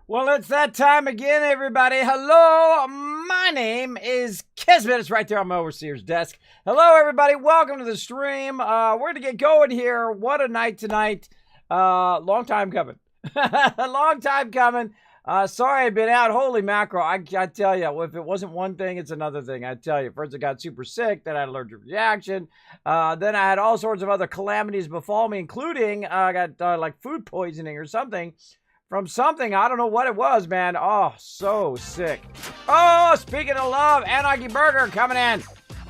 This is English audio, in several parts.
Well, it's that time again, everybody. Hello, my name is Kismet. It's right there on my overseer's desk. Hello, everybody. Welcome to the stream. We're going to get going here. What a night tonight. Long time coming. A long time coming. Sorry I've been out. Holy mackerel. I tell you, if it wasn't one thing, it's another thing. I tell you, first I got super sick, then I had an allergic reaction. Then I had all sorts of other calamities befall me, including I got like food poisoning or something. From something, I don't know what it was, man. Oh, so sick. Oh, speaking of love, Anarchy Burger coming in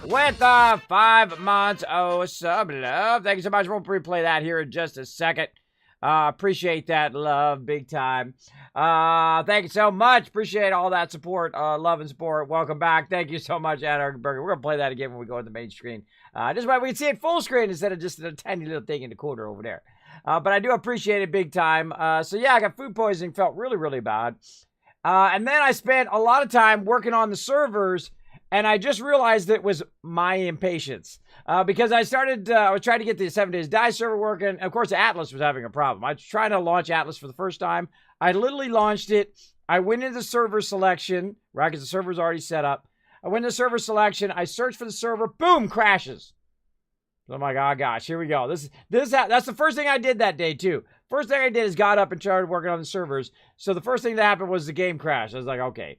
with 5 months. Oh, sub love. Thank you so much. We'll replay that here in just a second. Appreciate that love big time. Thank you so much. Appreciate all that support, love and support. Welcome back. Thank you so much, Anarchy Burger. We're going to play that again when we go to the main screen. Just why we can see it full screen instead of just a tiny little thing in the corner over there. But I do appreciate it big time. So yeah, I got food poisoning, felt really, really bad. And then I spent a lot of time working on the servers, and I just realized it was my impatience. Because I was trying to get the 7 Days Die server working. Of course, Atlas was having a problem. I was trying to launch Atlas for the first time. I literally launched it. I went into the server selection, right, because the server's already set up. I went into server selection. I searched for the server. Boom, crashes. I'm like, oh gosh, here we go. That's the first thing I did that day too. First thing I did is got up and started working on the servers. So the first thing that happened was the game crashed. I was like, okay.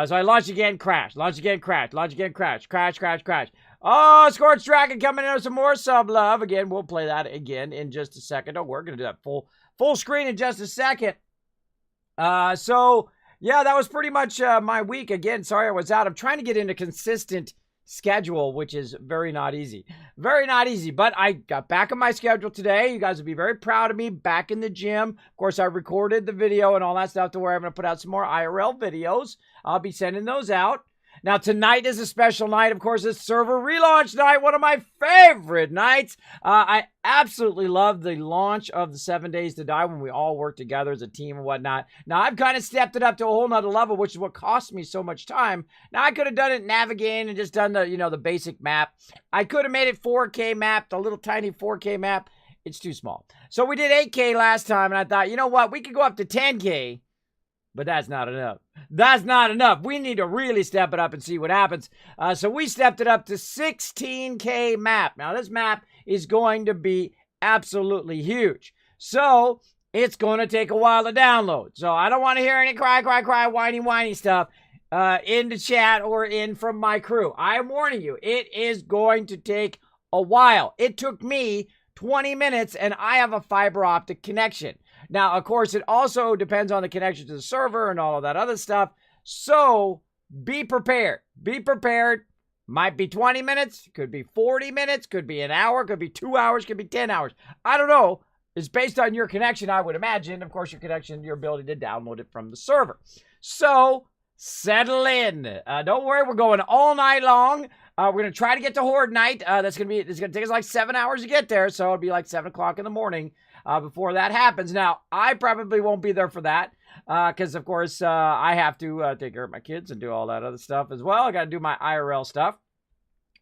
So I launched again, crash. Launch again, crash. Launch again, crash. Crash, crash, crash. Oh, Scorched Dragon coming in with some more sub love. Again, we'll play that again in just a second. Oh, we're going to do that full screen in just a second. So yeah, that was pretty much my week. Again, sorry I was out. I'm trying to get into consistent schedule, which is very not easy. Very not easy, but I got back on my schedule today. You guys will be very proud of me, back in the gym. Of course, I recorded the video and all that stuff to where I'm going to put out some more IRL videos. I'll be sending those out. Now, tonight is a special night. Of course, it's Server Relaunch night, one of my favorite nights. I absolutely love the launch of the 7 Days to Die when we all work together as a team and whatnot. Now, I've kind of stepped it up to a whole nother level, which is what cost me so much time. Now, I could have done it navigating and just done the, the basic map. I could have made it 4K map, the little tiny 4K map. It's too small. So we did 8K last time, and I thought, you know what? We could go up to 10K. But that's not enough. That's not enough. We need to really step it up and see what happens. So we stepped it up to 16K map. Now, this map is going to be absolutely huge. So it's going to take a while to download. So I don't want to hear any cry, whiny stuff in the chat or in from my crew. I am warning you, it is going to take a while. It took me 20 minutes, and I have a fiber optic connection. Now, of course, it also depends on the connection to the server and all of that other stuff. So be prepared. Be prepared. Might be 20 minutes. Could be 40 minutes. Could be an hour. Could be 2 hours. Could be 10 hours. I don't know. It's based on your connection, I would imagine. Of course, your connection, your ability to download it from the server. So settle in. Don't worry. We're going all night long. We're going to try to get to Horde Night. It's going to take us like 7 hours to get there. So it'll be like 7 o'clock in the morning. Before that happens. Now, I probably won't be there for that because, of course, I have to take care of my kids and do all that other stuff as well. I got to do my IRL stuff.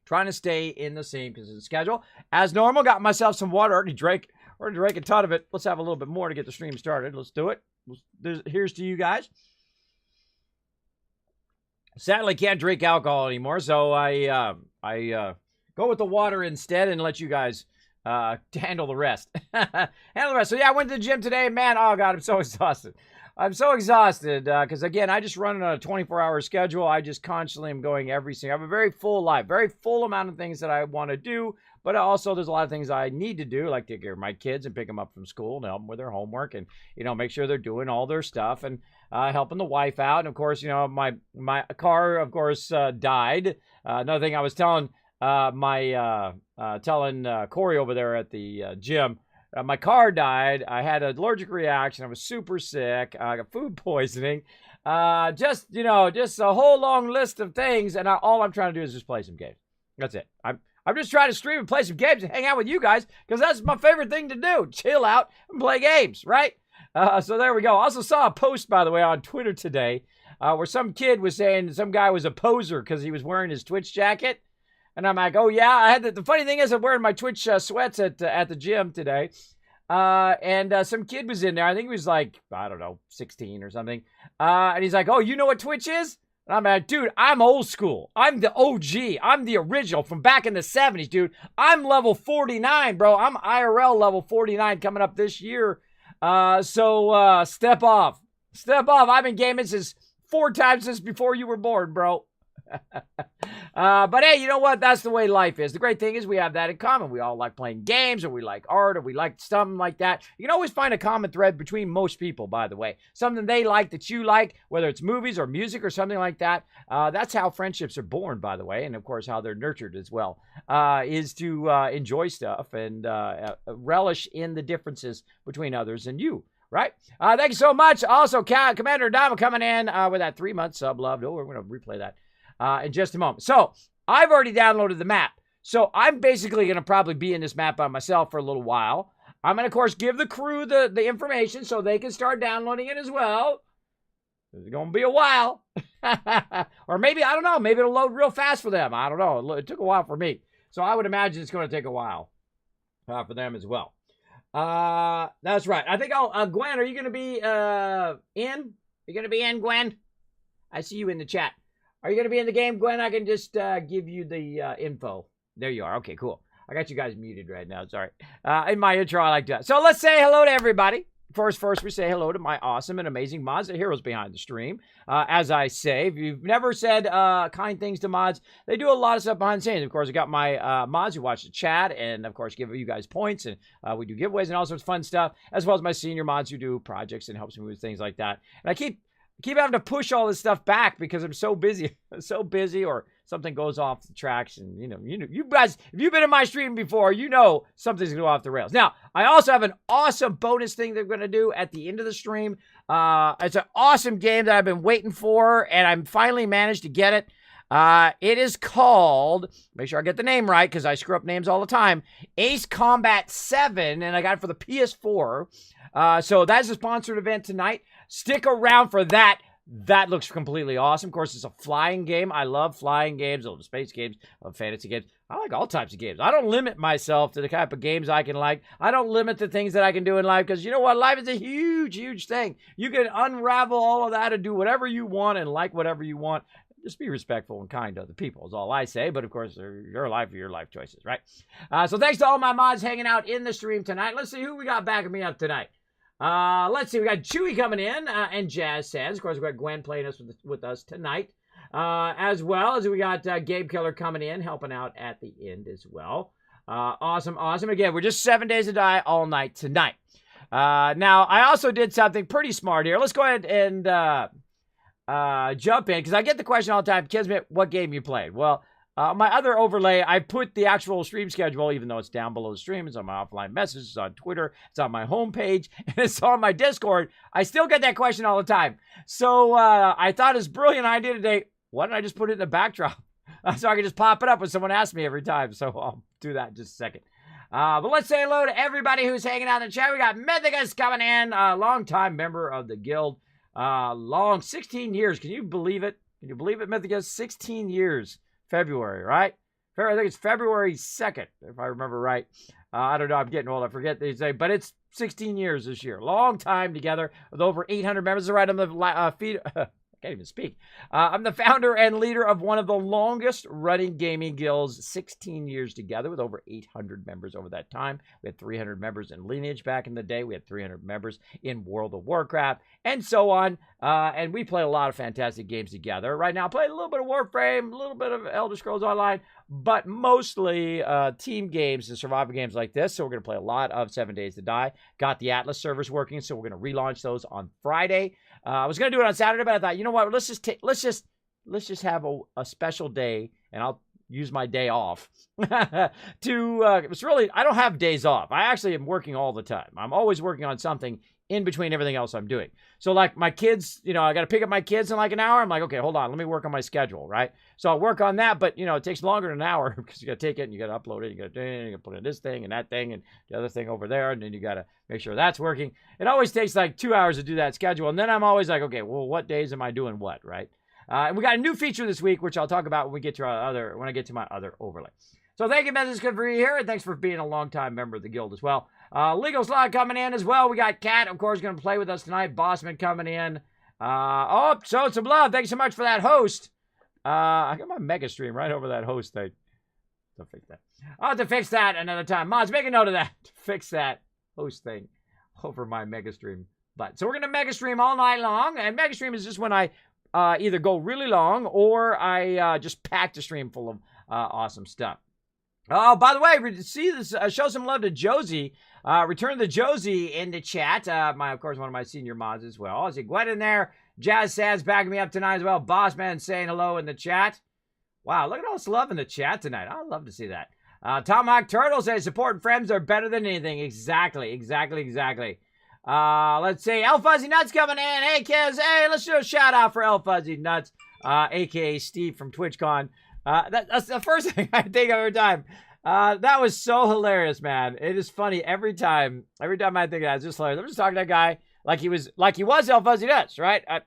Trying to stay in the same schedule. As normal, got myself some water. Already drank a ton of it. Let's have a little bit more to get the stream started. Let's do it. Here's to you guys. Sadly, can't drink alcohol anymore, so I go with the water instead and let you guys to handle the rest. So yeah, I went to the gym today, man. Oh God, I'm so exhausted. I'm so exhausted because again, I just run on a 24-hour schedule. I just constantly am going every single. I have a very full life, very full amount of things that I want to do, but also there's a lot of things I need to do, like take care of my kids and pick them up from school and help them with their homework, and make sure they're doing all their stuff, and helping the wife out. And of course, my car, of course, died. Another thing I was telling Corey over there at the gym, my car died. I had an allergic reaction. I was super sick. I got food poisoning. Just a whole long list of things. And all I'm trying to do is just play some games. That's it. I'm just trying to stream and play some games and hang out with you guys because that's my favorite thing to do. Chill out and play games, right? So there we go. I also saw a post, by the way, on Twitter today where some kid was saying some guy was a poser because he was wearing his Twitch jacket. And I'm like, oh, yeah. The funny thing is I'm wearing my Twitch sweats at the gym today. And some kid was in there. I think he was like, I don't know, 16 or something. And he's like, oh, you know what Twitch is? And I'm like, dude, I'm old school. I'm the OG. I'm the original from back in the 70s, dude. I'm level 49, bro. I'm IRL level 49 coming up this year. So step off. Step off. I've been gaming since 4 times since before you were born, bro. But hey, you know what? That's the way life is. The great thing is we have that in common. We all like playing games, or we like art, or we like something like that. You can always find a common thread between most people, by the way. Something they like that you like, whether it's movies or music or something like that. That's how friendships are born, by the way, and of course how they're nurtured as well, is to enjoy stuff and relish in the differences between others and you. Right? Thank you so much. Also, Commander Dama coming in with that 3-month sub love. Oh, we're going to replay that in just a moment. So, I've already downloaded the map. So, I'm basically going to probably be in this map by myself for a little while. I'm going to, of course, give the crew the information so they can start downloading it as well. It's going to be a while. Or maybe, I don't know, maybe it'll load real fast for them. I don't know. It took a while for me. So, I would imagine it's going to take a while for them as well. That's right. I think Gwen, are you going to be in? You're going to be in, Gwen? I see you in the chat. Are you going to be in the game, Gwen? I can just give you the info. There you are. Okay, cool. I got you guys muted right now. Sorry. In my intro, I like that. So let's say hello to everybody. First, we say hello to my awesome and amazing mods, the heroes behind the stream. As I say, if you've never said kind things to mods, they do a lot of stuff behind the scenes. Of course, I got my mods who watch the chat and, of course, give you guys points. And we do giveaways and all sorts of fun stuff, as well as my senior mods who do projects and helps me with things like that. And I keep having to push all this stuff back because I'm so busy. Or something goes off the tracks, and you guys, if you've been in my stream before, you know something's going to go off the rails. Now, I also have an awesome bonus thing they're going to do at the end of the stream. It's an awesome game that I've been waiting for, and I finally managed to get it. It is called, make sure I get the name right because I screw up names all the time, Ace Combat 7, and I got it for the PS4. So that's a sponsored event tonight. Stick around for that. That looks completely awesome. Of course, it's a flying game. I love flying games. I love space games. I love fantasy games. I like all types of games. I don't limit myself to the type of games I can like. I don't limit the things that I can do in life because you know what? Life is a huge, huge thing. You can unravel all of that and do whatever you want and like whatever you want. Just be respectful and kind to other people is all I say. But, of course, your life are your life choices, right? So thanks to all my mods hanging out in the stream tonight. Let's see who we got backing me up tonight. Let's see. We got Chewy coming in and Jazz Sands. Of course, we got Gwen playing with us tonight. As well as we got Gabe Killer coming in, helping out at the end as well. Awesome. Again, we're just 7 days to die all night tonight. Now, I also did something pretty smart here. Let's go ahead and jump in, because I get the question all the time, Kismet, what game you played? Well, my other overlay, I put the actual stream schedule, even though it's down below the stream. It's on my offline messages, it's on Twitter, it's on my homepage, and it's on my Discord. I still get that question all the time. So I thought it's a brilliant idea today. Why don't I just put it in the backdrop? So I can just pop it up when someone asks me every time. So I'll do that in just a second. But let's say hello to everybody who's hanging out in the chat. We got Mythicus coming in, a long-time member of the guild. 16 years. Can you believe it? Can you believe it, Mythicus? 16 years. February, right? I think it's February 2nd, if I remember right. I don't know. I'm getting old. I forget they say, but it's 16 years this year. Long time together with over 800 members. Right on the feed. I can't even speak. I'm the founder and leader of one of the longest running gaming guilds, 16 years together with over 800 members over that time. We had 300 members in Lineage back in the day. We had 300 members in World of Warcraft and so on. And we play a lot of fantastic games together. Right now, I play a little bit of Warframe, a little bit of Elder Scrolls Online, but mostly team games and survival games like this. So we're going to play a lot of 7 Days to Die. Got the Atlas servers working, so we're going to relaunch those on Friday. I was going to do it on Saturday, but I thought, you know what? Let's just have a special day, and I'll use my day off it's really, I don't have days off. I actually am working all the time. I'm always working on something in between everything else I'm doing. So like my kids, I got to pick up my kids in like an hour. I'm like, okay, hold on. Let me work on my schedule, right? So I'll work on that, but it takes longer than an hour because you got to take it and you got to upload it. You got to put in this thing and that thing and the other thing over there. And then you got to make sure that's working. It always takes like 2 hours to do that schedule. And then I'm always like, okay, well, what days am I doing what, right? And we got a new feature this week, which I'll talk about when I get to my other overlay. So thank you, Mrs. Good for you here, and thanks for being a long-time member of the guild as well. Legal Slot coming in as well. We got Kat, of course, going to play with us tonight. Bossman coming in. Show some love. Thanks so much for that host. I got my mega stream right over that host thing. I'll fix that. I'll have to fix that another time. Mods, make a note of that. Fix that host thing over my mega stream. But so we're going to mega stream all night long. And mega stream is just when I either go really long or I just pack the stream full of awesome stuff. Oh, by the way, see this, show some love to Josie. Return to Josie in the chat. Of course, one of my senior mods as well. I see Gwen in there. Jazz Sad's backing me up tonight as well. Bossman saying hello in the chat. Wow, look at all this love in the chat tonight. I'd love to see that. Tomahawk Turtle says support friends are better than anything. Exactly. Let's see. El Fuzzy Nuts coming in. Hey, kids. Hey, let's do a shout out for El Fuzzy Nuts, a.k.a. Steve from TwitchCon. That's the first thing I think of every time. That was so hilarious, man. It is funny every time. Every time I think of that, it's just hilarious. I'm just talking to that guy like he was El Fuzzy Nuts, right? I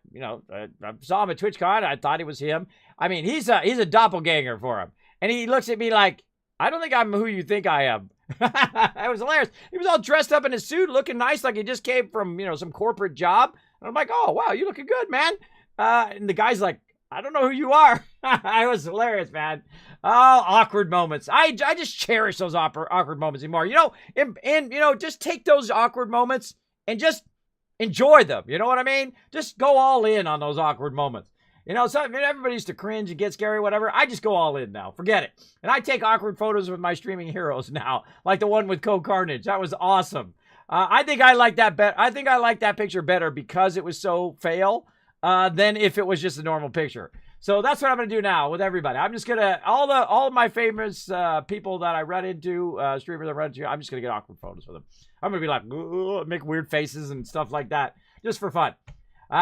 saw him at TwitchCon. I thought he was him. I mean, he's a doppelganger for him. And he looks at me like, I don't think I'm who you think I am. It was hilarious. He was all dressed up in his suit, looking nice, like he just came from, some corporate job. And I'm like, oh, wow, you looking good, man. And the guy's like, I don't know who you are. It was hilarious, man. Oh, awkward moments. I just cherish those awkward moments anymore. Just take those awkward moments and just enjoy them. You know what I mean? Just go all in on those awkward moments. Everybody used to cringe and get scary, whatever. I just go all in now. Forget it. And I take awkward photos with my streaming heroes now, like the one with Code Carnage. That was awesome. I think I like that better. I think I like that picture better because it was so fail than if it was just a normal picture. So that's what I'm going to do now with everybody. I'm just going to, all of my famous people that I run into, streamers I run into, I'm just going to get awkward photos with them. I'm going to be like, make weird faces and stuff like that, just for fun.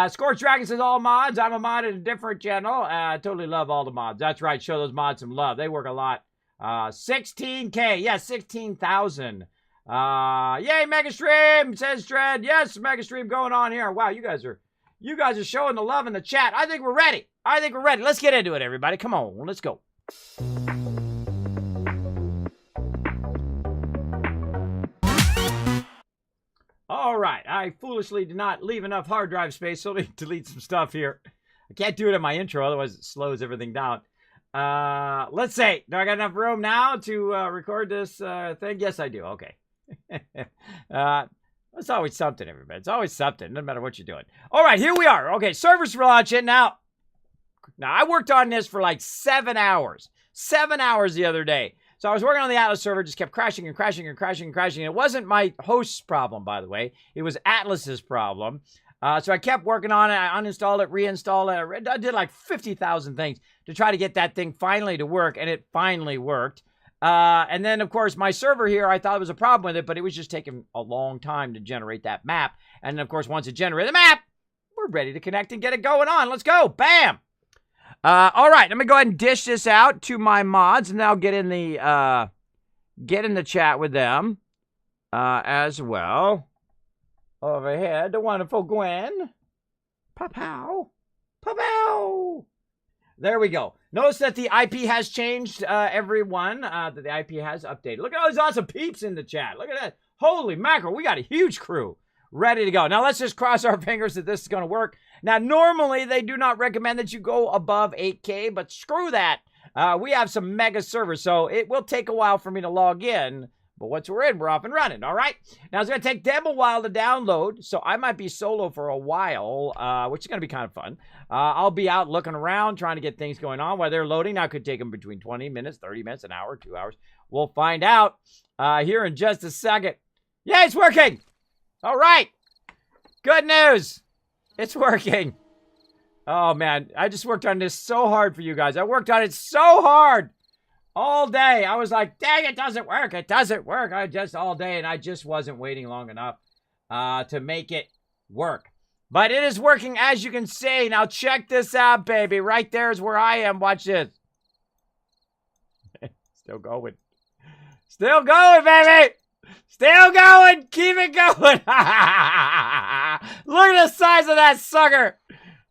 Scorch Dragon says, all mods. I'm a mod in a different channel. I totally love all the mods. That's right. Show those mods some love. They work a lot. 16K. Yeah, 16,000. Yay, Mega Stream, says Dread. Yes, Mega Stream going on here. Wow, you guys are showing the love in the chat. I think we're ready. Let's get into it, everybody. Come on, let's go. All right, I foolishly did not leave enough hard drive space, so let me delete some stuff here. I can't do it in my intro, otherwise it slows everything down. Let's see. Do I got enough room now to record this thing? Yes, I do. Okay. It's always something, everybody. It's always something, no matter what you're doing. All right, here we are. Okay, servers relaunching. Now, I worked on this for like 7 hours. 7 hours the other day. So I was working on the Atlas server, just kept crashing and crashing and crashing and crashing. It wasn't my host's problem, by the way. It was Atlas's problem. So I kept working on it. I uninstalled it, reinstalled it. I did like 50,000 things to try to get that thing finally to work, and it finally worked. And then, of course, my server here, I thought there was a problem with it, but it was just taking a long time to generate that map. And, of course, once it generated the map, we're ready to connect and get it going on. Let's go. Bam. All right, let me go ahead and dish this out to my mods, and I'll get in the chat with them as well. Over here, the wonderful Gwen. Pow-pow. Pow-pow. There we go. Notice that the IP has changed, everyone. That the IP has updated. Look at all these awesome peeps in the chat. Look at that. Holy mackerel, we got a huge crew ready to go. Now, let's just cross our fingers that this is going to work. Now, normally, they do not recommend that you go above 8K, but screw that. We have some mega servers, so it will take a while for me to log in. But once we're in, we're off and running, all right? Now, it's going to take them a while to download, so I might be solo for a while, which is going to be kind of fun. I'll be out looking around, trying to get things going on while they're loading. Now, it could take them between 20 minutes, 30 minutes, an hour, 2 hours. We'll find out here in just a second. Yeah, it's working! All right! Good news! It's working. Oh, man. I just worked on this so hard for you guys. I worked on it so hard all day. I was like, dang, it doesn't work. It doesn't work. All day, and I just wasn't waiting long enough to make it work. But it is working, as you can see. Now, check this out, baby. Right there is where I am. Watch this. Still going. Still going, baby. Still going. Keep it going. Look at the size of that sucker.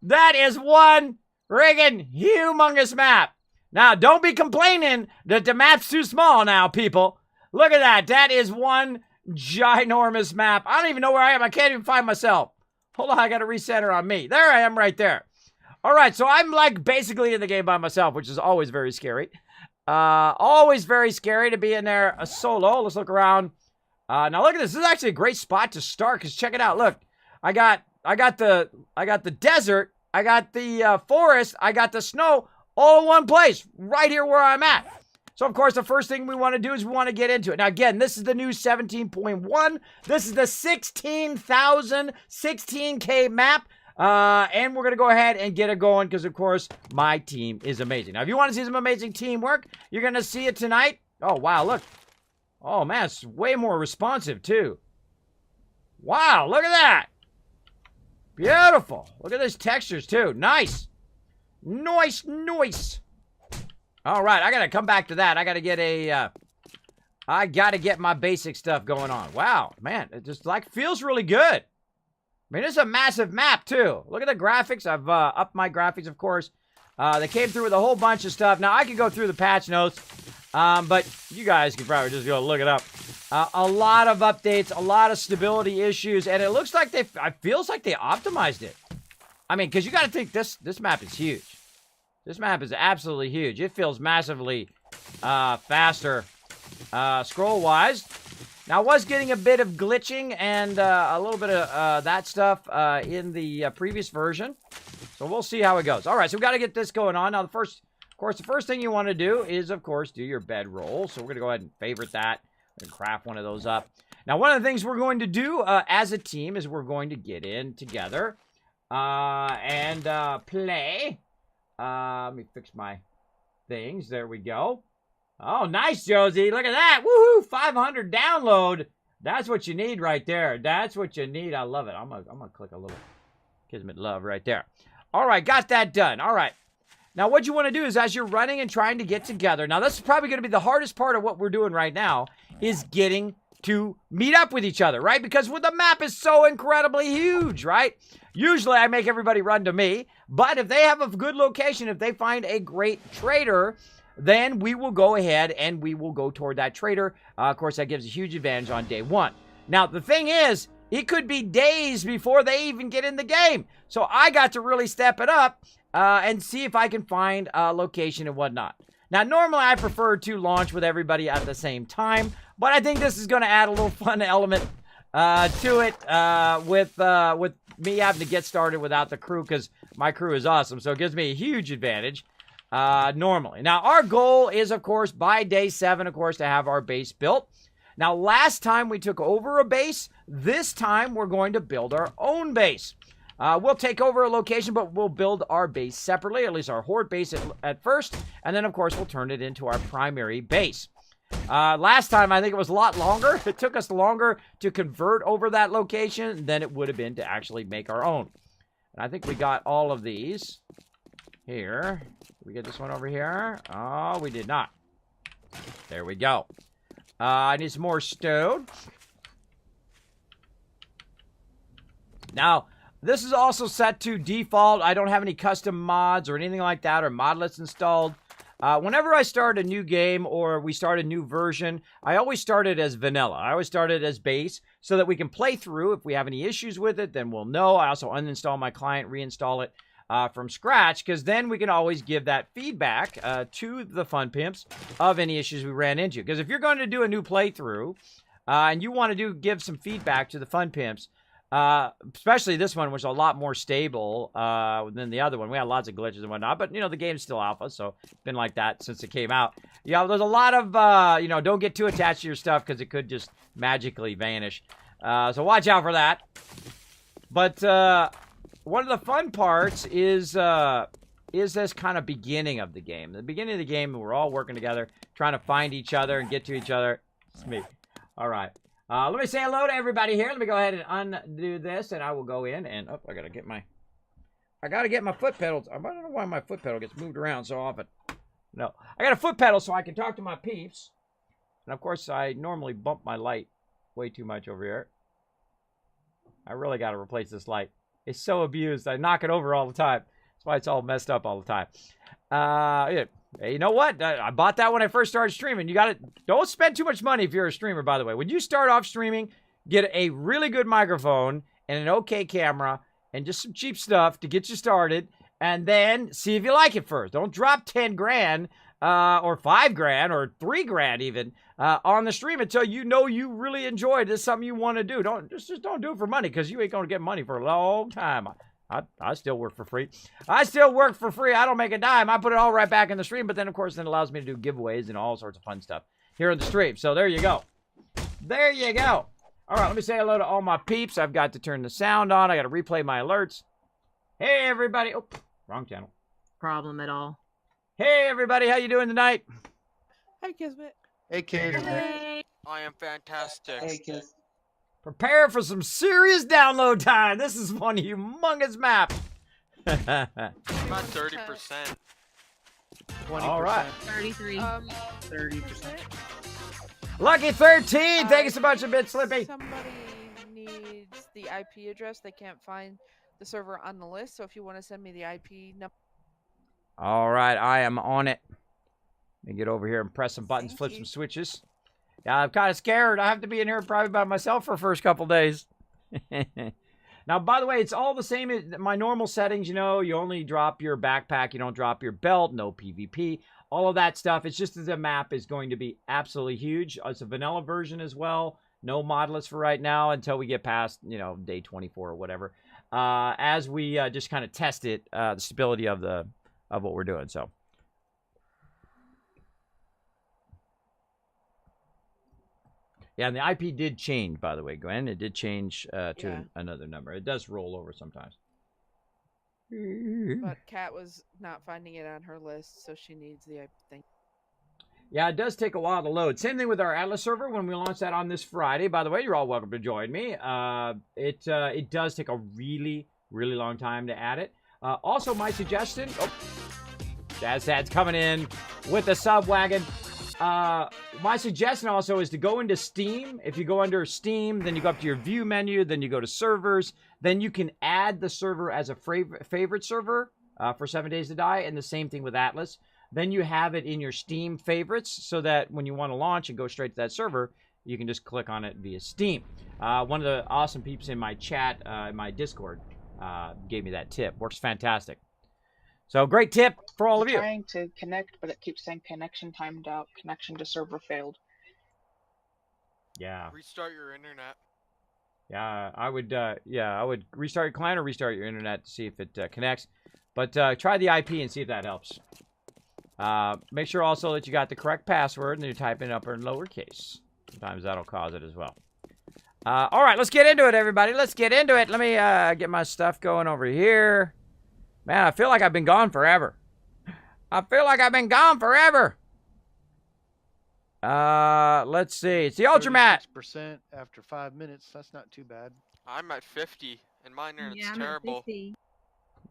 That is one friggin' humongous map. Now, don't be complaining that the map's too small now, people. Look at that. That is one ginormous map. I don't even know where I am. I can't even find myself. Hold on, I got to recenter on me. There I am right there. All right, so I'm like basically in the game by myself, which is always very scary. Always very scary to be in there solo. Let's look around. Now look at this. This is actually a great spot to start because check it out. Look, I got the desert, I got the forest, I got the snow, all in one place, right here where I'm at. So of course, the first thing we want to do is we want to get into it. Now again, this is the new 17.1. This is the 16,000 16K map. And we're going to go ahead and get it going because, of course, my team is amazing. Now, if you want to see some amazing teamwork, you're going to see it tonight. Oh, wow, look. Oh, man, it's way more responsive, too. Wow, look at that. Beautiful. Look at these textures, too. Nice. Nice, nice. All right, I got to come back to that. I got to get I got to get my basic stuff going on. Wow, man, it just, like, feels really good. I mean, this is a massive map, too. Look at the graphics. I've upped my graphics, of course. They came through with a whole bunch of stuff. Now, I could go through the patch notes, but you guys can probably just go look it up. A lot of updates, a lot of stability issues, and it looks like it feels like they optimized it. I mean, because you got to think this map is huge. This map is absolutely huge. It feels massively faster scroll-wise. Now, I was getting a bit of glitching and a little bit of that stuff in the previous version. So we'll see how it goes. All right, so we've got to get this going on. Now, the first thing you want to do is, of course, do your bedroll. So we're going to go ahead and favorite that and craft one of those up. Now, one of the things we're going to do as a team is we're going to get in together and play. Let me fix my things. There we go. Oh, nice, Josie. Look at that. Woohoo! 500 download. That's what you need right there. That's what you need. I love it. I'm gonna click a little Kismet love right there. All right, got that done. All right. Now, what you want to do is as you're running and trying to get together, now this is probably going to be the hardest part of what we're doing right now, is getting to meet up with each other, right? Because the map is so incredibly huge, right? Usually I make everybody run to me, but if they have a good location, if they find a great trader, then we will go ahead and we will go toward that trader. Of course, that gives a huge advantage on day one. Now, the thing is, it could be days before they even get in the game. So I got to really step it up and see if I can find a location and whatnot. Now, normally I prefer to launch with everybody at the same time, but I think this is going to add a little fun element to it with me having to get started without the crew because my crew is awesome. So it gives me a huge advantage. Normally. Now, our goal is, of course, by day 7, of course, to have our base built. Now, last time we took over a base. This time, we're going to build our own base. We'll take over a location, but we'll build our base separately, at least our horde base at first. And then, of course, we'll turn it into our primary base. Last time, I think it was a lot longer. It took us longer to convert over that location than it would have been to actually make our own. And I think we got all of these here. Did we get this one over here? Oh, we did not. There we go. I need some more stone. Now, this is also set to default. I don't have any custom mods or anything like that or modlets installed. Whenever I start a new game or we start a new version, I always start it as vanilla. I always start it as base so that we can play through. If we have any issues with it, then we'll know. I also uninstall my client, reinstall it from scratch, because then we can always give that feedback to the Fun Pimps of any issues we ran into. Because if you're going to do a new playthrough and you want to give some feedback to the Fun Pimps, especially this one, which is a lot more stable than the other one. We had lots of glitches and whatnot, but, the game's still alpha, so it's been like that since it came out. There's a lot of, don't get too attached to your stuff because it could just magically vanish. So watch out for that. But one of the fun parts is this kind of beginning of the game. The beginning of the game, we're all working together, trying to find each other and get to each other. It's me. All right. Let me say hello to everybody here. Let me go ahead and undo this, and I will go in and I gotta get my foot pedals. I don't know why my foot pedal gets moved around so often. No, I got a foot pedal so I can talk to my peeps. And of course, I normally bump my light way too much over here. I really got to replace this light. It's so abused. I knock it over all the time. That's why it's all messed up all the time. Yeah, Hey, you know what? I bought that when I first started streaming. You got to don't spend too much money if you're a streamer, by the way. When you start off streaming, get a really good microphone and an okay camera and just some cheap stuff to get you started, and then see if you like it first. Don't drop 10 grand or 5 grand or 3 grand even on the stream until you know you really enjoy this, something you want to do. Just don't do it for money, because you ain't going to get money for a long time. I still work for free. I still work for free. I don't make a dime. I put it all right back in the stream, but then, of course, it allows me to do giveaways and all sorts of fun stuff here in the stream. So there you go. There you go. All right, let me say hello to all my peeps. I've got to turn the sound on. I got to replay my alerts. Hey, everybody. Oh, wrong channel. Problem at all. Hey, everybody. How you doing tonight? Hi, Kismet. Hey, Kate. Hey. I am fantastic. Hey, Kiss. Prepare for some serious download time. This is one humongous map. I'm at 30%. 20%. All right. 33. 30%. Lucky 13. Thank you so much, a bit Slippy. Somebody needs the IP address. They can't find the server on the list. So if you want to send me the IP number. All right, I am on it. Let me get over here and press some buttons, Thank flip you. some switches. Yeah, I'm kind of scared. I have to be in here probably by myself for the first couple days. Now, by the way, it's all the same as my normal settings. You know, you only drop your backpack. You don't drop your belt. No PvP. All of that stuff. It's just that the map is going to be absolutely huge. It's a vanilla version as well. No modless for right now until we get past, you know, day 24 or whatever. As we just kind of test it, the stability of what we're doing. So. Yeah, and the IP did change, by the way, Gwen. It did change to another number. It does roll over sometimes. But Kat was not finding it on her list, so she needs the IP thing. Yeah, it does take a while to load. Same thing with our Atlas server when we launch that on this Friday. By the way, you're all welcome to join me. It does take a really, really long time to add it. Also, my suggestion... Oh, Jazz coming in with the sub wagon. My suggestion also is to go into Steam. If you go under Steam, then you go up to your view menu, then you go to servers, then you can add the server as a favorite server for 7 Days to Die, and the same thing with Atlas. Then you have it in your Steam favorites so that when you want to launch and go straight to that server, you can just click on it via Steam. One of the awesome peeps in my chat, in my Discord, gave me that tip. Works fantastic. So great tip for all of you. Trying to connect, but it keeps saying connection timed out. Connection to server failed. Yeah. Restart your internet. Yeah, I would restart your client or restart your internet to see if it connects. But try the IP and see if that helps. Make sure also that you got the correct password and you type it up in lowercase. Sometimes that'll cause it as well. All right, let's get into it, everybody. Let's get into it. Let me get my stuff going over here. Man, I feel like I've been gone forever. Let's see. It's the Ultramat. 6% after 5 minutes. That's not too bad. I'm at 50, and my internet's Yeah, I'm at terrible. 50.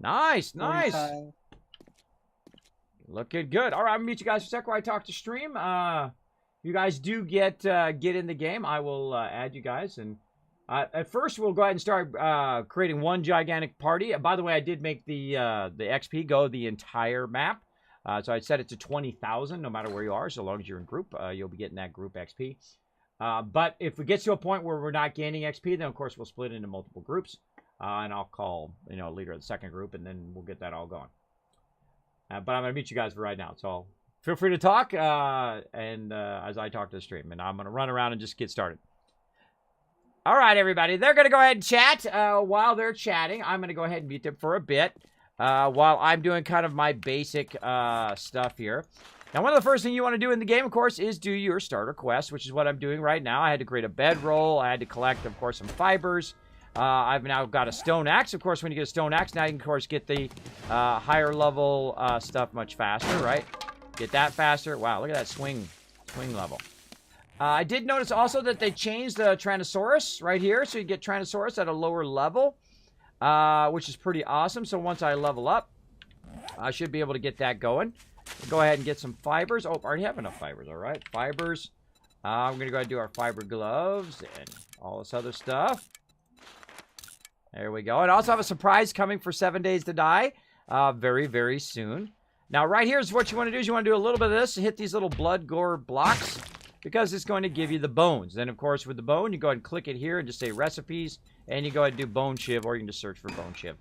Nice, nice. 45. Looking good. All right, I'm gonna meet you guys for a sec while I talk to stream. You guys do get in the game. I will add you guys, and at first we'll go ahead and start creating one gigantic party. By the way, I did make the XP go the entire map, so I set it to 20,000 no matter where you are. So long as you're in group, you'll be getting that group XP. But if it gets to a point where we're not gaining XP, then of course we'll split into multiple groups, and I'll call leader of the second group, and then we'll get that all going. But I'm going to meet you guys for right now. So feel free to talk as I talk to the stream. And I'm going to run around and just get started. All right, everybody. They're going to go ahead and chat. While they're chatting, I'm going to go ahead and mute them for a bit while I'm doing kind of my basic stuff here. Now, one of the first things you want to do in the game, of course, is do your starter quest, which is what I'm doing right now. I had to create a bedroll. I had to collect, of course, some fibers. I've now got a stone axe. Of course, when you get a stone axe, now you can, of course, get the higher level stuff much faster, right? Get that faster. Wow, look at that swing level. I did notice also that they changed the Tyrannosaurus right here. So you get Tyrannosaurus at a lower level, which is pretty awesome. So once I level up, I should be able to get that going. Go ahead and get some fibers. Oh, I already have enough fibers. All right, fibers. I'm going to go ahead and do our fiber gloves and all this other stuff. There we go. And I also have a surprise coming for 7 Days to Die very, very soon. Now, right here is what you want to do is you want to do a little bit of this, hit these little blood gore blocks, because it's going to give you the bones. Then, of course, with the bone, you go ahead and click it here and just say recipes, and you go ahead and do bone shiv, or you can just search for bone shiv.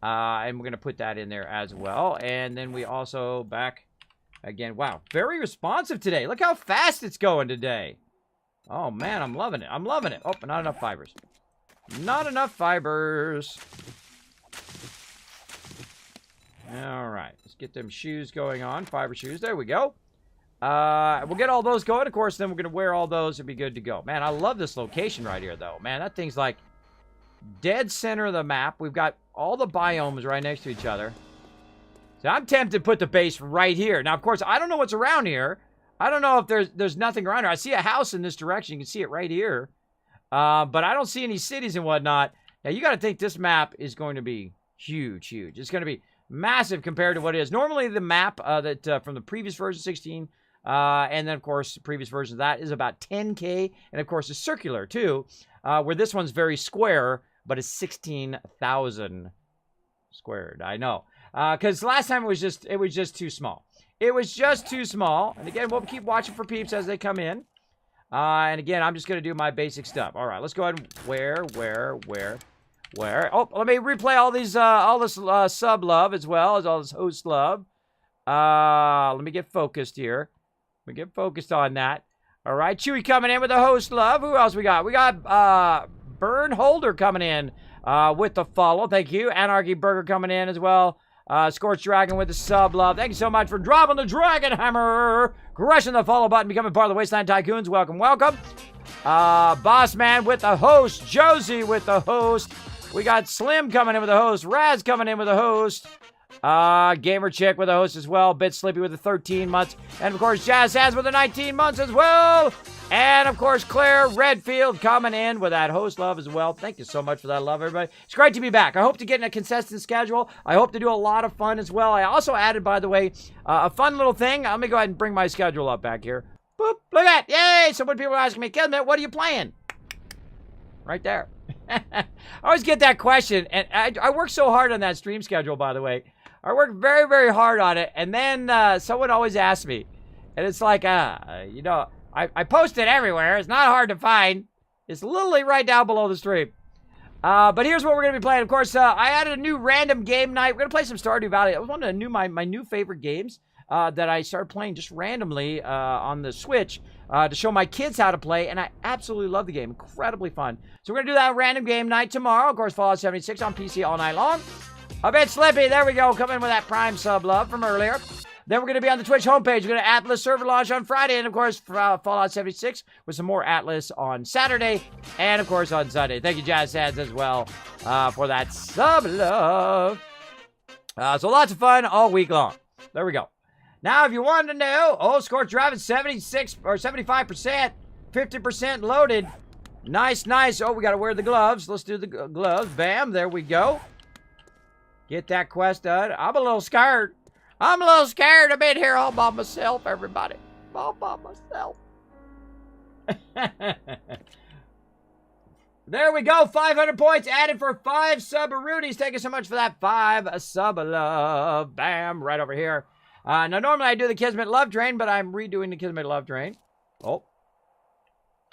And we're going to put that in there as well. And then we also back again. Wow, very responsive today. Look how fast it's going today. Oh, man, I'm loving it. I'm loving it. Oh, not enough fibers. Not enough fibers. All right, let's get them shoes going on. Fiber shoes. There we go. We'll get all those going. Of course, then we're going to wear all those and be good to go. Man, I love this location right here, though. Man, that thing's like dead center of the map. We've got all the biomes right next to each other. So I'm tempted to put the base right here. Now, of course, I don't know what's around here. I don't know if there's nothing around here. I see a house in this direction. You can see it right here. But I don't see any cities and whatnot. Now, you got to think this map is going to be huge, huge. It's going to be massive compared to what it is. Normally, the map that from the previous version, 16, and then, of course, the previous version of that is about 10K. And, of course, it's circular, too, where this one's very square, but it's 16,000 squared. I know. Because last time it was just too small. It was just too small. And, again, we'll keep watching for peeps as they come in. And, again, I'm just going to do my basic stuff. All right, let's go ahead and where? Oh, let me replay all this sub love as well as all this host love. Let me get focused here. Let me get focused on that. All right, Chewy coming in with the host love. Who else we got? We got Burn Holder coming in with the follow. Thank you. Anarchy Burger coming in as well. Scorched Dragon with the sub love. Thank you so much for dropping the Dragon Hammer. Crushing the follow button, becoming part of the Wasteland Tycoons. Welcome, welcome. Boss Man with the host. Josie with the host. We got Slim coming in with the host. Raz coming in with the host. Gamer Chick with the host as well. Bit Slippy with the 13 months. And, of course, Jazz Has with the 19 months as well. And, of course, Claire Redfield coming in with that host love as well. Thank you so much for that love, everybody. It's great to be back. I hope to get in a consistent schedule. I hope to do a lot of fun as well. I also added, by the way, a fun little thing. Let me go ahead and bring my schedule up back here. Boop. Look at that. Yay. So when people are asking me, Kismet, what are you playing? Right there. I always get that question. And I work so hard on that stream schedule, by the way. I work very, very hard on it. And then someone always asks me. And it's like, you know, I post it everywhere. It's not hard to find. It's literally right down below the stream. But here's what we're going to be playing. Of course, I added a new random game night. We're going to play some Stardew Valley. It was one of my new favorite games that I started playing just randomly on the Switch to show my kids how to play. And I absolutely love the game. Incredibly fun. So we're going to do that random game night tomorrow. Of course, Fallout 76 on PC all night long. A bit Slippy. There we go. Come in with that Prime sub love from earlier. Then we're going to be on the Twitch homepage. We're going to Atlas Server Launch on Friday. And, of course, Fallout 76 with some more Atlas on Saturday. And, of course, on Sunday. Thank you, Jazz Sads, as well, for that sub love. So lots of fun all week long. There we go. Now, if you wanted to know, Scorch driving 76 or 75%, 50% loaded. Nice, nice. Oh, we got to wear the gloves. Let's do the gloves. Bam. There we go. Get that quest done. I'm a little scared. I'm a little scared. I've been here all by myself, everybody. All by myself. There we go. 500 points added for 5 sub-a-roonies. Thank you so much for that 5 sub-a-love. Bam. Right over here. Now, normally I do the Kismet Love Train, but I'm redoing the Kismet Love Train. Oh.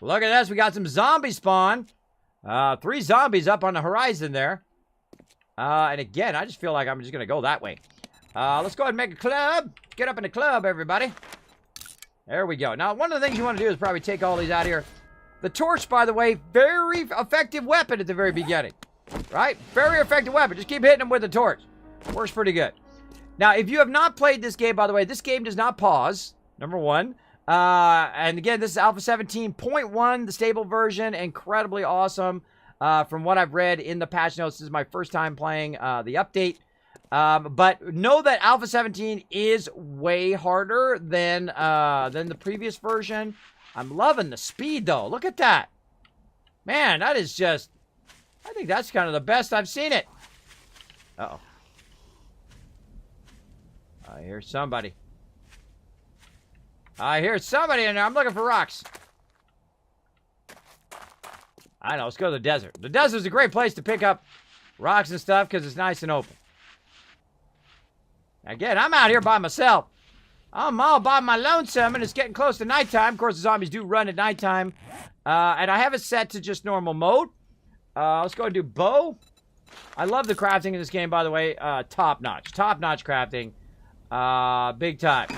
Look at this. We got some zombie spawn. 3 zombies up on the horizon there. And again, I just feel like I'm just going to go that way. Let's go ahead and make a club. Get up in the club, everybody. There we go. Now, one of the things you want to do is probably take all these out here. The torch, by the way, very effective weapon at the very beginning. Right? Very effective weapon. Just keep hitting them with the torch. Works pretty good. Now, if you have not played this game, by the way, this game does not pause. Number 1. And again, this is Alpha 17.1, the stable version. Incredibly awesome. From what I've read in the patch notes, this is my first time playing the update. But know that Alpha 17 is way harder than the previous version. I'm loving the speed, though. Look at that. Man, that is just... I think that's kind of the best I've seen it. Uh-oh. I hear somebody. I hear somebody in there. I'm looking for rocks. I know. Let's go to the desert. The desert is a great place to pick up rocks and stuff because it's nice and open. Again, I'm out here by myself. I'm all by my lonesome, and it's getting close to nighttime. Of course, the zombies do run at nighttime. And I have it set to just normal mode. Let's go and do bow. I love the crafting in this game, by the way. Top notch. Top notch crafting. Big time.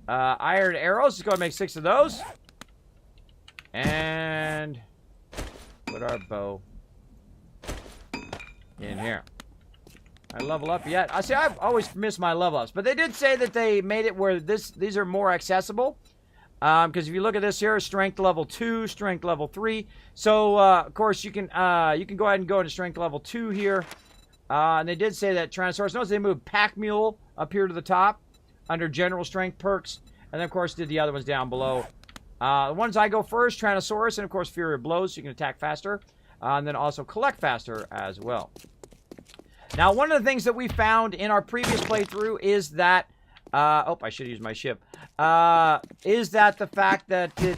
Iron arrows. Let's go and make 6 of those. And put our bow in here. I level up yet? I see. I've always missed my level ups, but they did say that they made it where these are more accessible. Because if you look at this here, strength level 2, strength level 3. So of course you can go ahead and go into strength level 2 here. And they did say that Tyrannosaurus. Notice they moved Pack Mule up here to the top under general strength perks, and then of course did the other ones down below. The ones I go first, Tyrannosaurus, and of course Fury of Blows, so you can attack faster, and then also collect faster as well. Now, one of the things that we found in our previous playthrough is that, oh, I should use my ship, is that the fact that it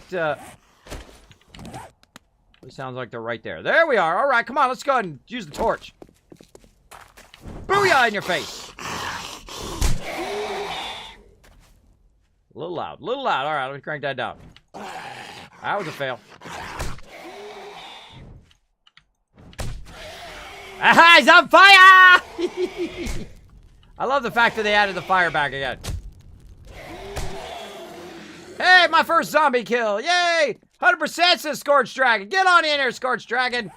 sounds like they're right there. There we are. All right, come on, let's go ahead and use the torch. Booyah in your face. A little loud, a little loud. All right, let me crank that down. That was a fail. Aha, he's on fire! I love the fact that they added the fire back again. Hey, my first zombie kill. Yay! 100% says Scorched Dragon. Get on in here, Scorched Dragon.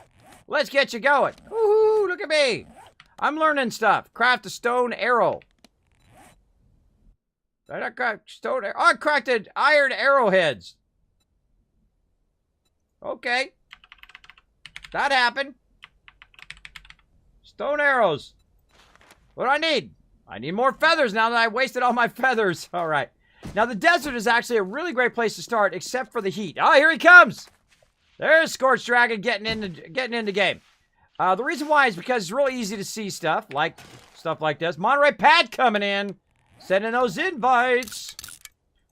Let's get you going. Woohoo, look at me. I'm learning stuff. Craft a stone arrow. Did I craft stone arrow? Oh, I crafted iron arrowheads. Okay. That happened. Stone arrows. What do I need? I need more feathers now that I wasted all my feathers. All right. Now, the desert is actually a really great place to start, except for the heat. Oh, here he comes. There's Scorched Dragon getting into game. The reason why is because it's really easy to see stuff like this. Monterey Pat coming in. Sending those invites.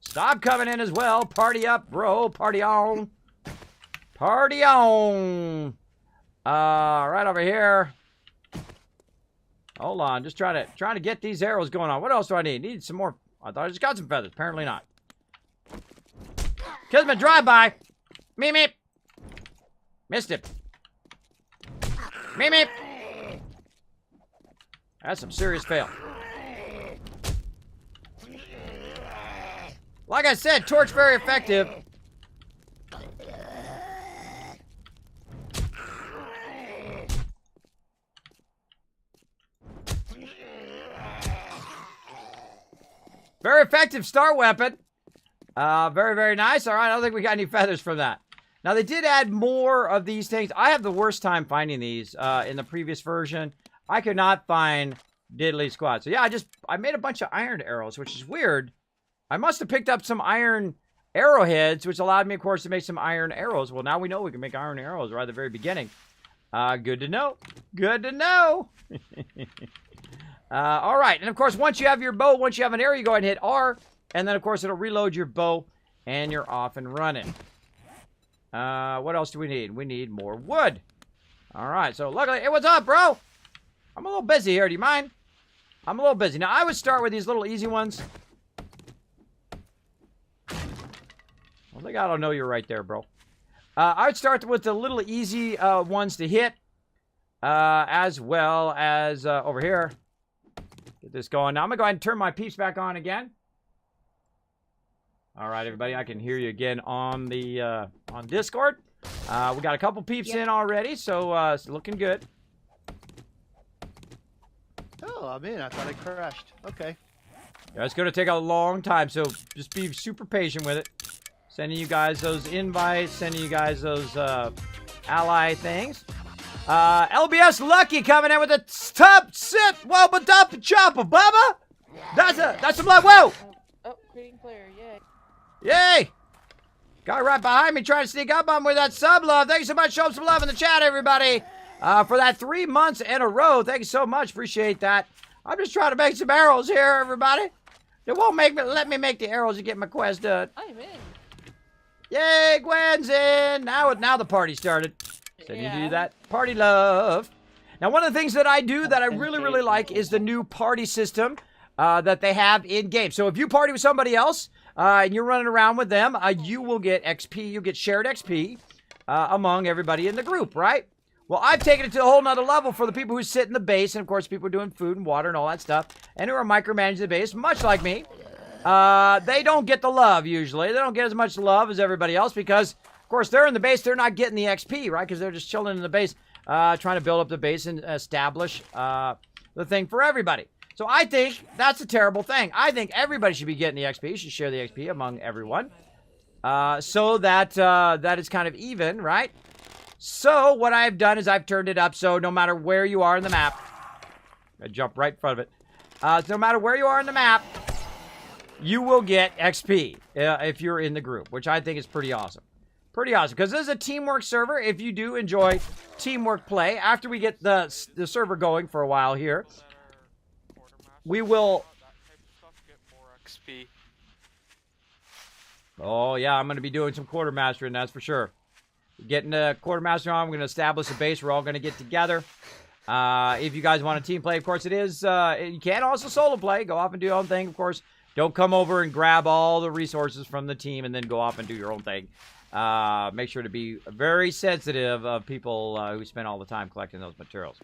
Stop coming in as well. Party up, bro. Party on. Party on. Right over here. Hold on. Just trying to get these arrows going on. What else do I need? Need some more. I thought I just got some feathers. Apparently not. Kismet drive-by. Meep, meep. Missed it. Meep, meep. That's some serious fail. Like I said, torch very effective. Very effective start weapon. Very, very nice. All right, I don't think we got any feathers from that. Now, they did add more of these things. I have the worst time finding these in the previous version. I could not find diddly squat. So, yeah, I made a bunch of iron arrows, which is weird. I must have picked up some iron arrowheads, which allowed me, of course, to make some iron arrows. Well, now we know we can make iron arrows right at the very beginning. Good to know. Good to know. All right. And, of course, once you have your bow, once you have an arrow, you go ahead and hit R. And then, of course, it'll reload your bow, and you're off and running. What else do we need? We need more wood. All right. So, luckily, hey, what's up, bro? I'm a little busy here. Do you mind? I'm a little busy. Now, I would start with these little easy ones. I think I don't know you're right there, bro. I would start with the little easy ones to hit, as well as over here. Get this going. Now, I'm going to go ahead and turn my peeps back on again. All right, everybody, I can hear you again on the on Discord. We got a couple peeps in already, so it's looking good. Oh, I'm in. I thought I crashed. Okay. Yeah, it's going to take a long time, so just be super patient with it. Sending you guys those invites, sending you guys those ally things. LBS Lucky coming in with a top sip, whoa, but dump chopper, Bubba. That's some love. Whoa. Oh, creating player, yay. Yay. Guy right behind me trying to sneak up on me with that sub love. Thank you so much. Show some love in the chat, everybody. For that 3 months in a row. Thank you so much. Appreciate that. I'm just trying to make some arrows here, everybody. They won't let me make the arrows to get my quest done. I'm in. Yay, Gwen's in. Now the party started. So you do that. Party love. Now, one of the things that I do that I really, really like is the new party system. that they have in game. So if you party with somebody else and you're running around with them, you will get XP. You get shared XP among everybody in the group, right? Well, I've taken it to a whole nother level for the people who sit in the base, and of course, people doing food and water and all that stuff, and who are micromanaging the base, much like me. They don't get the love usually. They don't get as much love as everybody else because, of course, they're in the base. They're not getting the XP, right? Because they're just chilling in the base, trying to build up the base and establish the thing for everybody. So I think that's a terrible thing. I think everybody should be getting the XP. You should share the XP among everyone, so that that is kind of even, right? So what I've done is I've turned it up so no matter where you are in the map, I jump right in front of it. So no matter where you are in the map, you will get XP if you're in the group, which I think is pretty awesome. Pretty awesome, because this is a teamwork server. If you do enjoy teamwork play, after we get the server going for a while here, we will... XP. Oh, yeah, I'm going to be doing some quartermastering, that's for sure. Getting the quartermaster on, I'm going to establish a base. We're all going to get together. If you guys want a team play, of course it is. You can also solo play. Go off and do your own thing, of course. Don't come over and grab all the resources from the team and then go off and do your own thing. Make sure to be very sensitive of people who spend all the time collecting those materials.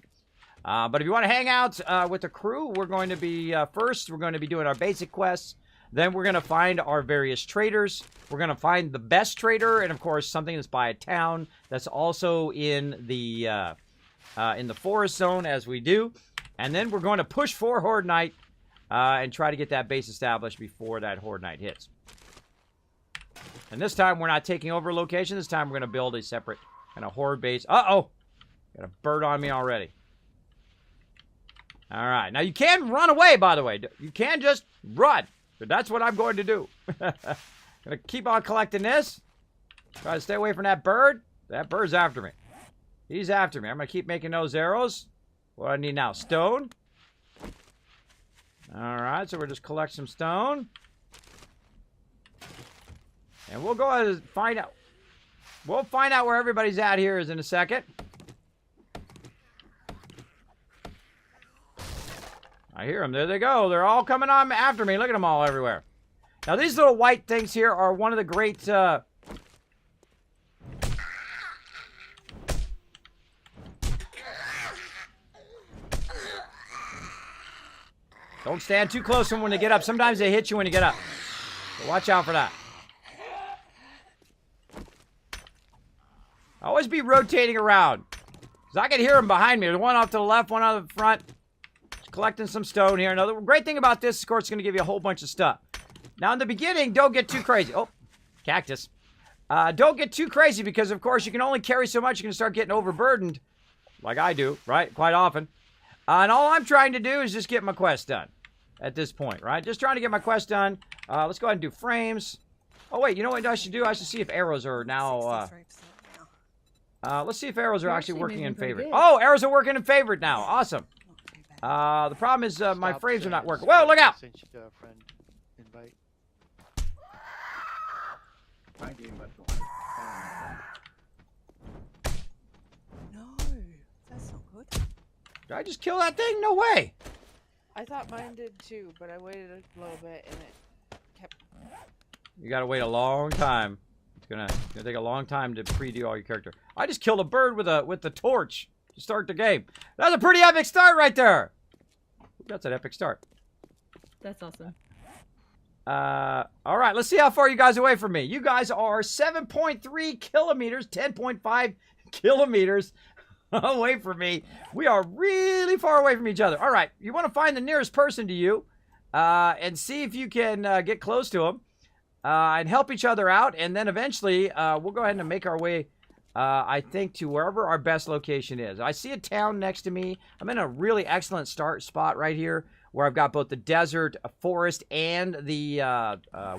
But if you want to hang out with the crew, we're going to be, first, we're going to be doing our basic quests. Then we're going to find our various traders. We're going to find the best trader, and of course, something that's by a town that's also in the forest zone, as we do. And then we're going to push for Horde Night and try to get that base established before that Horde Night hits. And this time, we're not taking over a location. This time, we're going to build a separate kind of Horde base. Uh-oh! Got a bird on me already. All right. Now, you can run away, by the way. You can just run. But that's what I'm going to do. Gonna keep on collecting this. Try to stay away from that bird. That bird's after me. He's after me. I'm gonna keep making those arrows. What do I need now? Stone. Alright, so we'll just collect some stone. And we'll go ahead and find out. We'll find out where everybody's at here is in a second. I hear them. There they go. They're all coming on after me. Look at them all everywhere. Now, these little white things here are one of the great... Don't stand too close to them when they get up. Sometimes they hit you when you get up. So watch out for that. Always be rotating around. Because I can hear them behind me. There's one off to the left, one off the front. Collecting some stone here. Another great thing about this, of course, is going to give you a whole bunch of stuff. Now, in the beginning, don't get too crazy. Oh, cactus. Don't get too crazy because, of course, you can only carry so much. You can start getting overburdened, like I do, right? Quite often. And all I'm trying to do is just get my quest done at this point, right? Just trying to get my quest done. Let's go ahead and do frames. Oh, wait, you know what I should do? I should see if arrows are now... let's see if arrows are actually working in favorite. Oh, arrows are working in favorite now. Awesome. The problem is my frames are not working. Whoa, look out! Sent you a friend invite. No, that's not good. Did I just kill that thing? No way! I thought mine did too, but I waited a little bit and it kept... You gotta wait a long time. It's gonna take a long time to pre-do all your character. I just killed a bird with the torch to start the game. That's a pretty epic start right there! That's an epic start. That's awesome. Alright, let's see how far you guys are away from me. You guys are 7.3 kilometers, 10.5 kilometers away from me. We are really far away from each other. Alright, you want to find the nearest person to you and see if you can get close to them and help each other out. And then eventually, we'll go ahead and make our way, I think, to wherever our best location is. I see a town next to me. I'm in a really excellent start spot right here, where I've got both the desert, forest, and the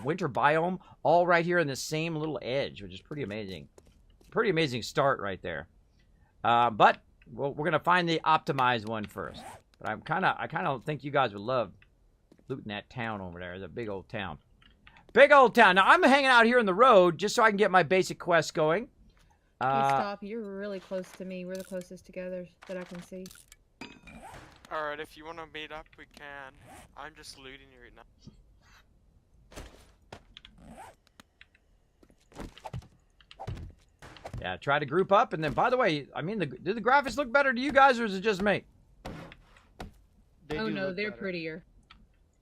winter biome all right here in the same little edge, which is pretty amazing. Pretty amazing start right there. But we're gonna find the optimized one first. But I kind of think you guys would love looting that town over there. It's a big old town. Big old town. Now I'm hanging out here in the road just so I can get my basic quest going. Hey, stop. You're really close to me. We're the closest together that I can see. Alright, if you want to meet up, we can. I'm just looting you right now. Yeah, try to group up, and then, by the way, I mean, do the graphics look better to you guys, or is it just me? They Oh do no, look they're better. prettier.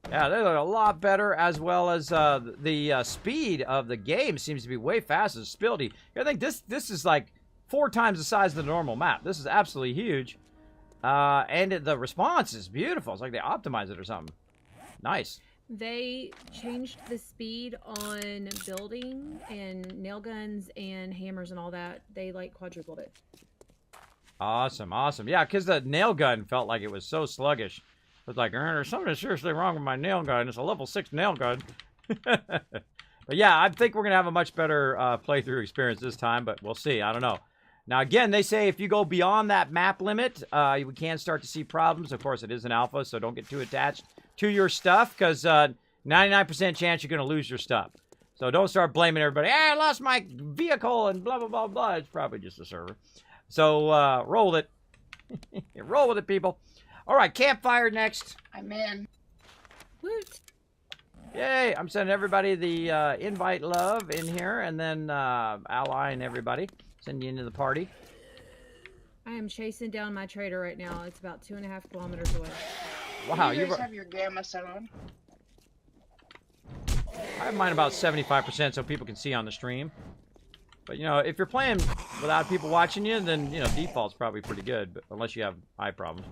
Yeah, they look a lot better, as well as the speed of the game seems to be way faster. Stability. I think this is like 4 times the size of the normal map. This is absolutely huge. And the response is beautiful. It's like they optimize it or something. Nice. They changed the speed on building and nail guns and hammers and all that. They like quadrupled it. Awesome, awesome. Yeah, because the nail gun felt like it was so sluggish. It was like, there's something seriously wrong with my nail gun. It's a level 6 nail gun. But yeah, I think we're going to have a much better playthrough experience this time, but we'll see. I don't know. Now, again, they say if you go beyond that map limit, we can start to see problems. Of course, it is an alpha, so don't get too attached to your stuff, because 99% chance you're going to lose your stuff. So don't start blaming everybody. Hey, I lost my vehicle and blah, blah, blah, blah. It's probably just a server. So roll with it. Roll with it, people. All right, campfire next. I'm in. Woot! Yay, I'm sending everybody the invite love in here, and then ally and everybody. Send you into the party. I am chasing down my trader right now. It's about 2.5 kilometers away. Wow, Do you you guys have your gamma set on? I have mine about 75% so people can see on the stream. But, you know, if you're playing without people watching you, then, you know, default's probably pretty good, but unless you have eye problems.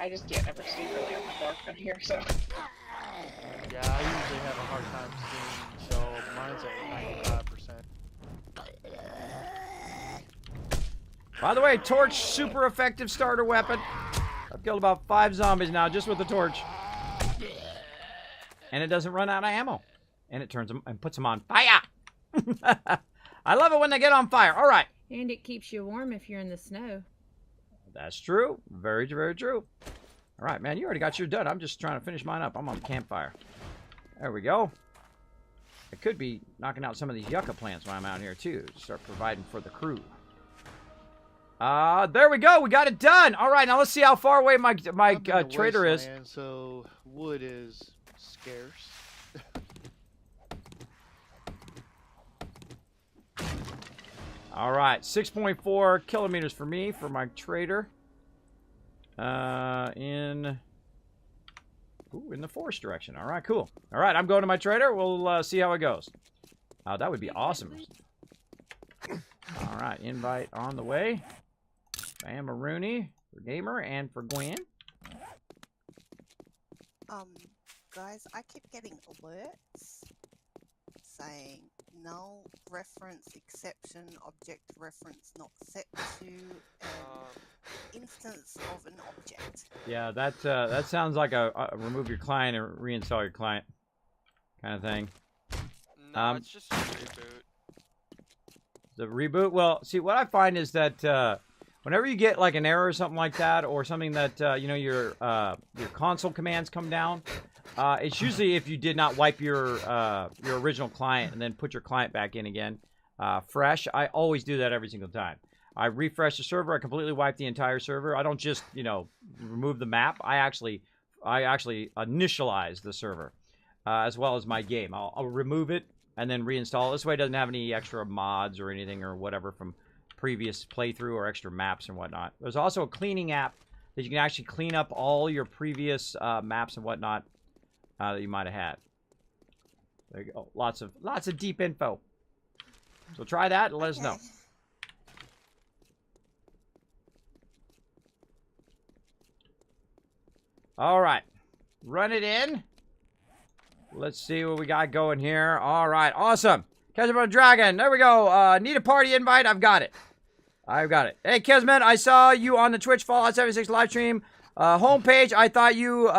I just can't ever see really on the dark on here, so. Yeah, I usually have a hard time seeing, so mine's at 95%. By the way, torch, super effective starter weapon. I've killed about 5 zombies now just with the torch. And it doesn't run out of ammo. And it turns them and puts them on fire. I love it when they get on fire. All right. And it keeps you warm if you're in the snow. That's true. Very, very true. All right, man. You already got yours done. I'm just trying to finish mine up. I'm on the campfire. There we go. I could be knocking out some of these yucca plants when I'm out here, too. Start providing for the crew. There we go. We got it done. All right, now let's see how far away my I'm in the trader is. wasteland, so wood is scarce. All right, 6.4 kilometers for me for my trader. In the forest direction. All right, cool. All right, I'm going to my trader. We'll see how it goes. That would be awesome. All right, invite on the way. Bam, Rooney for Gamer and for Gwen. Guys, I keep getting alerts saying null reference exception object reference not set to an instance of an object. Yeah, that sounds like a remove your client and reinstall your client kind of thing. No, it's just a reboot. The reboot. Well, see, what I find is that whenever you get like an error or something like that, or something that you know your console commands come down, it's usually if you did not wipe your original client and then put your client back in again, fresh. I always do that every single time. I refresh the server. I completely wipe the entire server. I don't just remove the map. I actually initialize the server as well as my game. I'll remove it and then reinstall it. This way it doesn't have any extra mods or anything or whatever from previous playthrough or extra maps and whatnot. There's also a cleaning app that you can actually clean up all your previous maps and whatnot that you might have had. There you go. Lots of deep info. So try that and let us know. All right. Run it in. Let's see what we got going here. All right. Awesome. Catch up on Dragon. There we go. Need a party invite? I've got it. I've got it. Hey, Kismet, I saw you on the Twitch Fallout 76 live stream homepage. I thought you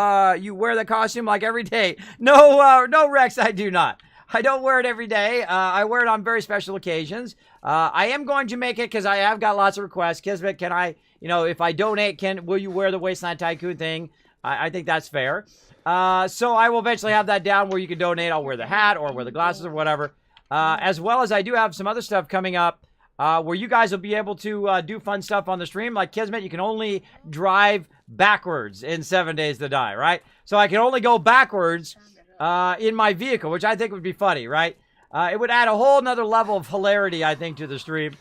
you wear the costume like every day. No, no, Rex, I do not. I don't wear it every day. I wear it on very special occasions. I am going to make it because I have got lots of requests. Kismet, can I, if I donate, will you wear the Wasteland Tycoon thing? I think that's fair. So I will eventually have that down where you can donate. I'll wear the hat or wear the glasses or whatever. As well as I do have some other stuff coming up where you guys will be able to do fun stuff on the stream. Like Kismet, you can only drive backwards in 7 Days to Die, right? So I can only go backwards in my vehicle, which I think would be funny, right? It would add a whole nother level of hilarity, I think, to the stream.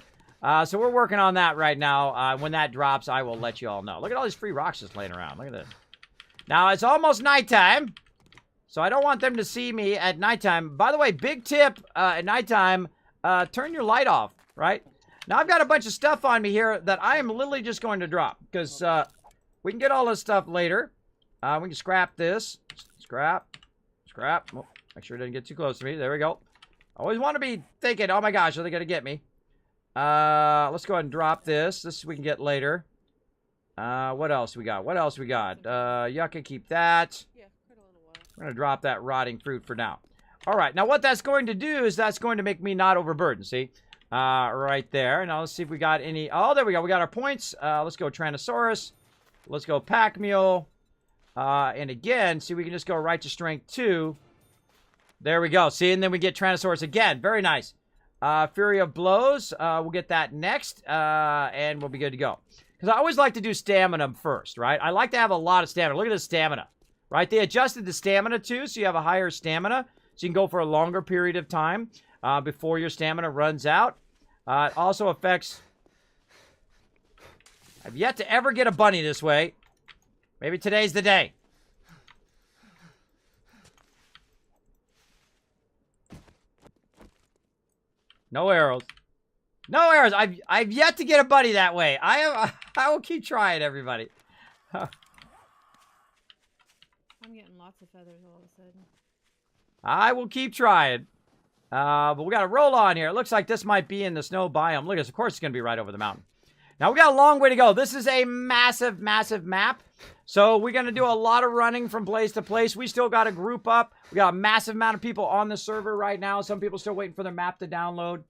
So we're working on that right now. When that drops, I will let you all know. Look at all these free rocks just laying around. Look at this. Now, it's almost nighttime, so I don't want them to see me at nighttime. By the way, big tip at nighttime, turn your light off, right? Now, I've got a bunch of stuff on me here that I am literally just going to drop, because we can get all this stuff later. We can scrap this. Scrap. Oh, make sure it doesn't get too close to me. There we go. I always want to be thinking, oh my gosh, are they going to get me? Let's go ahead and drop this. This we can get later. What else we got? You can keep that. Yeah, quite a little while. We're going to drop that rotting fruit for now. All right. Now, what that's going to do is that's going to make me not overburdened. See? Right there. Now, let's see if we got any. Oh, there we go. We got our points. Let's go Tyrannosaurus. Let's go Pack Mule. And again, see, we can just go right to Strength 2. There we go. See, and then we get Tyrannosaurus again. Very nice. Fury of Blows. We'll get that next. And we'll be good to go. Because I always like to do stamina first, right? I like to have a lot of stamina. Look at the stamina, right? They adjusted the stamina too, so you have a higher stamina. So you can go for a longer period of time before your stamina runs out. It also affects... I've yet to ever get a bunny this way. Maybe today's the day. No arrows. No arrows. I've yet to get a bunny that way. I will keep trying, everybody. I'm getting lots of feathers all of a sudden. I will keep trying. But we got to roll on here. It looks like this might be in the snow biome. Look at this. Of course, it's going to be right over the mountain. Now, we got a long way to go. This is a massive, massive map. So, we're going to do a lot of running from place to place. We still got to group up. We got a massive amount of people on the server right now. Some people still waiting for their map to download.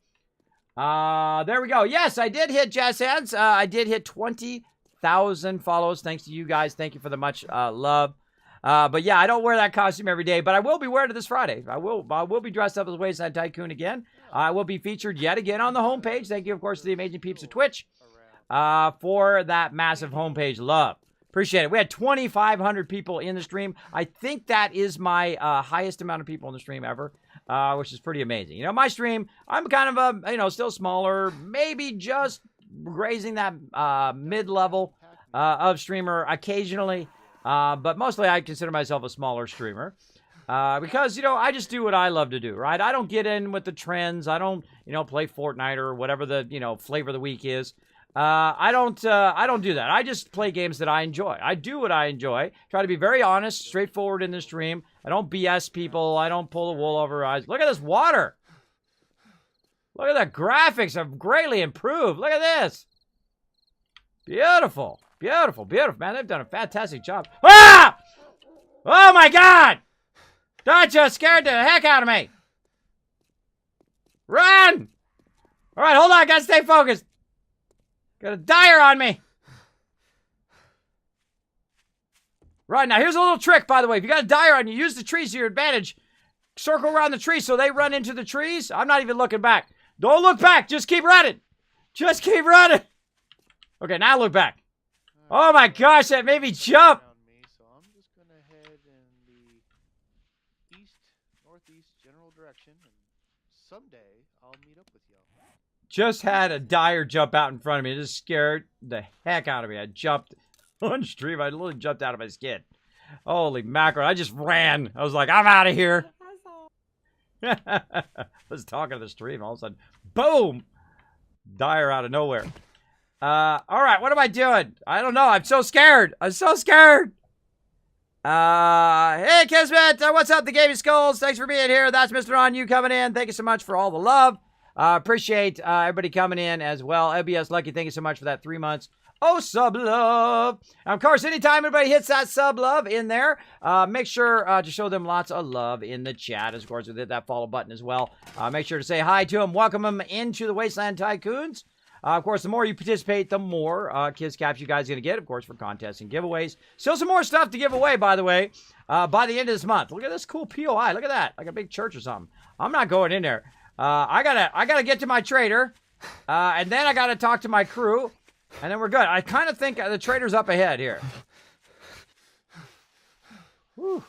There we go. Yes, I did hit Jazz Hands. I did hit 20,000 follows. Thanks to you guys. Thank you for the much love. But yeah, I don't wear that costume every day, but I will be wearing it this Friday. I will be dressed up as a Wasteland Tycoon again. I will be featured yet again on the homepage. Thank you, of course, to the amazing peeps of Twitch for that massive homepage love. Appreciate it. We had 2,500 people in the stream. I think that is my highest amount of people in the stream ever, which is pretty amazing. You know, my stream, I'm kind of a, still smaller, maybe just grazing that mid-level of streamer occasionally. But mostly I consider myself a smaller streamer. Because, I just do what I love to do, right? I don't get in with the trends. I don't, play Fortnite or whatever the, flavor of the week is. I don't do that. I just play games that I enjoy. I do what I enjoy. Try to be very honest, straightforward in the stream. I don't BS people. I don't pull the wool over our eyes. Look at this water. Look at the graphics have greatly improved. Look at this. Beautiful. Beautiful, beautiful. Man, they've done a fantastic job. Ah! Oh, my God! That just scared the heck out of me. Run! All right, hold on. I got to stay focused. Got a dire on me. Right, now here's a little trick, by the way. If you got a dire on you, use the trees to your advantage. Circle around the trees so they run into the trees. I'm not even looking back. Don't look back. Just keep running. Just keep running. Okay, now look back. Oh my gosh, that made me jump. So I'm just going to head in the east-northeast general direction, and someday I'll meet up with y'all. Just had a dire jump out in front of me. It just scared the heck out of me. I jumped on stream. I literally jumped out of my skin. Holy mackerel. I just ran. I was like, I'm out of here. I was talking to the stream. All of a sudden, boom. Dire out of nowhere. All right. What am I doing? I don't know. I'm so scared. I'm so scared. Hey, Kismet. What's up, the Gaming Skulls? Thanks for being here. That's Mr. On You coming in. Thank you so much for all the love. Appreciate everybody coming in as well. LBS Lucky, thank you so much for that 3 months. Oh, sub love. And of course, anytime anybody hits that sub love in there, make sure to show them lots of love in the chat. Of course, with that follow button as well. Make sure to say hi to them. Welcome them into the Wasteland Tycoons. Of course, the more you participate, the more Kids Caps you guys are going to get, of course, for contests and giveaways. Still some more stuff to give away, by the way, by the end of this month. Look at this cool POI. Look at that. Like a big church or something. I'm not going in there. I gotta get to my trader. And then I got to talk to my crew, and then we're good. I kind of think the trader's up ahead here. Whew.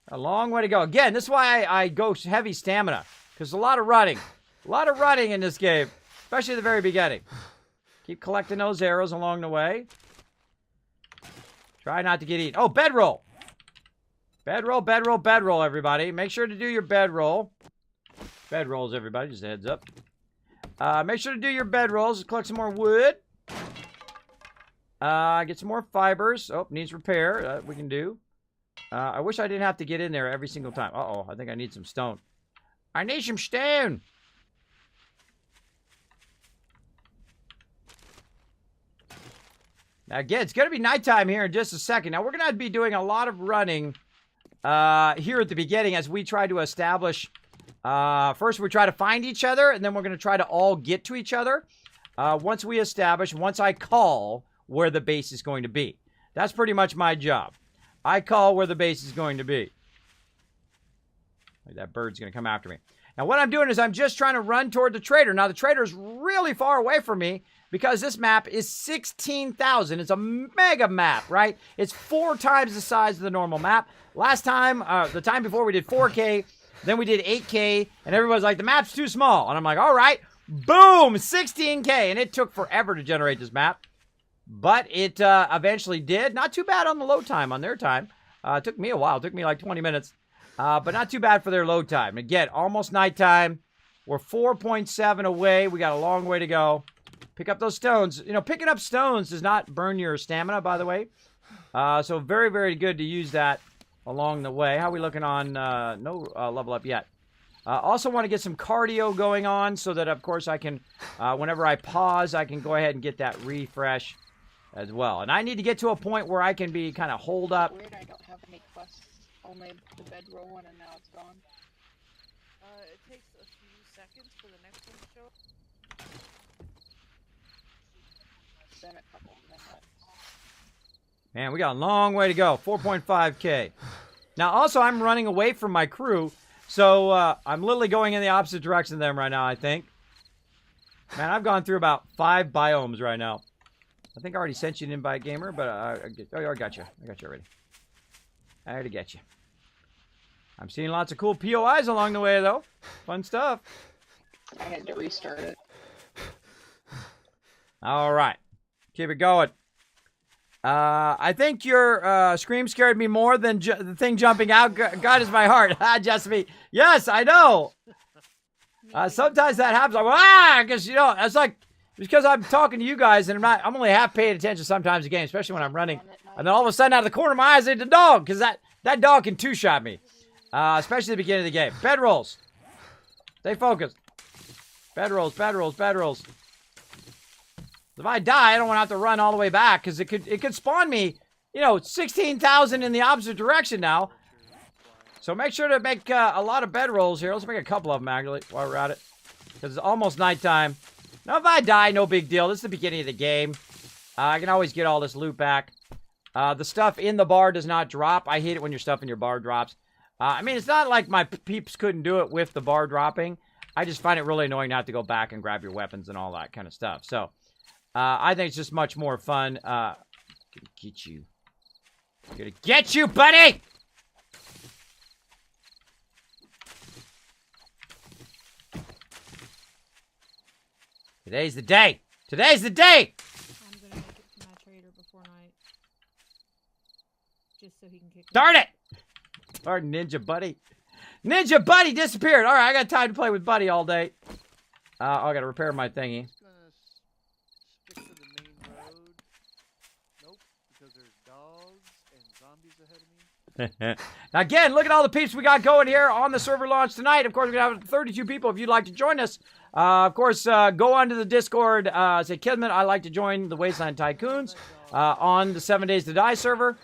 A long way to go. Again, this is why I go heavy stamina, because a lot of running. A lot of running in this game, especially at the very beginning. Keep collecting those arrows along the way. Try not to get eaten. Oh, bedroll. Bedroll, bedroll, bedroll, everybody. Make sure to do your bedroll. Bedrolls, everybody. Just a heads up. Make sure to do your bedrolls. Collect some more wood. Get some more fibers. Oh, needs repair. We can do. I wish I didn't have to get in there every single time. Uh-oh, I think I need some stone. I need some stone. Now, again, it's going to be nighttime here in just a second. Now, we're going to be doing a lot of running here at the beginning as we try to establish. First, we try to find each other, and then we're going to try to all get to each other. Once we establish, once I call where the base is going to be. That's pretty much my job. I call where the base is going to be. That bird's going to come after me. Now, what I'm doing is I'm just trying to run toward the trader. Now, the trader is really far away from me because this map is 16,000. It's a mega map, right? It's 4 times the size of the normal map. Last time, the time before, we did 4K. Then we did 8K. And everybody's like, the map's too small. And I'm like, all right. Boom! 16K. And it took forever to generate this map. But it eventually did. Not too bad on the load time on their time. It took me a while. It took me like 20 minutes. But not too bad for their load time. Again, almost nighttime. We're 4.7 away. We got a long way to go. Pick up those stones. You know, picking up stones does not burn your stamina, by the way. So very, very good to use that along the way. How are we looking on? No level up yet. Also want to get some cardio going on so that, of course, I can, whenever I pause, I can go ahead and get that refresh as well. And I need to get to a point where I can be kind of holed up. Weird, I don't have any quests. Only the bedroll one, and now it's gone. It takes a few seconds for the next one to show up. Then a couple minutes. Man, we got a long way to go. 4.5K. Now, also, I'm running away from my crew, so I'm literally going in the opposite direction of them right now, I think. Man, I've gone through about 5 biomes right now. I think I already sent you an invite, gamer, but I got you. I got you already. I already get you. I'm seeing lots of cool POIs along the way, though. Fun stuff. I had to restart it. All right. Keep it going. I think your scream scared me more than the thing jumping out. God is my heart. Just me. Yes, I know. Sometimes that happens. I'm like, because, you know, it's like, because I'm talking to you guys and I'm only half paying attention sometimes to games, especially when I'm running. And then all of a sudden, out of the corner of my eyes, there's the dog, because that dog can two-shot me. Especially at the beginning of the game. Bedrolls. Stay focused. Bedrolls, bedrolls, bedrolls. If I die, I don't want to have to run all the way back, because it could spawn me, you know, 16,000 in the opposite direction now. So make sure to make a lot of bedrolls here. Let's make a couple of them, actually, while we're at it. Because it's almost nighttime. Now, if I die, no big deal. This is the beginning of the game. I can always get all this loot back. The stuff in the bar does not drop. I hate it when your stuff in your bar drops. I mean, it's not like my peeps couldn't do it with the bar dropping. I just find it really annoying to have to go back and grab your weapons and all that kind of stuff. So, I think it's just much more fun. Gonna get you. I'm gonna get you, buddy! Today's the day! Today's the day! I'm gonna make it to my trader before night. Just so he can kick me. Darn it! Our Ninja Buddy. Ninja Buddy disappeared! Alright, I got time to play with Buddy all day. I gotta repair my thingy. Just gonna stick to the main road. Nope, because there's dogs and zombies ahead of me. Now again, look at all the peeps we got going here on the server launch tonight. Of course, we're going to have 32 people if you'd like to join us. Of course, go onto the Discord, say, Kismet, I'd like to join the Wasteland Tycoons on the 7 Days to Die server.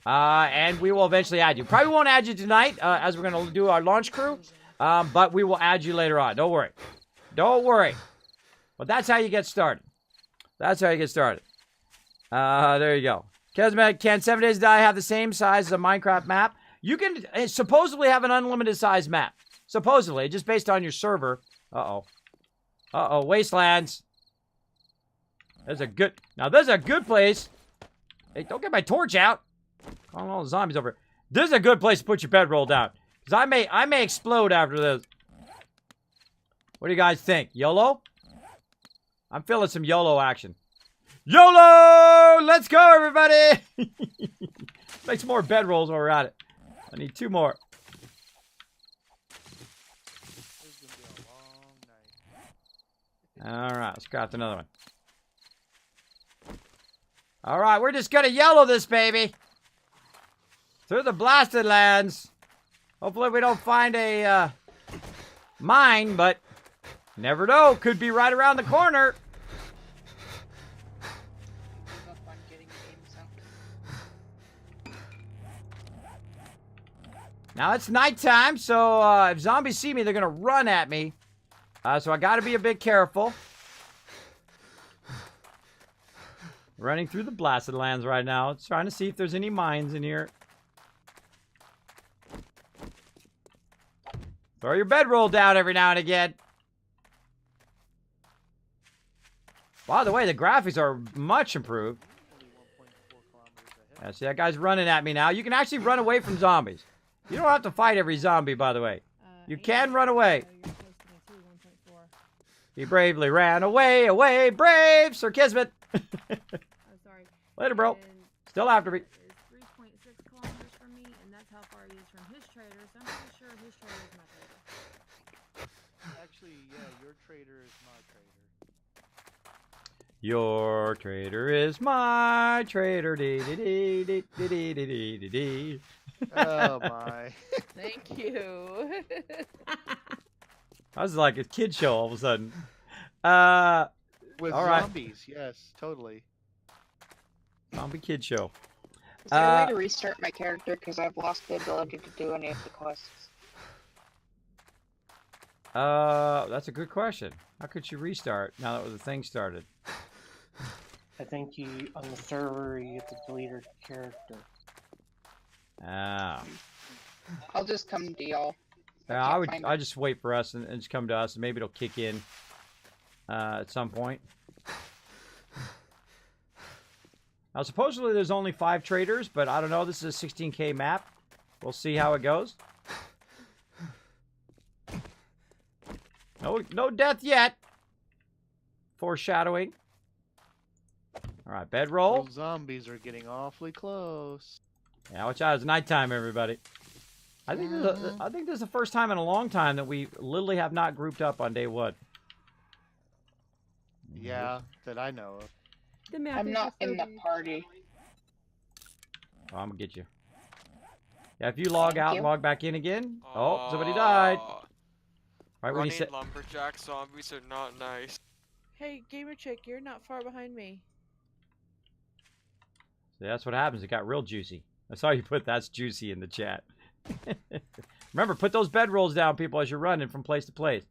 And we will eventually add you. Probably won't add you tonight as we're going to do our launch crew. But we will add you later on. Don't worry. Don't worry. But that's how you get started. That's how you get started. There you go. Kismet, can 7 Days to Die have the same size as a Minecraft map? You can supposedly have an unlimited size map. Supposedly, just based on your server. Uh-oh. Uh-oh, wastelands. There's a good... Now, there's a good place. Hey, don't get my torch out. Calling all the zombies over. This is a good place to put your bedroll down. Because I may explode after this. What do you guys think? YOLO? I'm feeling some YOLO action. YOLO! Let's go, everybody! Make some more bedrolls while we're at it. I need 2 more. This is gonna be a long night. Alright, let's craft another one. Alright, we're just gonna YOLO this baby. Through the blasted lands. Hopefully we don't find a mine, but never know. Could be right around the corner. No fun getting games out. Now it's nighttime, so if zombies see me, they're gonna run at me. So I gotta be a bit careful. Running through the blasted lands right now, trying to see if there's any mines in here. Throw your bedroll down every now and again. By the way, the graphics are much improved. Only 1.4 kilometers ahead. Yeah, see, that guy's running at me now. You can actually run away from zombies. You don't have to fight every zombie, by the way. You can run away. You're close to me too, 1.4. He bravely ran away, away, brave, Sir Kismet. Oh, sorry. Later, bro. And Still after me. is 3.6 kilometers from me, and that's how far he is from his trader. So I'm pretty sure his trader is my trader. Actually, yeah, your trader is my trader. Your trader is my trader. Dee dee dee dee dee dee dee dee dee. Oh my. Thank you. I was like a kid show all of a sudden. With All right. zombies, yes, totally. Zombie kid show. Is there a way to restart my character because I've lost the ability to do any of the quests? That's a good question. How could you restart now that the thing started? I think you, on the server, you get to delete your character. Ah. I'll just come to y'all. Yeah, can't find I it. just wait for us and just come to us, and maybe it'll kick in at some point. Now, supposedly there's only 5 traders, but I don't know. This is a 16K map. We'll see how it goes. No death yet. Foreshadowing. All right, bedroll. Those zombies are getting awfully close. Yeah, watch out. It's nighttime, everybody. I think this is the first time in a long time that we literally have not grouped up on day 1. Yeah, that I know of. The map I'm is not just in the so big. party. Oh, I'm gonna get you. Yeah, if you log Thank out, you. log back in again. Oh, somebody died. Right when you Running said, lumberjack zombies are not nice. Hey, gamer chick, you're not far behind me. see, that's what happens. It got real juicy. I saw you put "that's juicy" in the chat. Remember, put those bedrolls down, people, as you're running from place to place.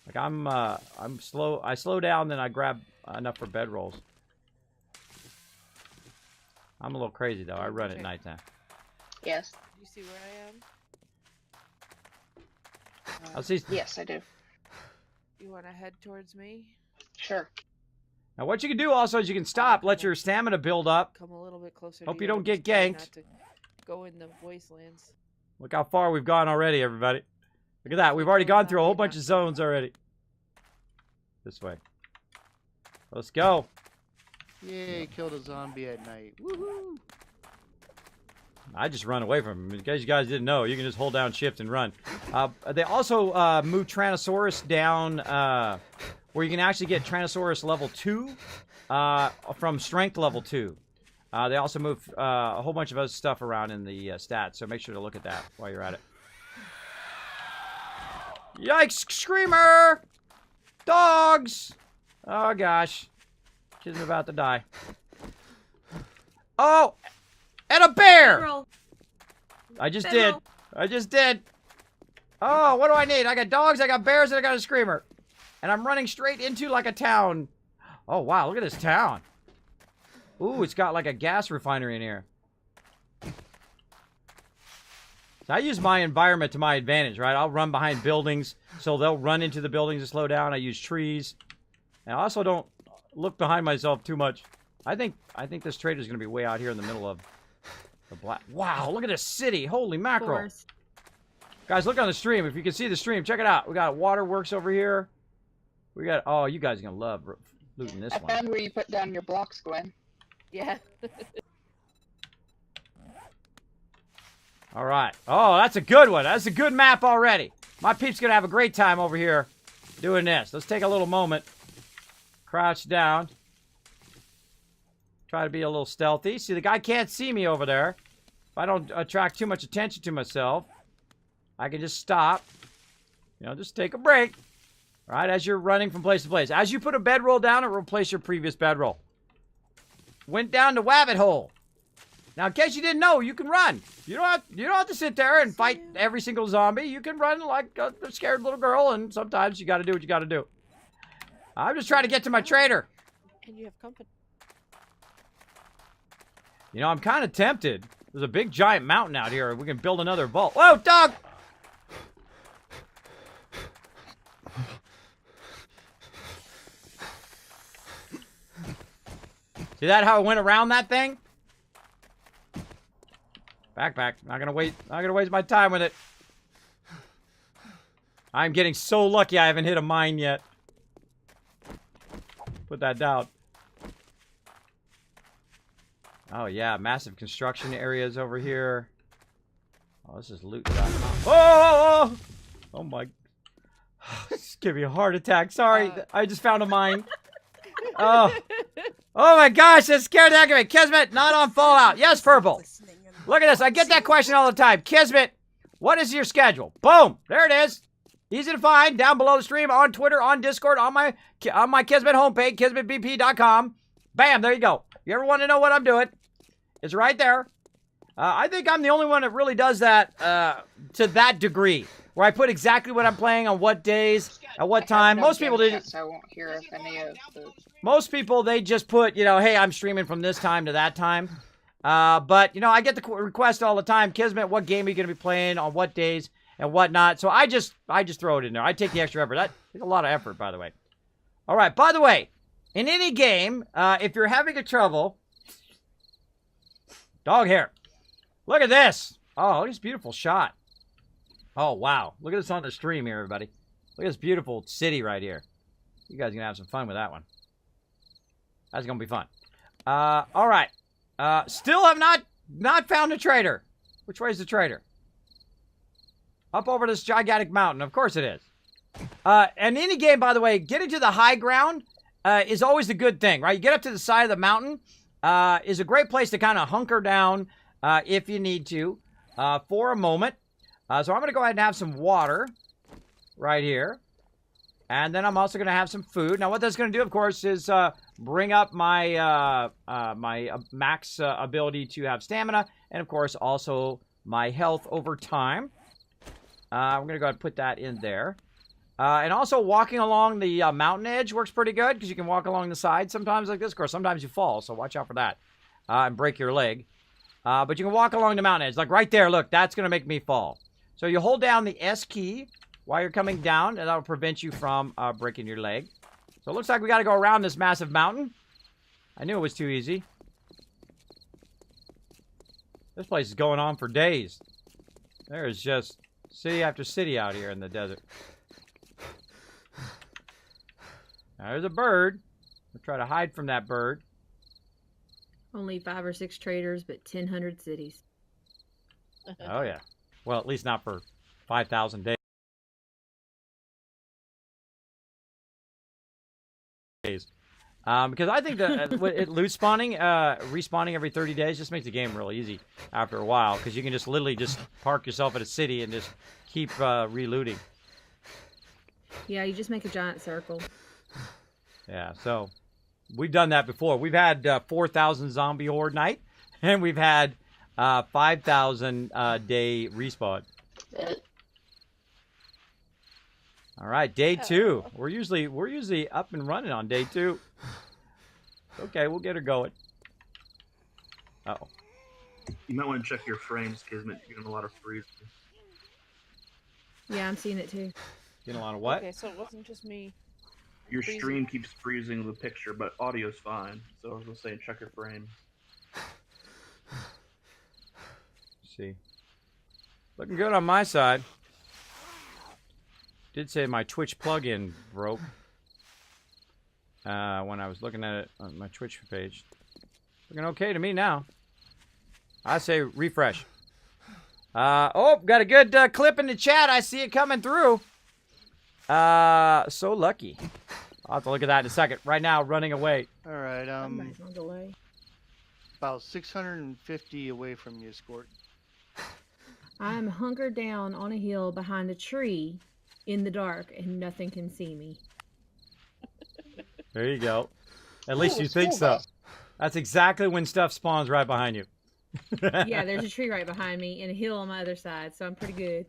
Like I'm slow. I slow down, then I grab enough for bedrolls. I'm a little crazy though. I run at Okay. nighttime. Yes. You see where I am? I'll see. Yes, I do. You want to head towards me? Sure. Now, what you can do also is you can stop, let your stamina build up. Come a little bit closer. Hope to you don't get just try ganked. not to go in the wastelands. Look how far we've gone already, everybody. Look at that. We've already gone through a whole bunch of zones already. This way. Let's go. Yay, killed a zombie at night. Woohoo! I just run away from them. In case you guys didn't know, you can just hold down shift and run. They also moved Tyrannosaurus down where you can actually get Tyrannosaurus level 2 from strength level 2. They also moved a whole bunch of other stuff around in the stats, so make sure to look at that while you're at it. Yikes! Screamer! Dogs! Oh, gosh. Kid's about to die. Oh! And a bear! Bedroll. I just Bedroll. did. I just did. Oh, what do I need? I got dogs, I got bears, and I got a screamer. And I'm running straight into like a town. Oh, wow, look at this town. Ooh, it's got like a gas refinery in here. I use my environment to my advantage, right? I'll run behind buildings, so they'll run into the buildings to slow down. I use trees. And I also don't look behind myself too much. I think this trader's going to be way out here in the middle of the black. Wow, look at this city. Holy mackerel. Forest. Guys, look on the stream. If you can see the stream, check it out. We got waterworks over here. We got, oh, you guys are going to love looting this I one. found where you put down your blocks, Gwen. Yeah. All right. Oh, that's a good one. That's a good map already. My peep's going to have a great time over here doing this. Let's take a little moment. Crouch down. Try to be a little stealthy. See, the guy can't see me over there. If I don't attract too much attention to myself, I can just stop. You know, just take a break. All right, as you're running from place to place. As you put a bedroll down, it will replace your previous bedroll. Went down to Wabbit Hole. Now, in case you didn't know, you can run. You don't have to sit there and fight every single zombie. You can run like a scared little girl, and sometimes you got to do what you got to do. I'm just trying to get to my trader. And you have company. You know, I'm kind of tempted. There's a big giant mountain out here. We can build another vault. Whoa, dog! See that, how it went around that thing? Backpack. Not gonna waste my time with it. I'm getting so lucky I haven't hit a mine yet. Put that down. Oh yeah, massive construction areas over here. Oh, this is loot. Oh! Oh my! This give me a heart attack. Sorry, I just found a mine. Oh! Oh my gosh, that scared the heck of me. Kismet, not on Fallout. Yes, Purple. Look at this. I get that question all the time. Kismet, what is your schedule? Boom! There it is. Easy to find. Down below the stream, on Twitter, on Discord, on my Kismet homepage, kismetbp.com. Bam! There you go. You ever want to know what I'm doing? It's right there. I think I'm the only one that really does that to that degree, where I put exactly what I'm playing on what days, at what time. Most people didn't. So I won't hear of any of the... Most people, they just put, you know, hey, I'm streaming from this time to that time. But, you know, I get the request all the time. Kismet, what game are you going to be playing on what days and whatnot? So I just throw it in there. I take the extra effort. That takes a lot of effort, by the way. All right. By the way, in any game, if you're having a trouble... Dog hair. Look at this. Oh, look at this beautiful shot. Oh, wow. Look at this on the stream here, everybody. Look at this beautiful city right here. You guys are going to have some fun with that one. That's going to be fun. All right. Still have not found a trader. Which way is the trader? Up over this gigantic mountain. Of course it is. And any game, by the way, getting to the high ground is always a good thing, right? You get up to the side of the mountain is a great place to kind of hunker down if you need to for a moment. So I'm going to go ahead and have some water right here. And then I'm also going to have some food. Now, what that's going to do, of course, is bring up my max ability to have stamina. And, of course, also my health over time. I'm going to go ahead and put that in there. And also, walking along the mountain edge works pretty good, because you can walk along the side sometimes like this. Of course, sometimes you fall, so watch out for that and break your leg. But you can walk along the mountain edge. Like right there, look, that's going to make me fall. So you hold down the S key while you're coming down, and that'll prevent you from breaking your leg. So it looks like we got to go around this massive mountain. I knew it was too easy. This place is going on for days. There is just city after city out here in the desert. Now, there's a bird. We'll try to hide from that bird. Only 5 or 6 traders, but 1,000 cities. Oh, yeah. Well, at least not for 5,000 days. Because I think that loot spawning, respawning every 30 days just makes the game real easy after a while. Because you can just literally just park yourself at a city and just keep relooting. Yeah, you just make a giant circle. Yeah, so we've done that before. We've had 4,000 zombie horde night, and we've had 5,000 day respawn. All right, day 2. We're usually up and running on day 2. Okay, we'll get her going. Uh-oh. You might want to check your frames, Kismet. You're getting a lot of freezing. Yeah, I'm seeing it too. Getting a lot of what? Okay, so it wasn't just me. Your Freezing. stream keeps freezing the picture, but audio's fine. So I was gonna say check your frames. See. Looking good on my side. Did say my Twitch plugin broke when I was looking at it on my Twitch page. Looking okay to me now. I say refresh. Oh, got a good clip in the chat. I see it coming through. So lucky. I'll have to look at that in a second. Right now, running away. All right, Somebody's on delay. about 650 away from you, Escort. I'm hunkered down on a hill behind a tree in the dark, and nothing can see me. There you go. At least Ooh, you think school so. bus. That's exactly when stuff spawns right behind you. Yeah, there's a tree right behind me and a hill on my other side, so I'm pretty good.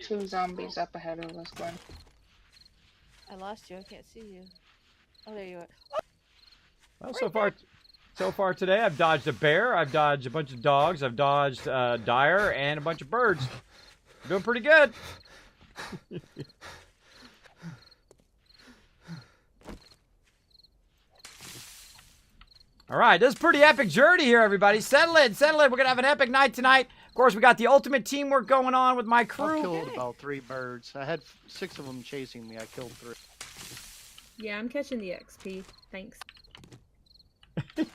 2 zombies up ahead of us, Gwen. I lost you. I can't see you. Oh, there you are. Well, so far today, I've dodged a bear, I've dodged a bunch of dogs, I've dodged Dyer, and a bunch of birds. Doing pretty good. All right, this is a pretty epic journey here, everybody. Settle in, settle in. We're going to have an epic night tonight. Of course, we got the ultimate teamwork going on with my I crew. killed about 3 birds. I had 6 of them chasing me. I killed 3. Yeah, I'm catching the XP. Thanks. Yeah,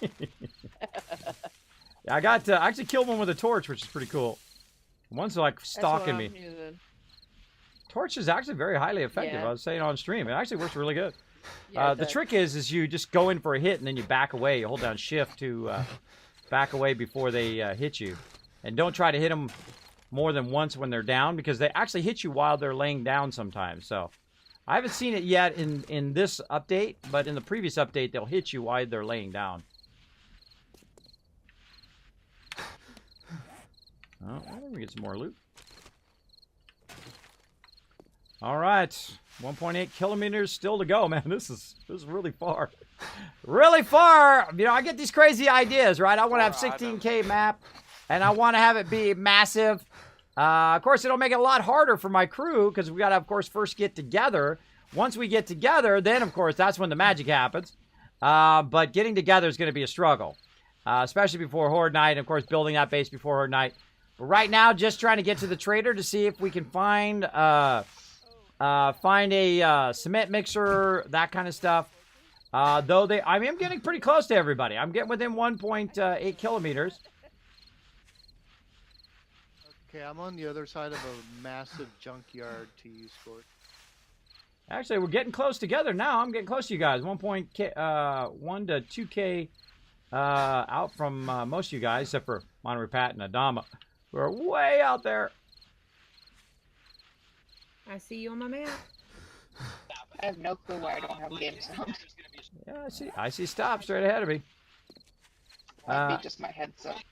I got I actually killed one with a torch, which is pretty cool. One's like That's stalking what me. I'm using. Torch is actually very highly effective. Yeah. I was saying on stream, it actually works really good. Yeah, The trick is you just go in for a hit and then you back away. You hold down shift to back away before they hit you, and don't try to hit them more than once when they're down, because they actually hit you while they're laying down sometimes. So I haven't seen it yet in this update, but in the previous update they'll hit you while they're laying down. Oh, let me get some more loot. All right, 1.8 kilometers still to go, man. This is really far, really far. You know, I get these crazy ideas, right? I want to have 16K map, and I want to have it be massive. Of course, it'll make it a lot harder for my crew because we got to, of course, first get together. Once we get together, then of course that's when the magic happens. But getting together is going to be a struggle, especially before Horde Night, and of course building that base before Horde Night. But right now, just trying to get to the trader to see if we can find a cement mixer, that kind of stuff. I am getting pretty close to everybody. I'm getting within 1.8 kilometers. Okay, I'm on the other side of a massive junkyard to you, Escort. Actually, we're getting close together now. I'm getting close to you guys. 1 to 2K out from most of you guys, except for Monterey Pat and Adama. We're way out there. I see you on my map. I have no clue why I don't have game sound. Yeah, I see stop straight ahead of me. Might be just my headset.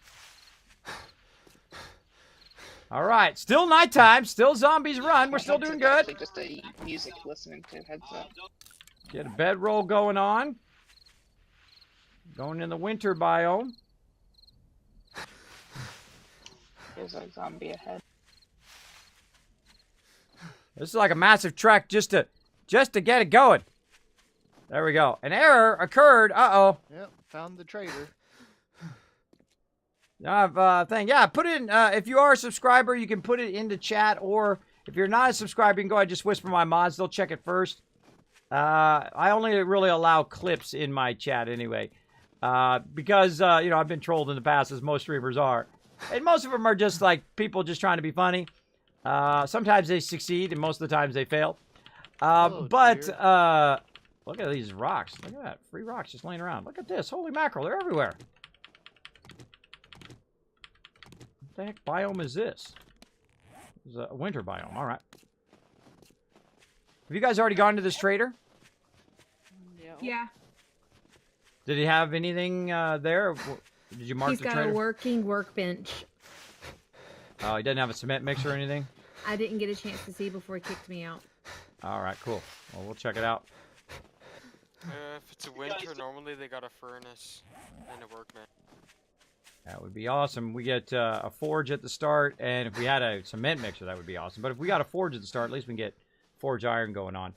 All right, still nighttime, still zombies run. We're My still doing headset's good. actually just a music listening to headset. Get a bedroll going on. Going in the winter biome. There's a zombie ahead. This is like a massive trek just to get it going. There we go. An error occurred. Uh-oh. Yep, found the trader. Yeah, put it in, if you are a subscriber, you can put it into chat, or if you're not a subscriber, you can go ahead and just whisper my mods. They'll check it first. I only really allow clips in my chat anyway, because, you know, I've been trolled in the past, as most streamers are. And most of them are just, like, people just trying to be funny. Sometimes they succeed, and most of the times they fail. Look at these rocks. Look at that. Free rocks just laying around. Look at this. Holy mackerel. They're everywhere. What the heck biome is this? It's a winter biome. All right. Have you guys already gone to this trader? Yeah. Did he have anything there? Did you mark He's the got trader? a working workbench. Oh, he doesn't have a cement mixer or anything? I didn't get a chance to see before he kicked me out. All right, cool. Well, we'll check it out. If it's a winter, normally they got a furnace and a workbench. That would be awesome. We get a forge at the start, and if we had a cement mixer, that would be awesome. But if we got a forge at the start, at least we can get forge iron going on.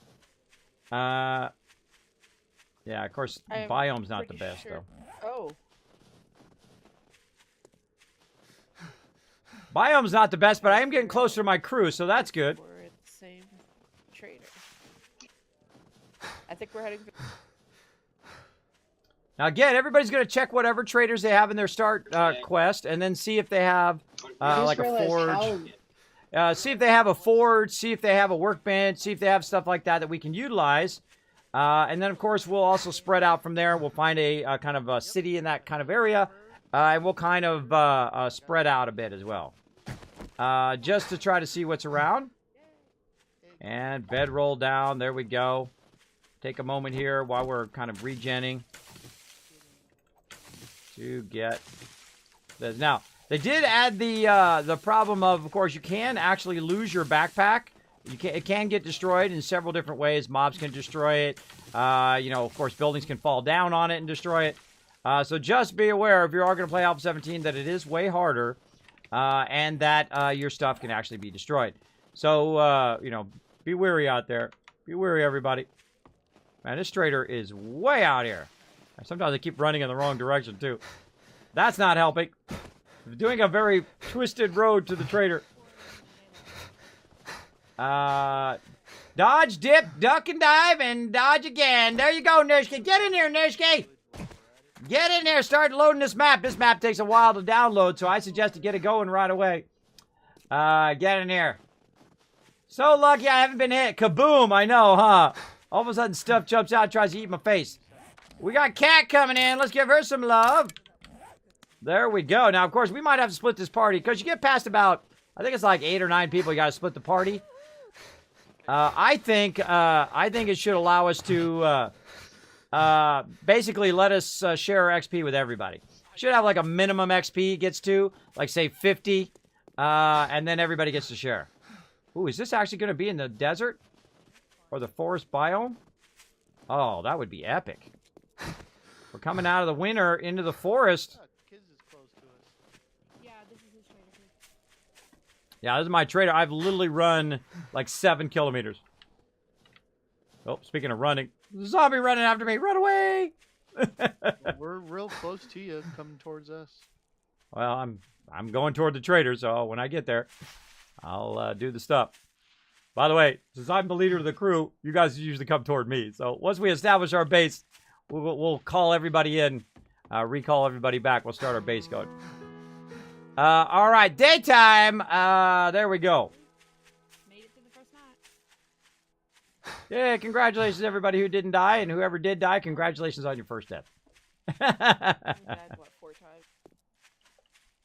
Yeah, of course, biome's not the best, though. Oh. Biome's not the best, but I am getting closer to my crew, so that's good. We're at the same trader. I think we're heading. Now, again, everybody's going to check whatever traders they have in their start quest, and then see if they have like a forge. See if they have a forge, see if they have a workbench, see if they have stuff like that we can utilize. And then, of course, we'll also spread out from there. We'll find a kind of a city in that kind of area, and we'll kind of spread out a bit as well. Just to try to see what's around. And bedroll down. There we go. Take a moment here while we're kind of regenning to get this. Now, they did add the problem of course, you can actually lose your backpack. It can get destroyed in several different ways. Mobs can destroy it. You know, of course, buildings can fall down on it and destroy it. So just be aware, if you are going to play Alpha 17, that it is way harder, and that your stuff can actually be destroyed. So, you know, be wary out there. Be wary, everybody. Man, this trader is way out here. Sometimes I keep running in the wrong direction, too. That's not helping. Doing a very twisted road to the trader. Dodge, dip, duck, and dive, and dodge again. There you go, Nishki. Get in here, Nishki. Get in there. Start loading this map. This map takes a while to download, so I suggest you get it going right away. Get in here. So lucky I haven't been hit. Kaboom, I know, huh? All of a sudden, stuff jumps out and tries to eat my face. We got Cat coming in. Let's give her some love. There we go. Now, of course, we might have to split this party, because you get past about, I think it's like 8 or 9 people, you got to split the party. I think it should allow us to basically let us share our XP with everybody. Should have like a minimum XP gets to, like say 50, and then everybody gets to share. Ooh, is this actually going to be in the desert or the forest biome? Oh, that would be epic. We're coming out of the winter into the forest. Yeah, this is my trader. I've literally run like 7 kilometers. Oh, speaking of running, zombie running after me. Run away! We're real close to you, coming towards us. Well, I'm going toward the trader, so when I get there, I'll do the stuff. By the way, since I'm the leader of the crew, you guys usually come toward me. So once we establish our base, we'll call everybody in, recall everybody back. We'll start our base going. All right, daytime. There we go. Made it to the first night. Yeah, congratulations everybody who didn't die, and whoever did die, congratulations on your first death. Died, what, 4 times?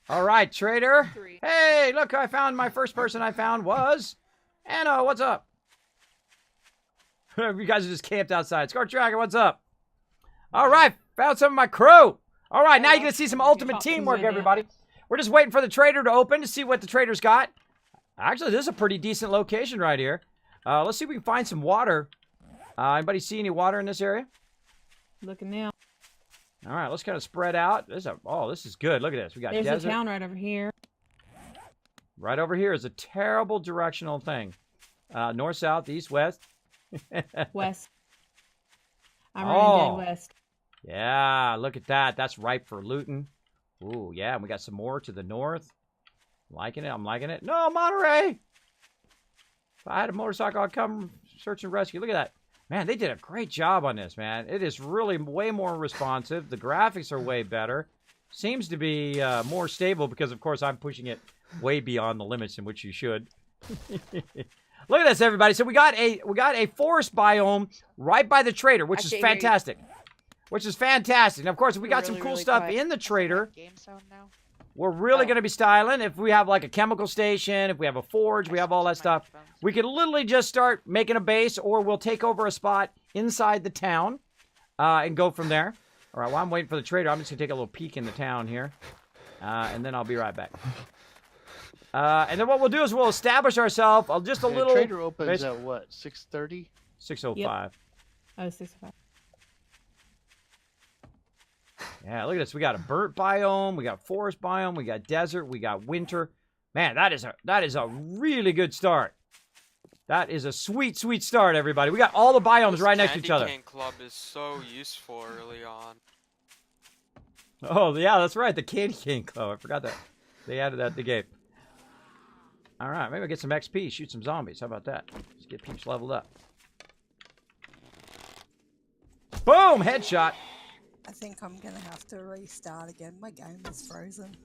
All right, trader. 3. Hey, look, I found my first person I found was Anna. What's up? You guys are just camped outside. Scar Tracker, what's up? All right, found some of my crew. All right, now you're going to see some ultimate teamwork, everybody. We're just waiting for the trader to open to see what the trader's got. Actually, this is a pretty decent location right here. Let's see if we can find some water. Anybody see any water in this area? Looking now. All right, let's kind of spread out. This is good. Look at this. We got There's desert. a town right over here. Right over here is a terrible directional thing. North, south, east, west. West. I'm running dead west. Yeah, look at that. That's ripe for looting. Ooh, yeah, and we got some more to the north. Liking it. I'm liking it. No, Monterey! If I had a motorcycle, I'd come search and rescue. Look at that. Man, they did a great job on this, man. It is really way more responsive. The graphics are way better. Seems to be more stable because, of course, I'm pushing it way beyond the limits in which you should. Look at this, everybody. So we got a forest biome right by the trader, which is fantastic. Which is fantastic. And of course, if we got some cool stuff in the trader, we're really going to be styling. If we have like a chemical station, if we have a forge, we have all that stuff, we could literally just start making a base, or we'll take over a spot inside the town and go from there. All right, while I'm waiting for the trader, I'm just going to take a little peek in the town here, and then I'll be right back. And then what we'll do is we'll establish ourselves just a little... The trader opens at what, 6:30? 6:05. Yep. Oh, 6:05. Yeah, look at this. We got a burnt biome. We got forest biome. We got desert. We got winter. Man, that is a really good start. That is a sweet, sweet start, everybody. We got all the biomes This right next to each other. Candy cane club is so useful early on. Oh, yeah, that's right. The candy cane club. I forgot that. They added that to the game. All right, maybe I'll get some XP, shoot some zombies. How about that? Let's get peeps leveled up. Boom! Headshot. I think I'm gonna have to restart again. My game is frozen.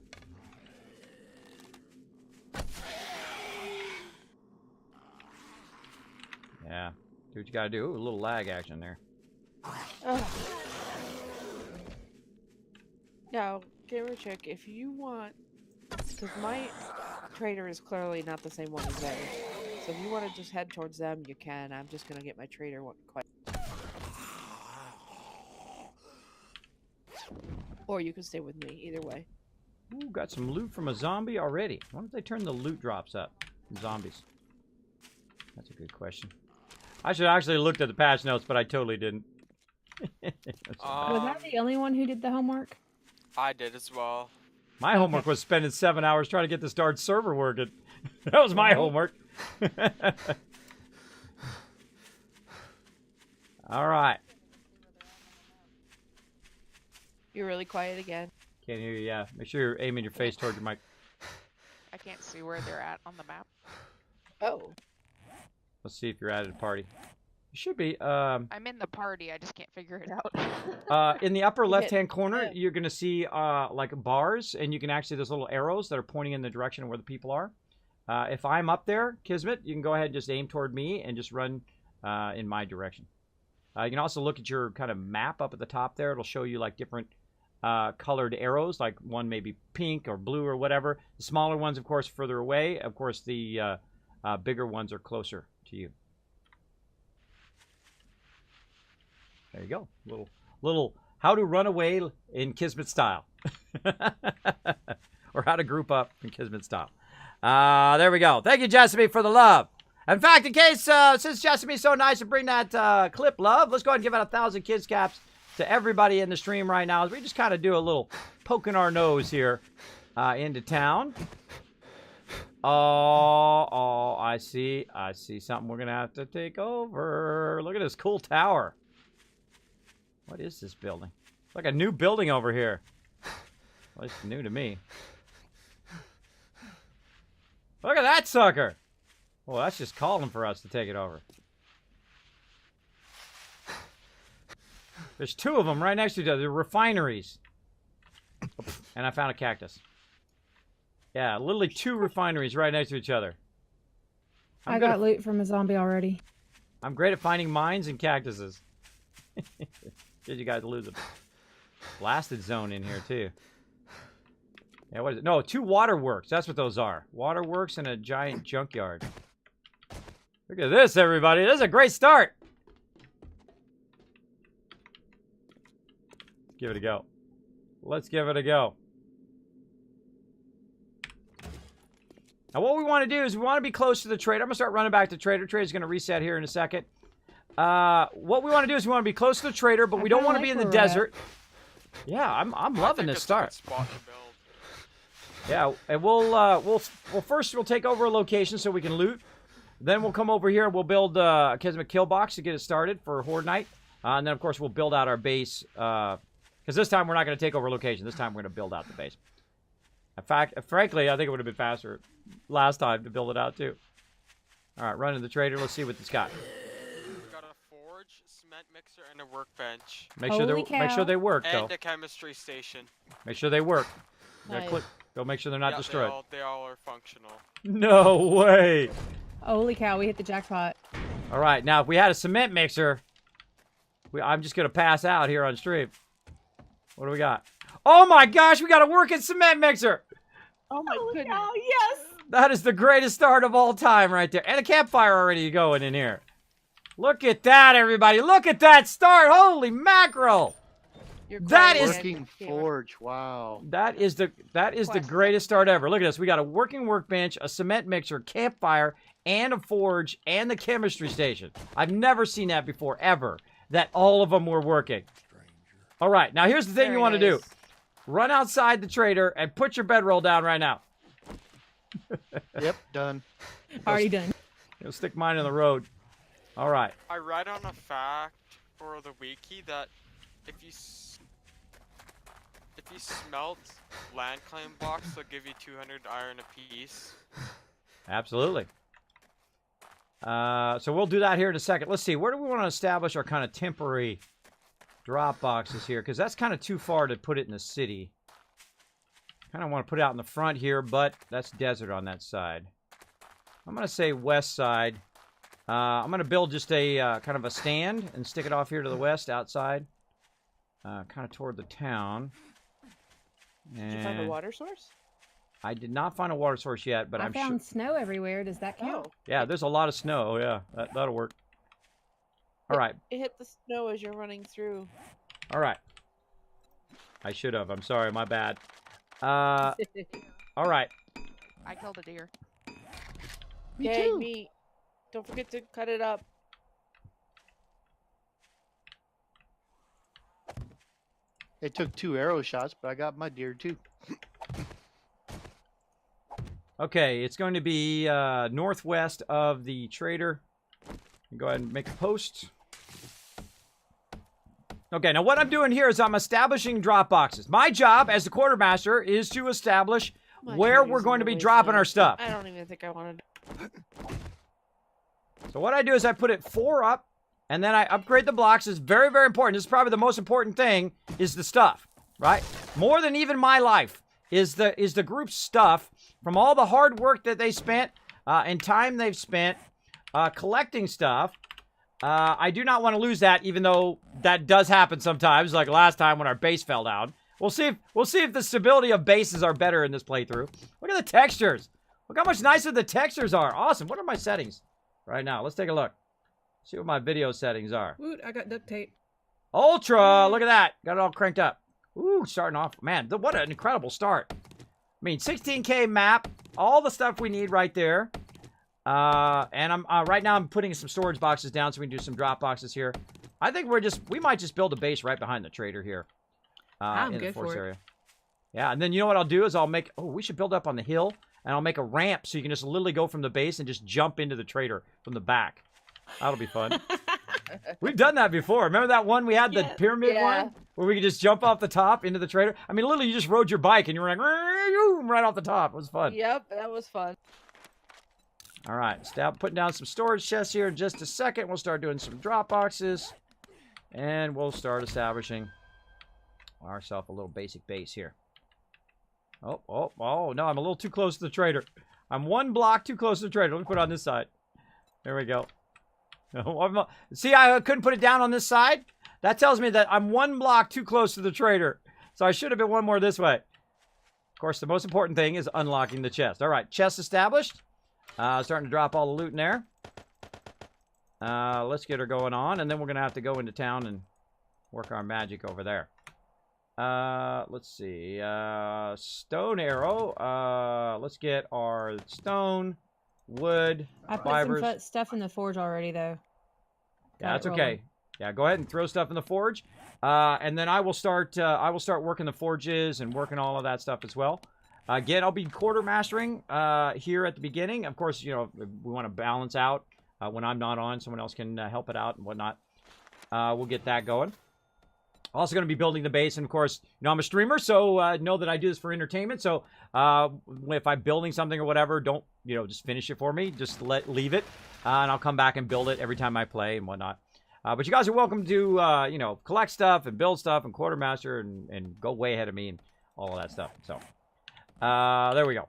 Yeah, do what you gotta do. Ooh, a little lag action there. Ugh. Now, camera check, if you want, because my trader is clearly not the same one as theirs. So if you want to just head towards them, you can. I'm just gonna get my trader one quite. Or you can stay with me, either way. Ooh, got some loot from a zombie already. I wonder if they turn the loot drops up from zombies. That's a good question. I should actually have looked at the patch notes, but I totally didn't. Was that the only one who did the homework? I did as well. My homework was spending 7 hours trying to get this darn server working. That was my homework. All right. You're really quiet again. Can't hear you, yeah. Make sure you're aiming your face toward your mic. I can't see where they're at on the map. Oh. Let's see if you're at a party. You should be. I'm in the party, I just can't figure it out. In the upper left-hand corner, you're going to see like bars, and you can actually, there's little arrows that are pointing in the direction of where the people are. If I'm up there, Kismet, you can go ahead and just aim toward me and just run in my direction. You can also look at your kind of map up at the top there. It'll show you like different colored arrows, like one may be pink or blue or whatever. The smaller ones, of course, further away. Of course, the bigger ones are closer to you. There you go. Little how to run away in Kismet style. Or how to group up in Kismet style. There we go. Thank you, Jessamy, for the love. In fact, in case, since Jessamy's so nice to bring that clip love, let's go ahead and give out 1,000 kids caps to everybody in the stream right now as we just kind of do a little poking our nose here into town. Oh, I see something we're going to have to take over. Look at this cool tower. What is this building? It's like a new building over here. Well, it's new to me. Look at that sucker. Well, that's just calling for us to take it over. There's 2 of them right next to each other. They're refineries. And I found a cactus. Yeah, literally 2 refineries right next to each other. I got loot from a zombie already. I'm great at finding mines and cactuses. Did you guys lose a blasted zone in here too? Yeah, what is it? No, 2 waterworks. That's what those are. Waterworks and a giant junkyard. Look at this, everybody. This is a great start. Give it a go. Let's give it a go. Now, what we want to do is we want to be close to the trader. I'm going to start running back to trader. Trader's going to reset here in a second. What we want to do is we want to be close to the trader, but we don't want to be in the desert. Yeah, I'm loving this start. Yeah, and we'll first take over a location so we can loot. Then we'll come over here and we'll build a Kismet kill box to get it started for Horde Night. And then, of course, we'll build out our base. Because this time we're not going to take over a location. This time we're going to build out the base. In fact, frankly, I think it would have been faster last time to build it out, too. All right, run to the trader. Let's see what it's got. We've got a forge, cement mixer, and a workbench. Make sure they work, though. And a chemistry station. Make sure they work. Nice. Go make sure they're not destroyed. They all are functional. No way. Holy cow, we hit the jackpot. All right, now if we had a cement mixer, I'm just going to pass out here on stream. What do we got? Oh my gosh, we got a working cement mixer. Oh my goodness. Oh, yes. That is the greatest start of all time right there. And a campfire already going in here. Look at that, everybody. Look at that start. Holy mackerel. That is working forge. Wow. That is the greatest start ever. Look at this. We got a working workbench, a cement mixer, campfire, and a forge, and the chemistry station. I've never seen that before, ever. That all of them were working. All right. Now, here's the thing you want to do. run outside the trader and put your bedroll down right now. Yep, done. Already done. You'll stick mine in the road. All right. I read on a fact for the wiki that if you smelt land claim blocks, they'll give you 200 iron apiece. Absolutely. So we'll do that here in a second. Let's see. Where do we want to establish our kind of temporary drop boxes here? Because that's kind of too far to put it in the city. Kind of want to put it out in the front here, but that's desert on that side. I'm going to say west side. I'm going to build just a kind of a stand and stick it off here to the west outside. Kind of toward the town. Did you find a water source? I did not find a water source yet, but I I'm sure. found snow everywhere. Does that count? Oh. Yeah, there's a lot of snow. Yeah, that'll work. All right. It hit the snow as you're running through. All right. I should have. I'm sorry. My bad. All right. I killed a deer. Me Yay, too. meat. Don't forget to cut it up. It took 2 arrow shots, but I got my deer too. Okay, it's going to be northwest of the trader. Go ahead and make a post. Okay, now what I'm doing here is I'm establishing drop boxes. My job as the quartermaster is to establish where we're going to be dropping our stuff. I don't even think I wanted to. So what I do is I put it 4 up, and then I upgrade the blocks. It's very, very important. This is probably the most important thing, is the stuff, right? More than even my life is the group's stuff from all the hard work that they spent and time they've spent collecting stuff. I do not want to lose that, even though that does happen sometimes, like last time when our base fell down. We'll see if the stability of bases are better in this playthrough. Look at the textures. Look how much nicer the textures are. Awesome. What are my settings right now? Let's take a look. See what my video settings are. Woot, I got duct tape. Ultra. Look at that. Got it all cranked up. Ooh, starting off. Man, what an incredible start. I mean, 16K map. All the stuff we need right there. And I'm right now I'm putting some storage boxes down so we can do some drop boxes here. I think we might just build a base right behind the trader here. I'm in the good forest for it. area. Yeah, and then you know what I'll do is we should build up on the hill, and I'll make a ramp so you can just literally go from the base and just jump into the trader from the back. That'll be fun. We've done that before. Remember that one we had, the pyramid one? Where we could just jump off the top into the trader? I mean, literally, you just rode your bike and you were like, right off the top. It was fun. Yep, that was fun. All right, putting down some storage chests here in just a second. We'll start doing some drop boxes. And we'll start establishing ourselves a little basic base here. Oh, no, I'm a little too close to the trader. I'm 1 block too close to the trader. Let me put it on this side. There we go. See, I couldn't put it down on this side? That tells me that I'm 1 block too close to the trader. So I should have been 1 more this way. Of course, the most important thing is unlocking the chest. All right, chest established. Starting to drop all the loot in there. Let's get her going on, and then we're going to have to go into town and work our magic over there. Let's see. Stone arrow. Let's get our stone, wood, I put fibers. some stuff in the forge already, though. Yeah, that's okay. Yeah, go ahead and throw stuff in the forge, and then I will start working the forges and working all of that stuff as well. Again, I'll be quartermastering here at the beginning. Of course, you know, we want to balance out when I'm not on. Someone else can help it out and whatnot. We'll get that going. Also going to be building the base, and of course, you know, I'm a streamer, so know that I do this for entertainment. So if I'm building something or whatever, don't, you know, just finish it for me. Just leave it, and I'll come back and build it every time I play and whatnot. But you guys are welcome to, you know, collect stuff and build stuff and quartermaster and go way ahead of me and all of that stuff. So there we go.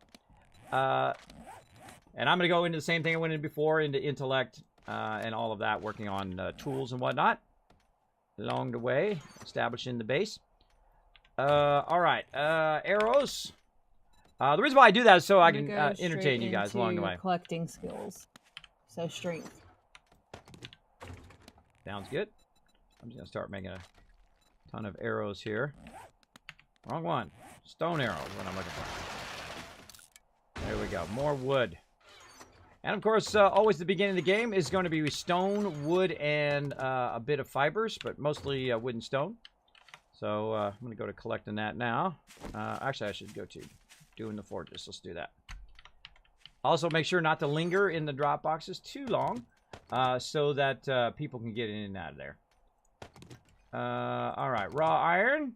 And I'm going to go into the same thing I went in before, into intellect and all of that, working on tools and whatnot. Along the way, establishing the base. All right, arrows. The reason why I do that is so I can entertain you guys along the way. Collecting skills. So strength. Sounds good. I'm just going to start making a ton of arrows here. Wrong one. Stone arrows is what I'm looking for. There we go. More wood. And of course, always the beginning of the game is going to be stone, wood, and a bit of fibers, but mostly wood and stone. So I'm going to go to collecting that now. Actually, I should go to doing the forges. Let's do that. Also, make sure not to linger in the drop boxes too long so that people can get in and out of there. All right, raw iron.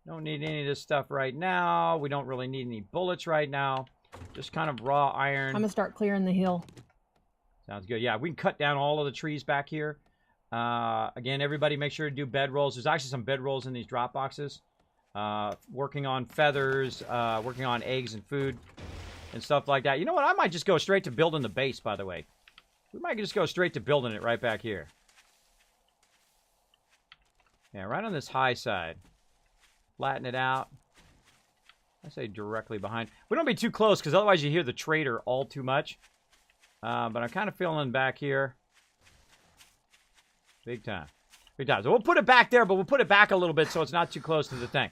Don't need any of this stuff right now. We don't really need any bullets right now. Just kind of raw iron. I'm going to start clearing the hill. Sounds good. Yeah, we can cut down all of the trees back here. Again, everybody make sure to do bed rolls. There's actually some bed rolls in these drop boxes. Working on feathers, working on eggs and food and stuff like that. You know what? I might just go straight to building the base, by the way. We might just go straight to building it right back here. Yeah, right on this high side. Flatten it out. I say directly behind. We don't be too close because otherwise you hear the trader all too much. But I'm kind of feeling back here. Big time. Big time. So we'll put it back there, but we'll put it back a little bit so it's not too close to the thing.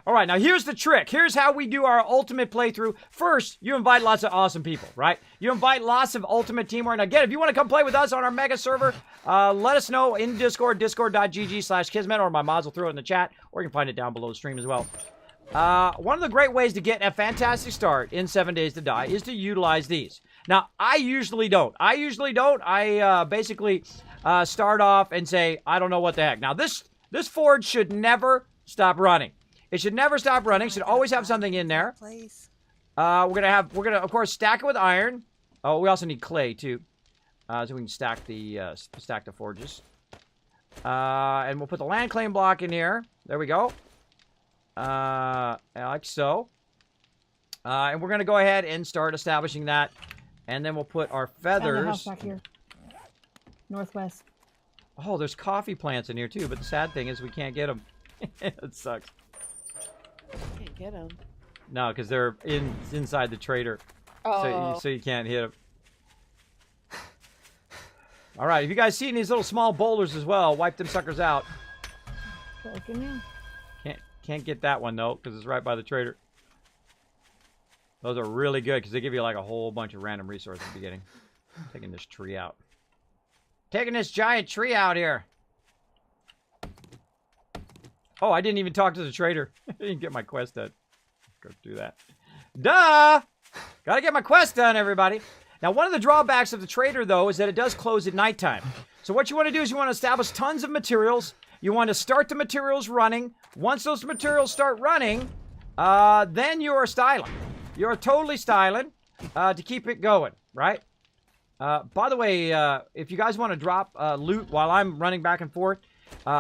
All right, now here's the trick. Here's how we do our ultimate playthrough. First, you invite lots of awesome people, right? You invite lots of ultimate teamwork. And again, if you want to come play with us on our mega server, let us know in Discord, discord.gg/Kismet, or my mods will throw it in the chat, or you can find it down below the stream as well. One of the great ways to get a fantastic start in 7 Days to Die is to utilize these. Now, I usually don't. I basically start off and say, I don't know what the heck. Now, this forge should never stop running. It should never stop running. It should always have something in there. Please. We're gonna of course stack it with iron. Oh, we also need clay too, so we can stack the forges. And we'll put the land claim block in here. There we go. Like so. And we're gonna go ahead and start establishing that, and then we'll put our feathers. Found the house back here. Northwest. Oh, there's coffee plants in here too, but the sad thing is we can't get them. It sucks. Can't get them. No, because they're inside the trader. Oh. So you can't hit them. All right, if you guys see these little small boulders as well, wipe them suckers out. Can't get that one though, because it's right by the trader. Those are really good because they give you like a whole bunch of random resources at the beginning. Taking this tree out. Taking this giant tree out here. Oh, I didn't even talk to the trader. I didn't get my quest done. Go do that. Duh! Gotta get my quest done, everybody. Now, one of the drawbacks of the trader, though, is that it does close at nighttime. So what you want to do is you want to establish tons of materials. You want to start the materials running. Once those materials start running, then you are styling. You're totally styling to keep it going, right? By the way, if you guys want to drop loot while I'm running back and forth,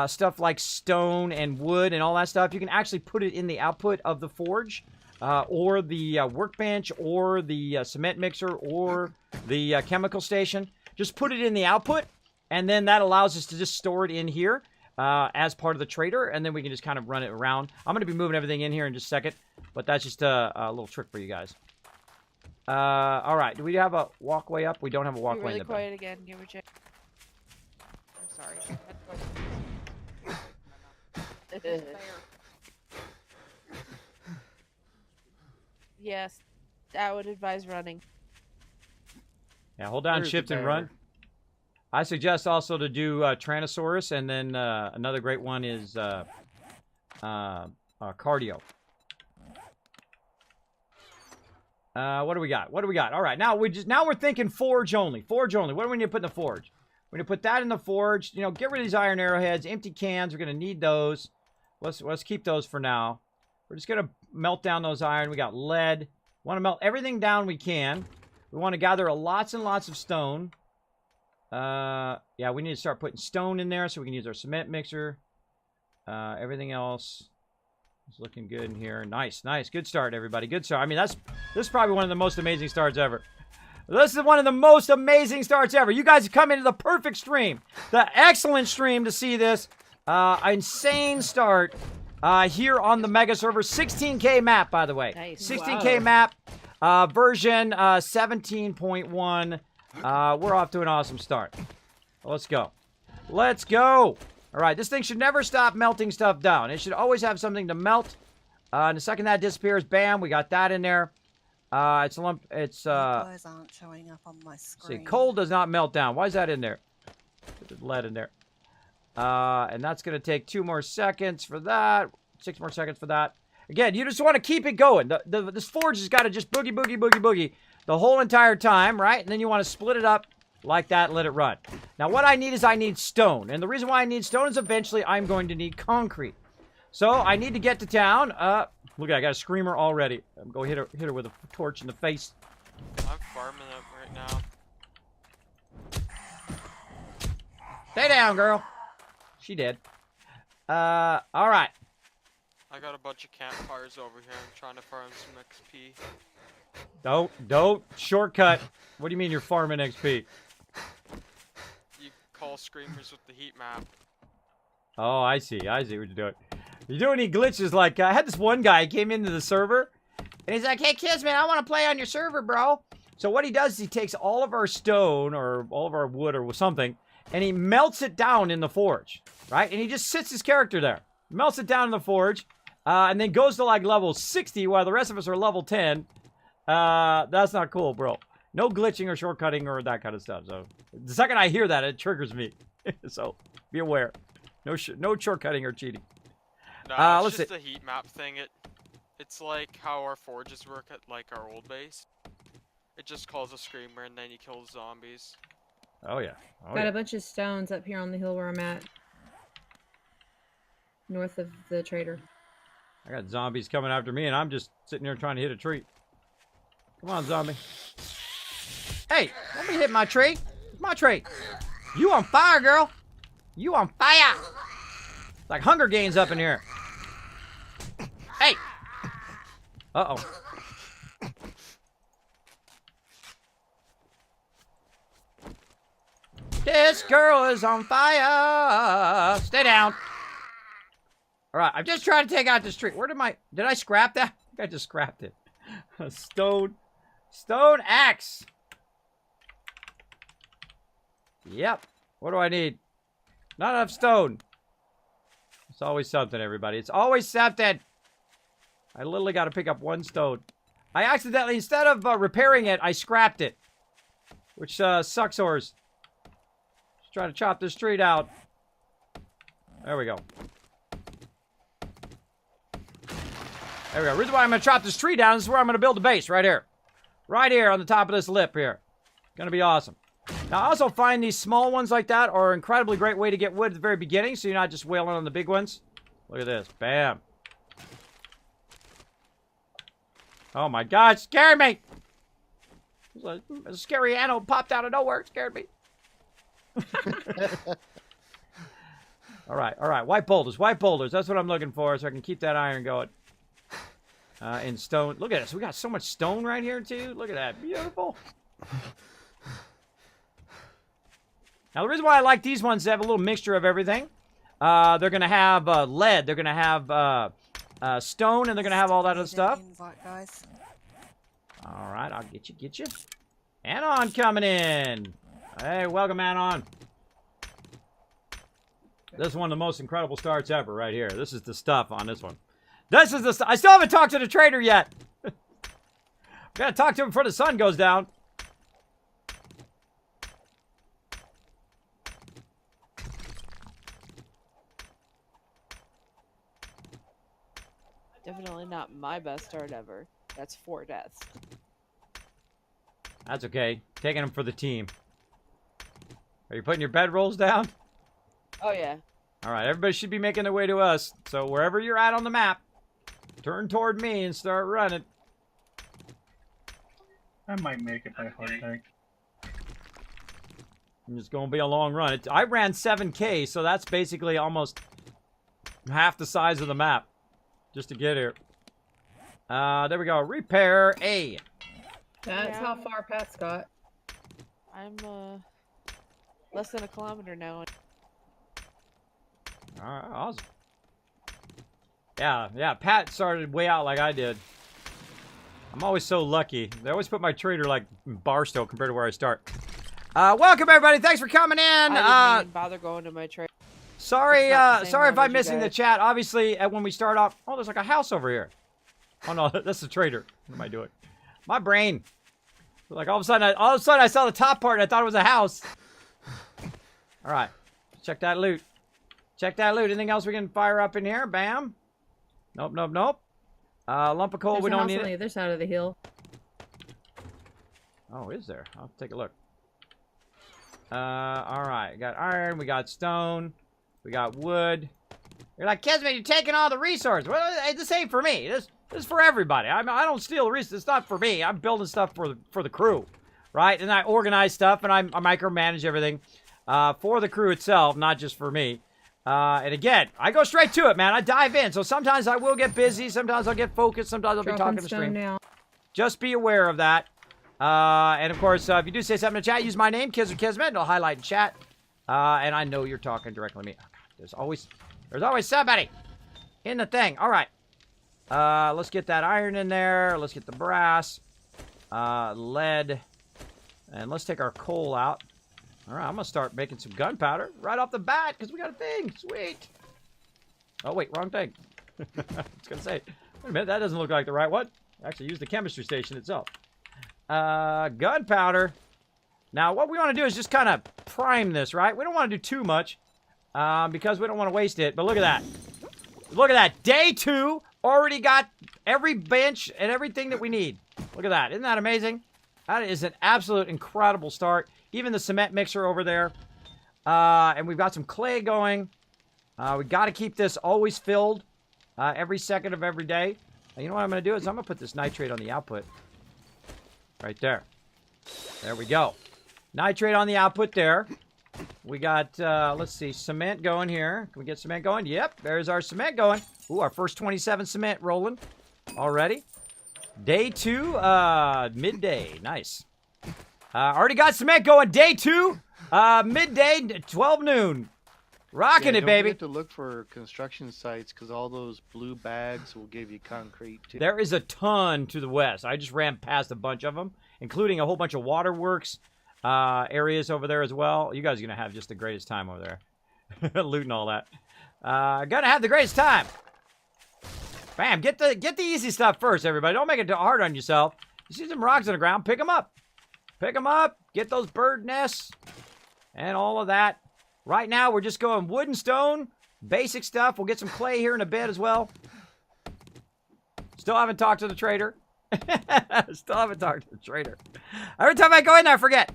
stuff like stone and wood and all that stuff, you can actually put it in the output of the forge, or the workbench, or the cement mixer, or the chemical station. Just put it in the output, and then that allows us to just store it in here as part of the trader, and then we can just kind of run it around. I'm going to be moving everything in here in just a second, but that's just a little trick for you guys. All right, do we have a walkway up? We don't have a walkway really in the back. quiet again. Give me a check. I'm sorry. Yes, I would advise running. Yeah, hold down There's shift the and run. I suggest also to do Tyrannosaurus, and then another great one is cardio. What do we got? What do we got? All right, now we're thinking forge only. Forge only. What do we need to put in the forge? We're gonna put that in the forge. You know, get rid of these iron arrowheads, empty cans. We're gonna need those. Let's keep those for now. We're just gonna melt down those iron. We got lead. Want to melt everything down we can. We want to gather lots and lots of stone. Yeah, we need to start putting stone in there so we can use our cement mixer. Everything else is looking good in here. Nice, nice. Good start, everybody. Good start. I mean, this is probably one of the most amazing starts ever. This is one of the most amazing starts ever. You guys have come into the perfect stream. The excellent stream to see this. Insane start here on the Mega Server. 16K map, by the way. Nice. 16K map. Version 17.1. We're off to an awesome start. Let's go. Let's go. All right, this thing should never stop melting stuff down. It should always have something to melt. And the second that disappears, bam, we got that in there. It's a lump. It's Those aren't showing up on my screen. see, coal does not melt down. Why is that in there? There's lead in there. And that's going to take 2 more seconds for that. 6 more seconds for that. Again, you just want to keep it going. This forge has got to just boogie, boogie, boogie, boogie the whole entire time, right? And then you want to split it up like that, let it run. Now, what I need is I need stone. And the reason why I need stone is eventually I'm going to need concrete. So, I need to get to town. Look, I got a screamer already. I'm going to hit her with a torch in the face. I'm farming up right now. Stay down, girl. She did. All right. I got a bunch of campfires over here. I'm trying to farm some XP. Don't shortcut. What do you mean you're farming XP? You call screamers with the heat map. Oh, I see what you're doing. You do any glitches like, I had this one guy came into the server, and he's like, hey, Kismet, I want to play on your server, bro. So what he does is he takes all of our stone, or all of our wood, or something, and he melts it down in the forge, right? And he just sits his character there, melts it down in the forge, and then goes to like level 60 while the rest of us are level 10. That's not cool, bro. No glitching or shortcutting or that kind of stuff. So the second I hear that, it triggers me. So be aware. No shortcutting or cheating. No, it's just a heat map thing. It's like how our forges work at like our old base. It just calls a screamer and then you kill the zombies. Oh yeah. Got a bunch of stones up here on the hill where I'm at. North of the trader. I got zombies coming after me and I'm just sitting here trying to hit a tree. Come on, zombie. Hey, let me hit my tree. It's my tree. You on fire, girl. You on fire. It's like Hunger Games up in here. Hey. Uh-oh. This girl is on fire. Stay down. All right, I'm just trying to take out this tree. Where did I scrap that? I think I just scrapped it. Stone axe. Yep. What do I need? Not enough stone. It's always something, everybody. It's always something. I literally got to pick up 1 stone. I accidentally, instead of repairing it, I scrapped it. Which sucks horse. Just trying to chop this tree down. There we go. There we go. The reason why I'm going to chop this tree down, this is where I'm going to build a base, right here. Right here on the top of this lip here. Going to be awesome. Now, I also find these small ones like that are an incredibly great way to get wood at the very beginning, so you're not just wailing on the big ones. Look at this. Bam. Oh my God, it scared me. A scary animal popped out of nowhere. It scared me. All right. White boulders. That's what I'm looking for, so I can keep that iron going. In stone. Look at this. We got so much stone right here, too. Look at that. Beautiful. Now, the reason why I like these ones is they have a little mixture of everything. They're going to have lead. They're going to have stone, and they're going to have all that other stuff. Invite, guys. All right, I'll get you. Anon coming in. Hey, welcome, Anon. This is one of the most incredible starts ever right here. This is the stuff on this one. This is the stuff. I still haven't talked to the trader yet. Gotta talk to him before the sun goes down. Definitely not my best start ever. That's 4 deaths. That's okay. Taking them for the team. Are you putting your bedrolls down? Oh yeah. All right, everybody should be making their way to us. So wherever you're at on the map, turn toward me and start running. I might make it by hard tank. It's going to be a long run. I ran 7K, so that's basically almost half the size of the map just to get here. There we go. Repair A. That's how far Pat's got. I'm less than a kilometer now. All right, awesome. Yeah, Pat started way out like I did. I'm always so lucky. They always put my trader like Barstow compared to where I start. Welcome everybody. Thanks for coming in. I didn't even bother going to my trade. Sorry if I'm missing the chat. Obviously, when we start off, oh, there's like a house over here. Oh no, that's the trader. What am I doing? My brain. Like all of a sudden I saw the top part and I thought it was a house. All right, check that loot. Check that loot. Anything else we can fire up in here? Bam. Nope, nope, nope. Lump of coal, There's we a don't house need on the it. other side of the hill. Oh, is there? I'll take a look. All right. We got iron. We got stone. We got wood. You're like, Kismet, you're taking all the resources. Well, this ain't for me. This is for everybody. I don't steal resources. It's not for me. I'm building stuff for the crew, right? And I organize stuff, and I micromanage everything for the crew itself, not just for me. And again, I go straight to it, man. I dive in. So sometimes I will get busy. Sometimes I'll get focused. Sometimes I'll be talking to stream. Now. Just be aware of that. And of course, if you do say something in chat, use my name, Kiz or Kismet, and I'll highlight in chat. And I know you're talking directly to me. Oh, God, there's always somebody in the thing. All right. Let's get that iron in there. Let's get the brass, lead, and let's take our coal out. All right, I'm gonna start making some gunpowder right off the bat because we got a thing. Sweet. Oh wait, wrong thing. I was gonna say, wait a minute, that doesn't look like the right one. Actually, use the chemistry station itself. Gunpowder. Now, what we want to do is just kind of prime this, right? We don't want to do too much because we don't want to waste it. But look at that. Look at that. Day 2 already got every bench and everything that we need. Look at that. Isn't that amazing? That is an absolute incredible start. Even the cement mixer over there. And we've got some clay going. We got to keep this always filled every second of every day. And you know what I'm going to do is I'm going to put this nitrate on the output. Right there. There we go. Nitrate on the output there. We got, let's see, cement going here. Can we get cement going? Yep, there's our cement going. Ooh, our first 27 cement rolling already. Day 2, midday. Nice. Already got cement going. Day 2, midday, 12 noon. Rocking it, baby. You have to look for construction sites because all those blue bags will give you concrete too. There is a ton to the west. I just ran past a bunch of them, including a whole bunch of waterworks areas over there as well. You guys are going to have just the greatest time over there. Looting all that. Gonna have the greatest time. Bam, get the easy stuff first, everybody. Don't make it too hard on yourself. You see some rocks on the ground, pick them up. Pick them up, get those bird nests, and all of that. Right now, we're just going wood and stone, basic stuff. We'll get some clay here in a bit as well. Still haven't talked to the trader. Still haven't talked to the trader. Every time I go in there, I forget.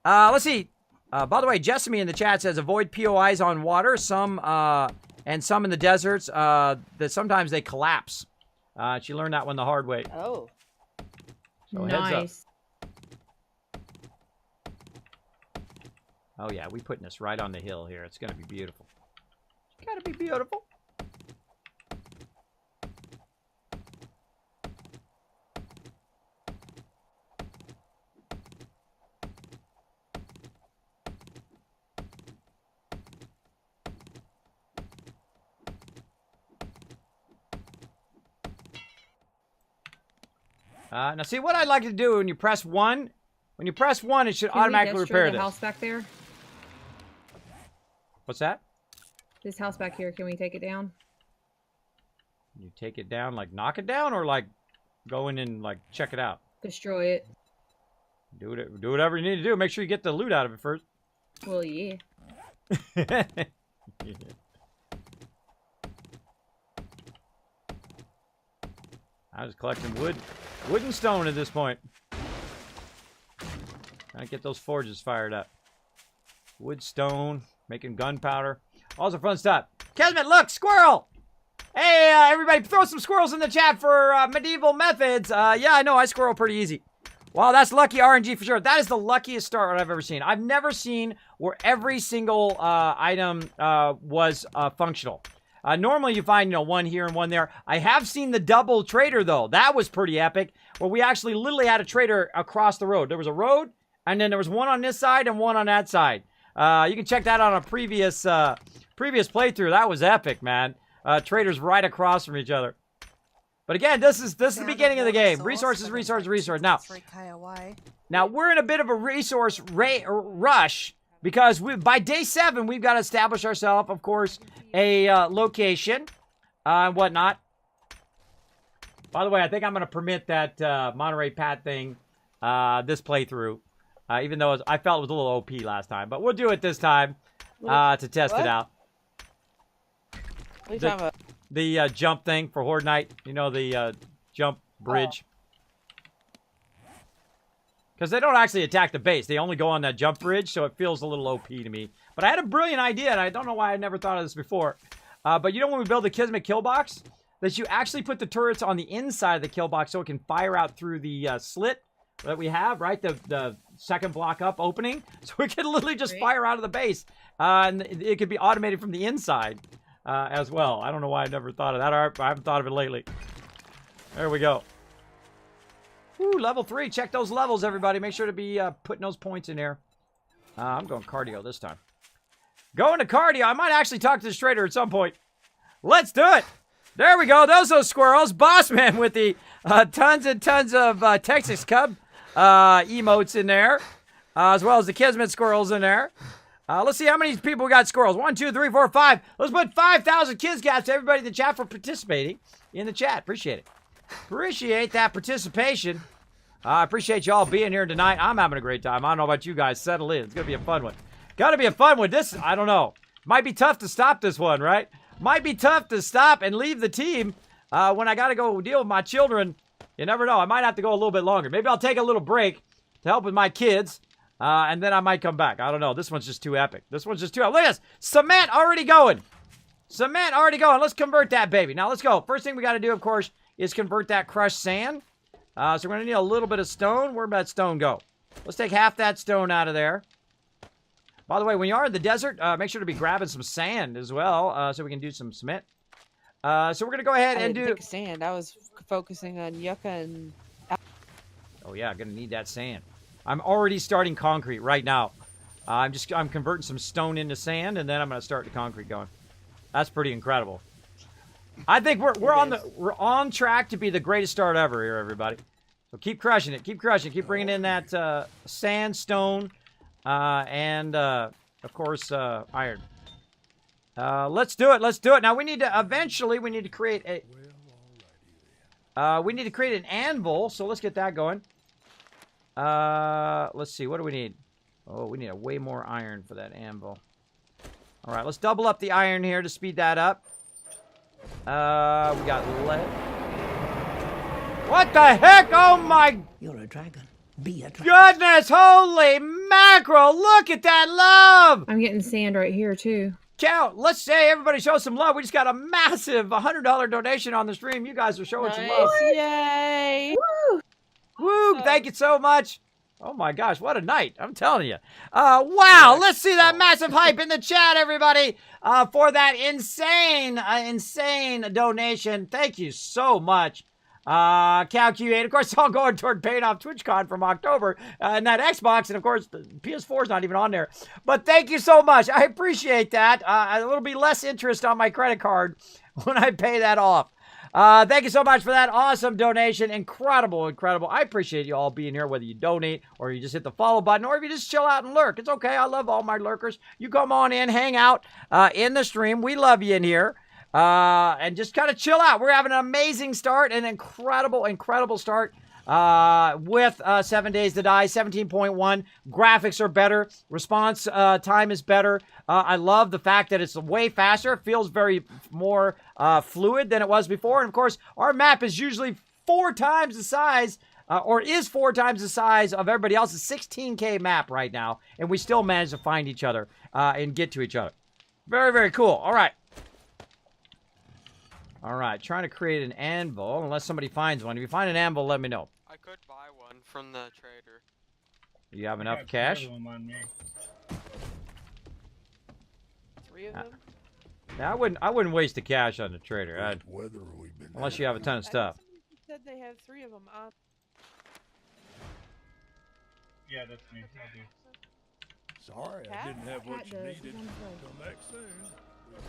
Let's see. By the way, Jessamy in the chat says avoid POIs on water. Some and some in the deserts that sometimes they collapse. She learned that one the hard way. Oh. So nice. heads up. Oh yeah, we putting this right on the hill here. It's gonna be beautiful. It's gotta be beautiful. Now see what I'd like to do when you press 1. When you press 1, it should automatically repair the this. house back there? What's that? This house back here, can we take it down? You take it down, like knock it down, or like go in and like check it out? Destroy it. Do whatever you need to do. Make sure you get the loot out of it first. Well, yeah. Yeah. I was collecting wood and stone at this point. Trying to get those forges fired up. Wood, stone, making gunpowder. All the fun stuff. Kismet, look, squirrel! Hey, everybody, throw some squirrels in the chat for medieval methods. Yeah, I know, I squirrel pretty easy. Wow, that's lucky RNG for sure. That is the luckiest start I've ever seen. I've never seen where every single item was functional. Normally you find, one here and one there. I have seen the double trader, though. That was pretty epic, where we actually literally had a trader across the road. There was a road, and then there was one on this side and one on that side. You can check that on a previous playthrough. That was epic, man. Traders right across from each other. But again, this is the beginning of the game. Resources. Now we're in a bit of a resource rush because by day 7 we've got to establish ourselves, of course, a location and whatnot. By the way, I think I'm going to permit that Monterey Pat thing this playthrough, even though I felt it was a little OP last time. But we'll do it this time to test it out. What are you talking about? The jump thing for Horde Night. You know, the jump bridge. Because they don't actually attack the base. They only go on that jump bridge, so it feels a little OP to me. But I had a brilliant idea, and I don't know why I never thought of this before. But you know when we build the Kismet kill box? That you actually put the turrets on the inside of the kill box so it can fire out through the slit that we have, right? The second block up opening. So it can literally just fire out of the base. And it could be automated from the inside as well. I don't know why I never thought of that. I haven't thought of it lately. There we go. Ooh, level 3. Check those levels, everybody. Make sure to be putting those points in there. I'm going cardio this time. Going to cardio. I might actually talk to this trader at some point. Let's do it. There we go. Those squirrels. Bossman with the tons and tons of Texas Cub emotes in there. As well as the Kismet squirrels in there. Let's see how many people got squirrels. 1, 2, 3, 4, 5. Let's put 5,000 Kiscats to everybody in the chat for participating in the chat. Appreciate it. Appreciate that participation. I appreciate y'all being here tonight. I'm having a great time. I don't know about you guys. Settle in. It's going to be a fun one. Got to be a fun one. This, I don't know. Might be tough to stop this one, right? Might be tough to stop and leave the team when I got to go deal with my children. You never know. I might have to go a little bit longer. Maybe I'll take a little break to help with my kids. And then I might come back. I don't know. This one's just too epic. This one's just too epic. Look at this. Cement already going. Cement already going. Let's convert that baby. Now, let's go. First thing we got to do, of course, is convert that crushed sand. So we're going to need a little bit of stone. Where'd that stone go? Let's take half that stone out of there. By the way, when you are in the desert, make sure to be grabbing some sand as well, so we can do some cement. So we're going to go ahead and do... sand. I was focusing on yucca and... Oh, yeah, going to need that sand. I'm already starting concrete right now. I'm converting some stone into sand, and then I'm going to start the concrete going. That's pretty incredible. I think we're on track to be the greatest start ever here, everybody. So keep crushing it, keep crushing it, keep bringing in that sand, stone, and of course iron. Let's do it. Let's do it. Now we need to eventually create a an anvil. So let's get that going. Let's see. What do we need? Oh, we need a way more iron for that anvil. All right, let's double up the iron here to speed that up. We got lead. What the heck? Oh my! You're a dragon. Be a dragon. Goodness, holy mackerel! Look at that love! I'm getting sand right here too. Count. Let's say everybody show some love. We just got a massive $100 donation on the stream. You guys are showing some love. Yay! Woo! Woo! Thank you so much. Oh my gosh, what a night. I'm telling you. Wow, let's see that massive hype in the chat, everybody, for that insane donation. Thank you so much. Calculate. Of course, it's all going toward paying off TwitchCon from October and that Xbox, and of course, the PS4 is not even on there. But thank you so much. I appreciate that. It'll be less interest on my credit card when I pay that off. Thank you so much for that awesome donation. Incredible, incredible. I appreciate you all being here, whether you donate or you just hit the follow button or if you just chill out and lurk. It's okay. I love all my lurkers. You come on in, hang out in the stream. We love you in here. And just kind of chill out. We're having an amazing start, an incredible start with 7 Days to Die, 17.1. Graphics are better. Response time is better. I love the fact that it's way faster. It feels very more fluid than it was before. And, of course, our map is usually 4 times the size or is 4 times the size of everybody else's 16K map right now. And we still manage to find each other and get to each other. Very, very cool. All right. All right, trying to create an anvil, unless somebody finds one. If you find an anvil, let me know. I could buy one from the trader. You have enough cash? 3 of them? Yeah, I wouldn't waste the cash on the trader. Unless you have a ton of stuff. You said they had 3 of them on. Yeah, that's me. Sorry, I didn't have what you needed. Come back soon.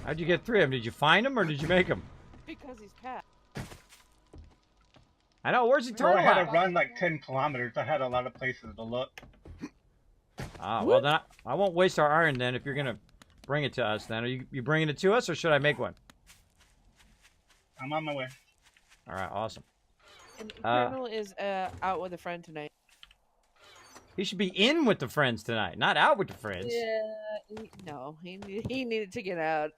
How'd you get 3 of them? Did you find them or did you make them? Because he's Pat. I know. Where's the turtle? I had to run like 10 kilometers. I had a lot of places to look. Well, then I won't waste our iron then if you're going to bring it to us then. Are you bringing it to us or should I make one? I'm on my way. All right, awesome. And Colonel is out with a friend tonight. He should be in with the friends tonight, not out with the friends. Yeah, he needed to get out.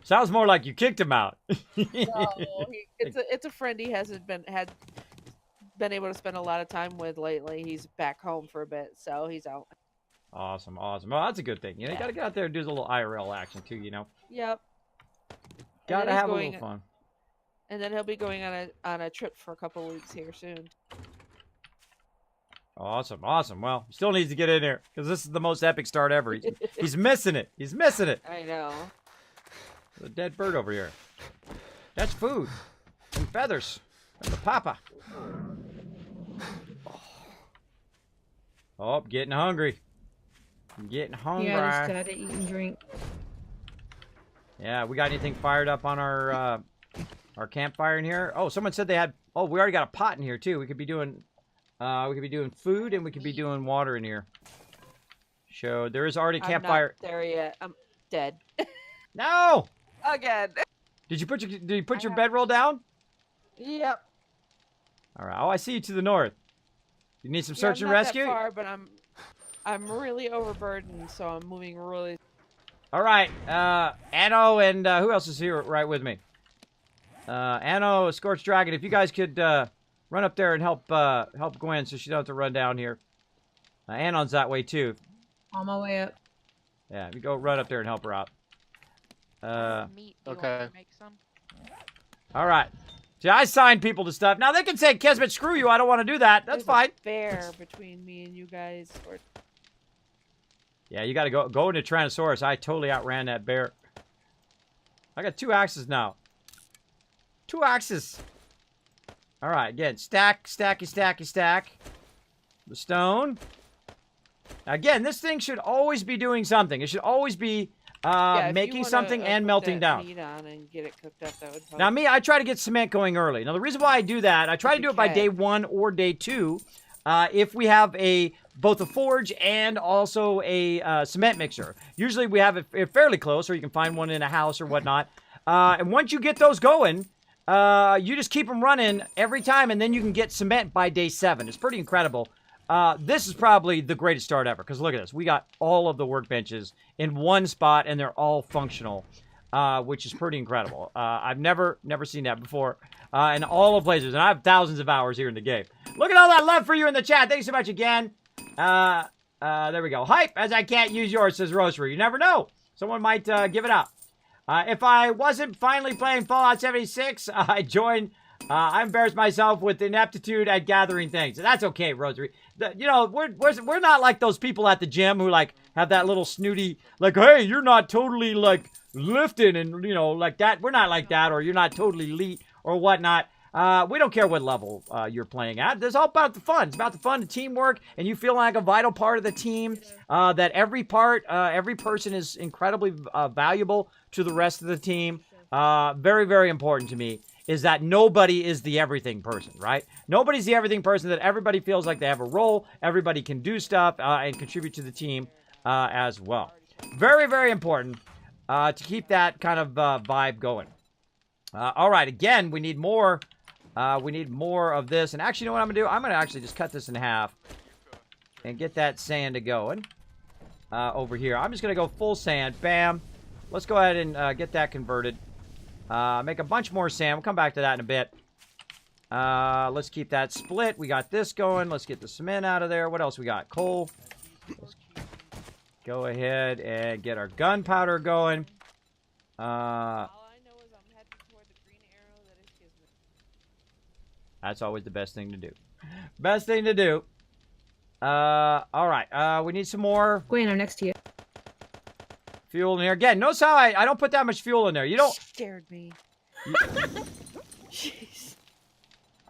Sounds more like you kicked him out. It's a friend he hasn't been able to spend a lot of time with lately. He's back home for a bit, so he's out. Awesome. Well, that's a good thing. You know, you gotta get out there and do a little IRL action too. You know. Yep. Gotta have a little fun. And then he'll be going on a trip for a couple weeks here soon. Awesome. Well, he still needs to get in there because this is the most epic start ever. He's missing it. I know. There's a dead bird over here. That's food and feathers and the papa. Oh, getting hungry. I'm getting hungry. Yeah, I just gotta eat and drink. Yeah, we got anything fired up on our campfire in here? Oh, someone said they had. Oh, we already got a pot in here too. We could be doing food and we could be doing water in here. So there is already campfire. I'm not there yet. I'm dead. No. Again. Did you put your bedroll down? Yep. All right. Oh, I see you to the north. You need some search I'm and not rescue? That far, but I'm really overburdened, so I'm moving really. All right. Anno and who else is here right with me? Anno, Scorched Dragon. If you guys could run up there and help Gwen, so she don't have to run down here. Anon's that way too. On my way up. Yeah, you go run up there and help her out. Okay. All right. See, I sign people to stuff. Now they can say, Kismet, screw you. I don't want to do that. That's fine. A bear between me and you guys. Yeah, you got to go into Tyrannosaurus. I totally outran that bear. I got 2 axes now. 2 axes. All right, again, stack. The stone. Again, this thing should always be doing something. It should always be making something and melting down. Meat on and get it cooked up, that would now, me, I try to get cement going early. Now, the reason why I do that, I try to do it by day 1 or day 2. If we have both a forge and also a cement mixer. Usually we have it fairly close, or you can find one in a house or whatnot. And once you get those going, you just keep them running every time, and then you can get cement by day 7. It's pretty incredible. This is probably the greatest start ever, because look at this. We got all of the workbenches in one spot, and they're all functional, which is pretty incredible. I've never seen that before in all of Blazers, and I have thousands of hours here in the game. Look at all that love for you in the chat. Thank you so much again. There we go. Hype, as I can't use yours, says Roastery. You never know. Someone might give it up. If I wasn't finally playing Fallout 76, I embarrassed myself with ineptitude at gathering things. That's okay, Rosary. You know, we're not like those people at the gym who, like, have that little snooty, like, hey, you're not totally, like, lifting and, you know, like that. We're not like that, or you're not totally elite or whatnot. We don't care what level you're playing at. It's all about the fun. It's about the fun, the teamwork, and you feel like a vital part of the team, that every person is incredibly valuable to the rest of the team. Very, very important to me is that nobody is the everything person, right? Nobody's the everything person, that everybody feels like they have a role, everybody can do stuff, and contribute to the team as well. Very, very important to keep that kind of vibe going. All right, again, we need more of this. And actually, you know what I'm going to do? I'm going to actually just cut this in half and get that sand going over here. I'm just going to go full sand. Bam. Let's go ahead and get that converted. Make a bunch more sand. We'll come back to that in a bit. Let's keep that split. We got this going. Let's get the cement out of there. What else we got? Coal. Let's go ahead and get our gunpowder going. That's always the best thing to do. Best thing to do. All right. We need some more. Gwen, I'm next to you. Fuel in here. Again, notice how I don't put that much fuel in there. You don't. Scared me. Jeez.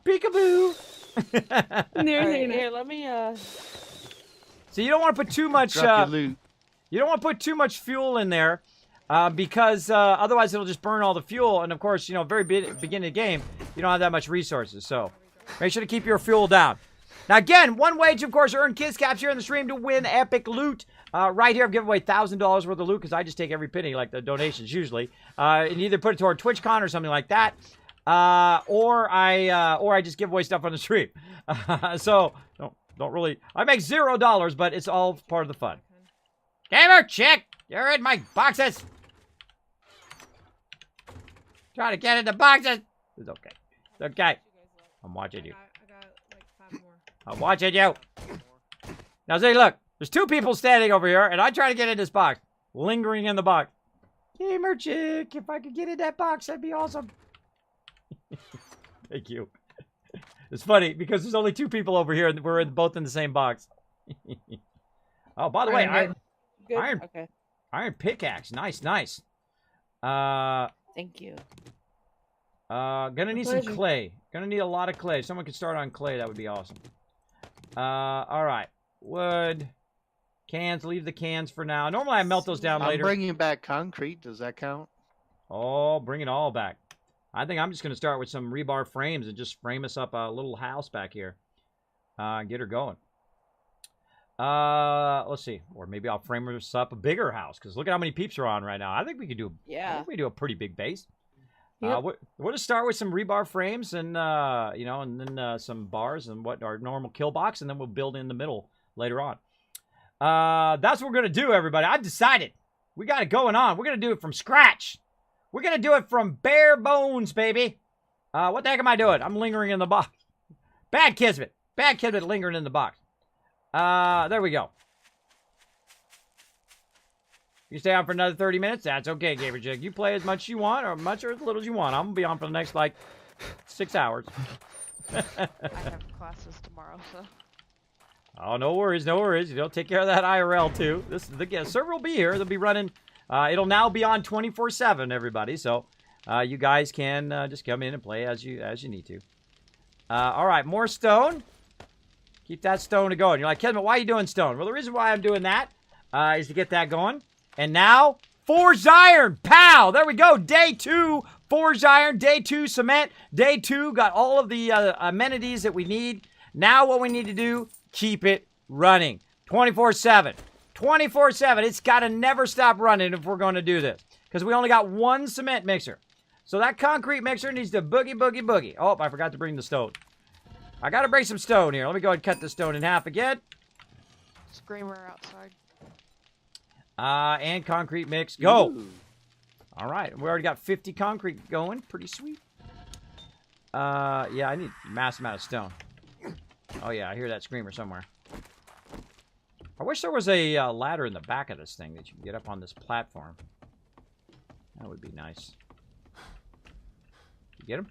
Peekaboo. Here, let me. So you don't want to put too much. You don't want to put too much fuel in there, because otherwise it'll just burn all the fuel. And of course, you know, very beginning of the game, you don't have that much resources. So make sure to keep your fuel down. Now, again, one way to, of course, earn Kids Caps here in the stream to win epic loot. Right here, I've given away $1,000 worth of loot because I just take every penny, like the donations usually. And either put it toward TwitchCon or something like that, or I just give away stuff on the stream. So don't really. I make $0, but it's all part of the fun. Gamer, check. You're in my boxes. Trying to get in the boxes. It's okay. It's okay. I'm watching you. I got like 5 more. I'm watching you. Now, see, look. There's 2 people standing over here, and I try to get in this box. Lingering in the box. Gamer chick, if I could get in that box, that'd be awesome. Thank you. It's funny, because there's only 2 people over here, and we're both in the same box. Oh, by the way, iron pickaxe. Nice, nice. Thank you. Gonna need some clay. Gonna need a lot of clay. If someone could start on clay, that would be awesome. All right. Wood. Cans. Leave the cans for now. Normally, I melt those down later. I'm bringing back concrete. Does that count? Oh, bring it all back. I think I'm just gonna start with some rebar frames and just frame us up a little house back here. Get her going. Let's see. Or maybe I'll frame us up a bigger house, because look at how many peeps are on right now. I think we could do. Yeah. I think we do a pretty big base. Yep. We'll just start with some rebar frames and you know, and then some bars and what our normal kill box, and then we'll build in the middle later on. That's what we're gonna do, everybody. I've decided we got it going on. We're gonna do it from scratch. We're gonna do it from bare bones, baby. What the heck am I doing? I'm lingering in the box. Bad Kismet. Bad Kismet lingering in the box. There we go. You stay on for another 30 minutes? That's okay, Gamer Jig. You play as much as you want, or much or as little as you want. I'm going to be on for the next, like, 6 hours. I have classes tomorrow, so... Oh, no worries, no worries. You'll take care of that IRL, too. The server will be here. They'll be running. It'll now be on 24/7, everybody. So, you guys can just come in and play as you need to. All right, more stone. Keep that stone going. You're like, Kismet, why are you doing stone? Well, the reason why I'm doing that is to get that going. And now, forged iron. Pow! There we go. Day 2, forged iron. Day 2, cement. Day 2, got all of the amenities that we need. Now what we need to do, keep it running. 24/7. 24/7. It's got to never stop running if we're going to do this. Because we only got 1 cement mixer. So that concrete mixer needs to boogie, boogie, boogie. Oh, I forgot to bring the stone. I got to bring some stone here. Let me go ahead and cut the stone in half again. Screamer outside. And concrete mix. Go. Ooh. All right. We already got 50 concrete going. Pretty sweet. Yeah, I need a massive amount of stone. Oh, yeah. I hear that screamer somewhere. I wish there was a ladder in the back of this thing that you can get up on this platform. That would be nice. You get him?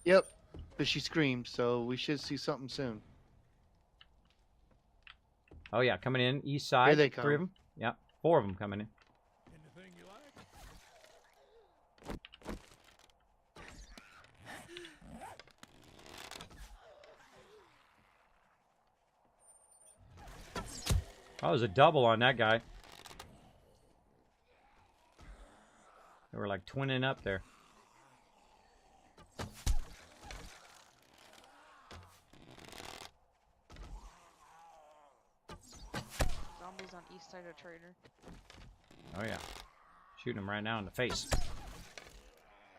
Yep. But she screamed, so we should see something soon. Oh, yeah. Coming in. East side. Here they come. 3 of them. Yep. 4 of them coming in. Anything you like? Oh, there's a double on that guy. They were like twinning up there. Zombies on east side of Trader. Oh, yeah. Shooting him right now in the face.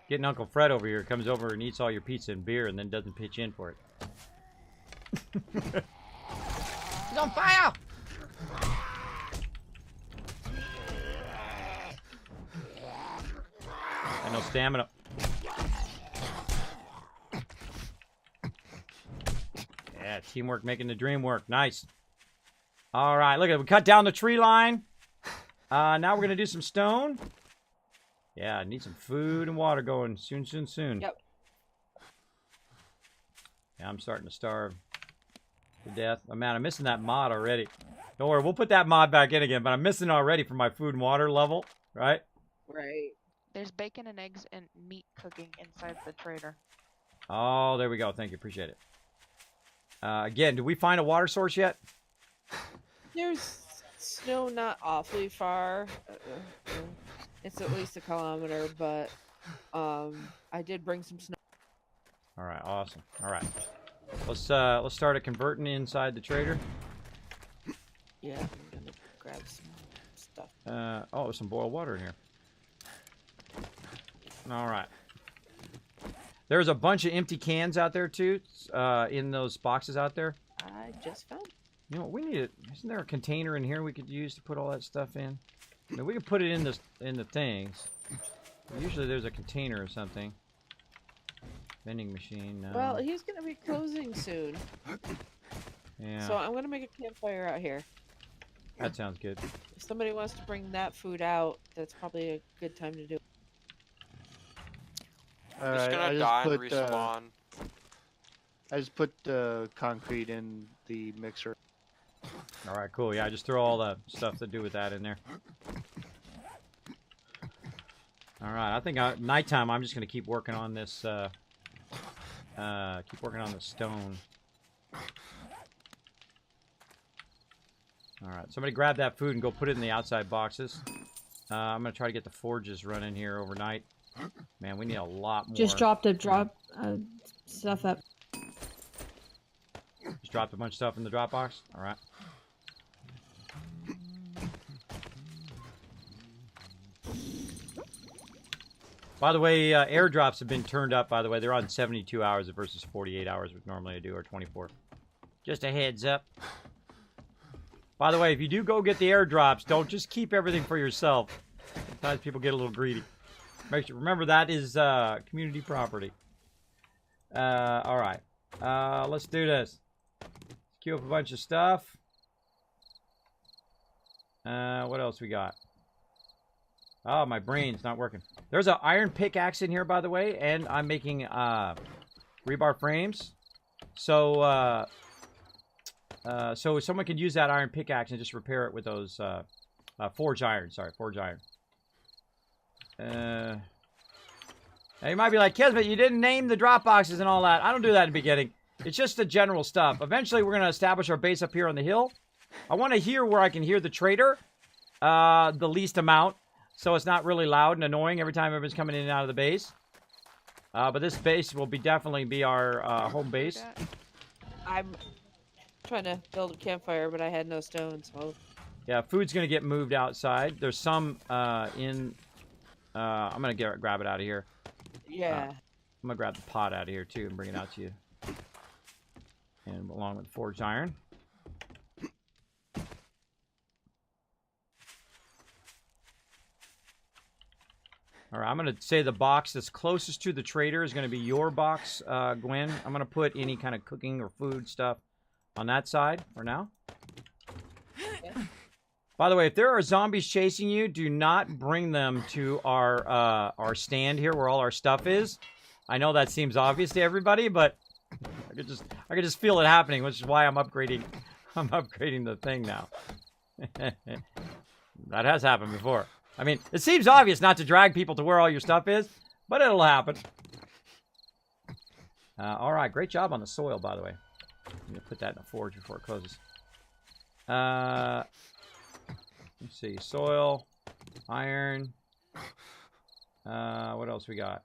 Getting Uncle Fred over here, comes over and eats all your pizza and beer and then doesn't pitch in for it. He's on fire! And no stamina. Yeah, teamwork making the dream work. Nice. All right, look at it. We cut down the tree line. Now we're going to do some stone. Yeah, I need some food and water going soon. Yep. Yeah, I'm starting to starve to death. Oh, man, I'm missing that mod already. Don't worry, we'll put that mod back in again, but I'm missing it already for my food and water level, right? Right. There's bacon and eggs and meat cooking inside the Trader. Oh, there we go. Thank you. Appreciate it. Again, did we find a water source yet? There's snow not awfully far. It's at least 1 kilometer, but I did bring some snow. All right, awesome. All right, let's start a converting inside the trader. Yeah, I'm gonna grab some stuff. Oh, there's some boiled water in here. All right. There's a bunch of empty cans out there too, in those boxes out there. I just found. You know what we need? Isn't there a container in here we could use to put all that stuff in? I mean, we could put it in the things. Usually there's a container or something. Vending machine, no. Well, he's gonna be closing soon. Yeah. So I'm gonna make a campfire out here. That sounds good. If somebody wants to bring that food out, that's probably a good time to do it. I'm just gonna die and respawn. I just put concrete in the mixer. All right, cool. Yeah, I just throw all the stuff to do with that in there. All right, I think nighttime. I'm just gonna keep working on this. Keep working on the stone. All right, somebody grab that food and go put it in the outside boxes. I'm gonna try to get the forges running here overnight. Man, we need a lot more. Just dropped stuff up. Just dropped a bunch of stuff in the drop box. All right. By the way, airdrops have been turned up, by the way. They're on 72 hours versus 48 hours, which normally I do, or 24. Just a heads up. By the way, if you do go get the airdrops, don't just keep everything for yourself. Sometimes people get a little greedy. Remember, that is community property. All right. Let's do this. Let's queue up a bunch of stuff. What else we got? Oh, my brain's not working. There's an iron pickaxe in here, by the way, and I'm making rebar frames. So someone can use that iron pickaxe and just repair it with those forged iron. Sorry, forged iron. Now you might be like, Kismet, you didn't name the drop boxes and all that. I don't do that in the beginning. It's just the general stuff. Eventually, we're going to establish our base up here on the hill. I want to hear where I can hear the trader the least amount, so it's not really loud and annoying every time everyone's coming in and out of the base. But this base will definitely be our home base. I'm trying to build a campfire, but I had no stone, so... Yeah, food's going to get moved outside. There's some in... I'm going to grab it out of here. Yeah. I'm going to grab the pot out of here, too, and bring it out to you. And along with forged iron. All right, I'm going to say the box that's closest to the trader is going to be your box, Gwen. I'm going to put any kind of cooking or food stuff on that side for now. Yeah. By the way, if there are zombies chasing you, do not bring them to our stand here where all our stuff is. I know that seems obvious to everybody, but I could just feel it happening, which is why I'm upgrading the thing now. That has happened before. I mean, it seems obvious not to drag people to where all your stuff is, but it'll happen. All right, great job on the soil, by the way. I'm going to put that in the forge before it closes. Let's see, soil, iron. What else we got?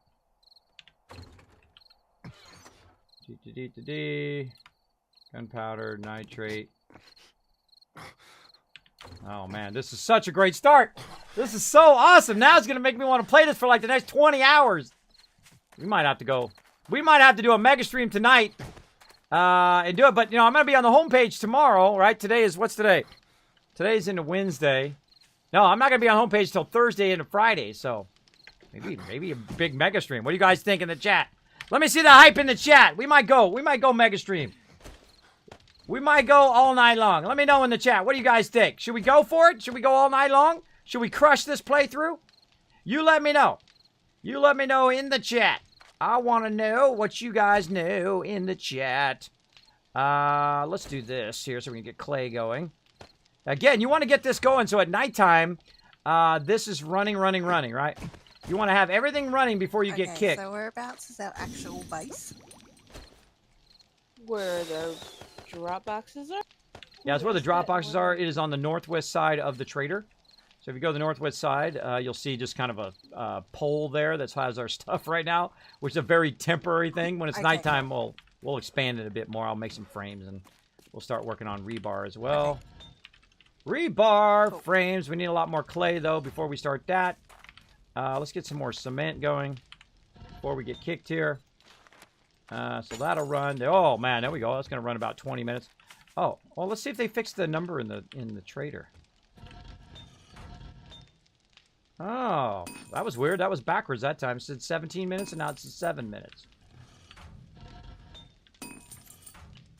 Gunpowder, nitrate. Oh man, this is such a great start. This is so awesome. Now it's going to make me want to play this for like the next 20 hours. We might have to do a mega stream tonight and do it. But, you know, I'm going to be on the homepage tomorrow, right? What's today? Today's into Wednesday. No, I'm not going to be on homepage till Thursday into Friday. So maybe a big mega stream. What do you guys think in the chat? Let me see the hype in the chat. We might go mega stream. We might go all night long. Let me know in the chat. What do you guys think? Should we go for it? Should we go all night long? Should we crush this playthrough? You let me know. You let me know in the chat. I want to know what you guys know in the chat. Let's do this here so we can get clay going. Again, you want to get this going so at nighttime, this is running, right? You want to have everything running before you get kicked. So whereabouts is our actual base? Where the drop boxes are? Yeah, that's where the drop boxes are. It is on the northwest side of the trader. So if you go to the northwest side, you'll see just kind of a pole there that has our stuff right now, which is a very temporary thing. When it's nighttime, we'll expand it a bit more. I'll make some frames, and we'll start working on rebar as well. Okay. Rebar frames. We need a lot more clay, though, before we start that. Let's get some more cement going before we get kicked here. So that'll run. Oh, man, there we go. That's going to run about 20 minutes. Oh, well, let's see if they fixed the number in the trader. Oh, that was weird. That was backwards that time. It said 17 minutes, and now it's 7 minutes.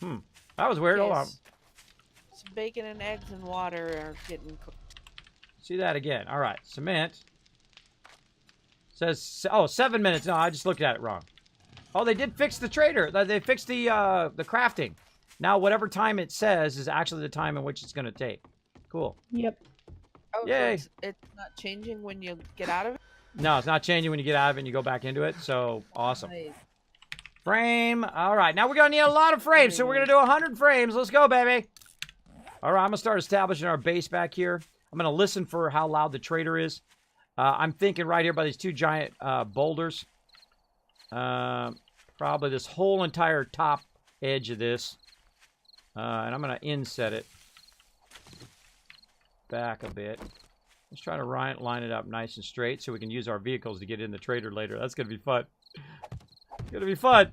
That was weird. Hold on. Some bacon and eggs and water are getting cooked. See that again. All right. Cement. Says, oh, 7 minutes. No, I just looked at it wrong. Oh, they did fix the trader. They fixed the crafting. Now, whatever time it says is actually the time in which it's going to take. Cool. Yep. Oh, Yay. So it's not changing when you get out of it? No, it's not changing when you get out of it and you go back into it. So, awesome. Nice. Frame. All right. Now, we're going to need a lot of frames. So, we're going to do 100 frames. Let's go, baby. All right. I'm going to start establishing our base back here. I'm going to listen for how loud the trader is. I'm thinking right here by these two giant boulders. Probably this whole entire top edge of this. And I'm going to inset it back a bit. Let's try to line it up nice and straight so we can use our vehicles to get in the trader later. That's going to be fun. It's going to be fun.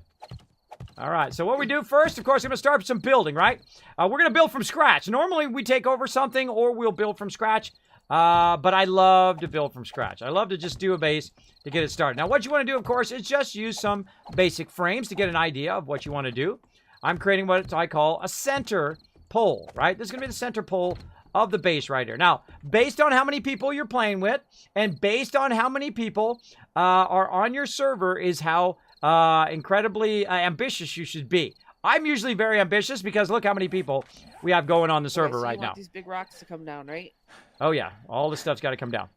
All right, so what we do first, of course, we're going to start with some building, right? We're going to build from scratch. Normally, we take over something or we'll build from scratch. But I love to build from scratch. I love to just do a base to get it started. Now, what you want to do, of course, is just use some basic frames to get an idea of what you want to do. I'm creating what I call a center pole, right? This is going to be the center pole of the base right here. Now, based on how many people you're playing with and based on how many people are on your server is how incredibly ambitious you should be. I'm usually very ambitious because look how many people we have going on the server right now. These big rocks to come down, right? Oh, yeah. All this stuff's got to come down.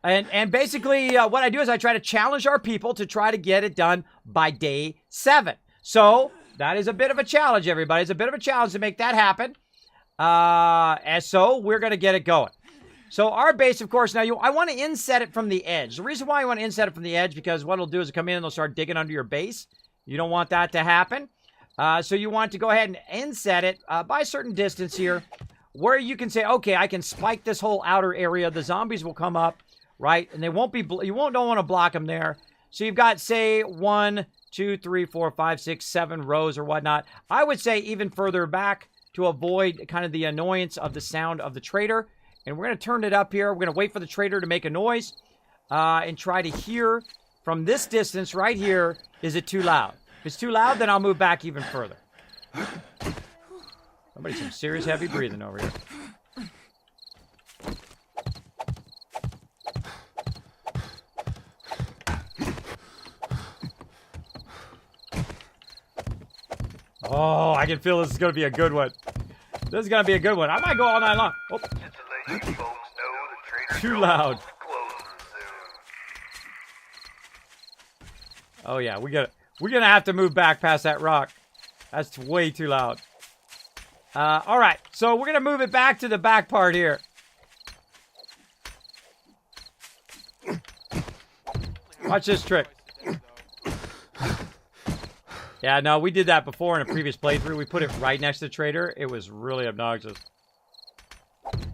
And basically, what I do is I try to challenge our people to try to get it done by day 7. So, that is a bit of a challenge, everybody. It's a bit of a challenge to make that happen. And so, we're going to get it going. So, our base, of course, now, I want to inset it from the edge. The reason why I want to inset it from the edge, because what it'll do is it'll come in and they'll start digging under your base. You don't want that to happen. So, you want to go ahead and inset it by a certain distance here. Where you can say, okay, I can spike this whole outer area. The zombies will come up, right? And they won't be, don't want to block them there. So you've got, say, 1, 2, 3, 4, 5, 6, 7 rows or whatnot. I would say even further back to avoid kind of the annoyance of the sound of the trader. And we're going to turn it up here. We're going to wait for the trader to make a noise and try to hear from this distance right here. Is it too loud? If it's too loud, then I'll move back even further. Somebody's some serious heavy breathing over here. Oh, I can feel this is going to be a good one. This is going to be a good one. I might go all night long. Oh. Too loud. Oh, yeah. We're going to have to move back past that rock. That's way too loud. All right, so we're going to move it back to the back part here. Watch this trick. Yeah, no, we did that before in a previous playthrough. We put it right next to the trader. It was really obnoxious. I'm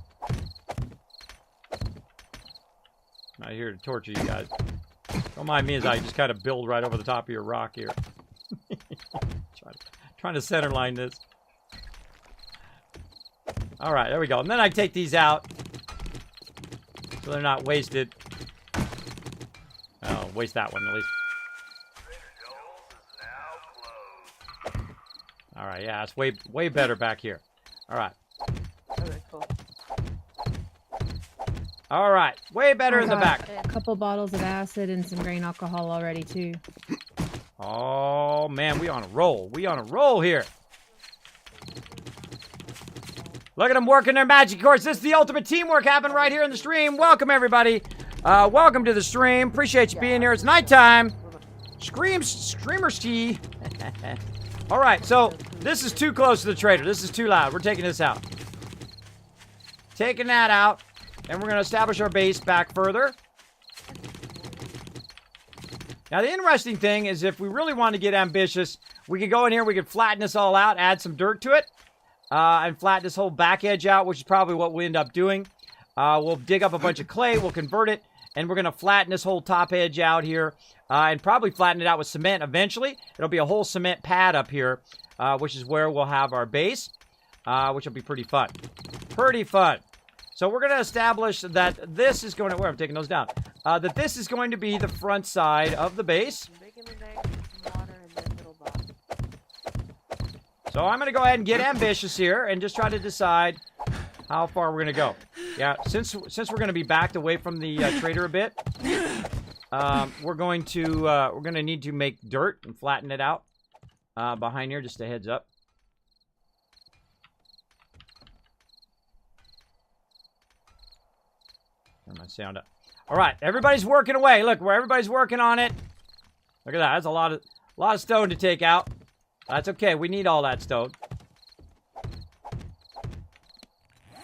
not here to torture you guys. Don't mind me as I just kind of build right over the top of your rock here. Trying to centerline this. All right, there we go. And then I take these out so they're not wasted. Oh, waste that one at least. All right, yeah, it's way better back here. All right. Okay, cool. All right, way better in the back. A couple bottles of acid and some grain alcohol already too. Oh man, we on a roll. We on a roll here. Look at them working their magic. Of course, this is the ultimate teamwork happening right here in the stream. Welcome, everybody. Welcome to the stream. Appreciate you being here. It's nighttime. Screamers tea. All right, so this is too close to the trader. This is too loud. We're taking this out. Taking that out. And we're going to establish our base back further. Now, the interesting thing is if we really want to get ambitious, we could go in here, we could flatten this all out, add some dirt to it. And flatten this whole back edge out, which is probably what we'll end up doing. We'll dig up a bunch of clay, we'll convert it, and we're going to flatten this whole top edge out here, and probably flatten it out with cement eventually. It'll be a whole cement pad up here, which is where we'll have our base, which will be pretty fun. Pretty fun. So we're going to establish that this is going to, where I'm taking those down, that this is going to be the front side of the base. So I'm going to go ahead and get ambitious here and just try to decide how far we're going to go. Yeah, since we're going to be backed away from the trader a bit, we're going to need to make dirt and flatten it out behind here, just a heads up. Turn my sound up. All right, everybody's working away. Look, where everybody's working on it. Look at that. That's a lot of stone to take out. That's okay. We need all that stone.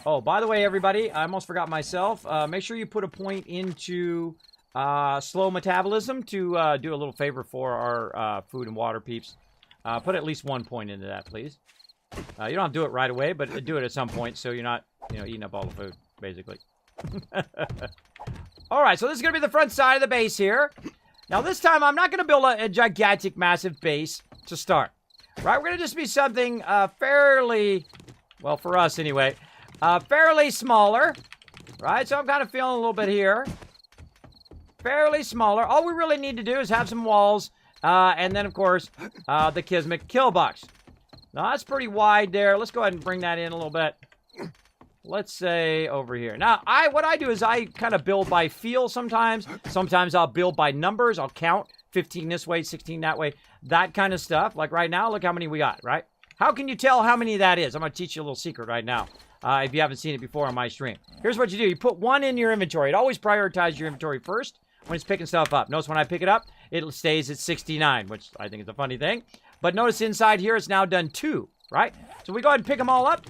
Oh, by the way, everybody, I almost forgot myself. Make sure you put a point into slow metabolism to do a little favor for our food and water peeps. Put at least 1 point into that, please. You don't have to do it right away, but do it at some point so you're not, eating up all the food, basically. All right, so this is going to be the front side of the base here. Now, this time, I'm not going to build a gigantic, massive base to start. Right, we're going to just be something fairly, well, for us anyway, fairly smaller. Right, so I'm kind of feeling a little bit here. Fairly smaller. All we really need to do is have some walls, and then, of course, the Kismet kill box. Now, that's pretty wide there. Let's go ahead and bring that in a little bit. Let's say over here. Now, what I do is I kind of build by feel sometimes. Sometimes I'll build by numbers. I'll count 15 this way, 16 that way. That kind of stuff. Like right now, look how many we got, right? How can you tell how many that is? I'm going to teach you a little secret right now. If you haven't seen it before on my stream. Here's what you do. You put one in your inventory. It always prioritizes your inventory first when it's picking stuff up. Notice when I pick it up, it stays at 69, which I think is a funny thing. But notice inside here, it's now done 2, right? So we go ahead and pick them all up.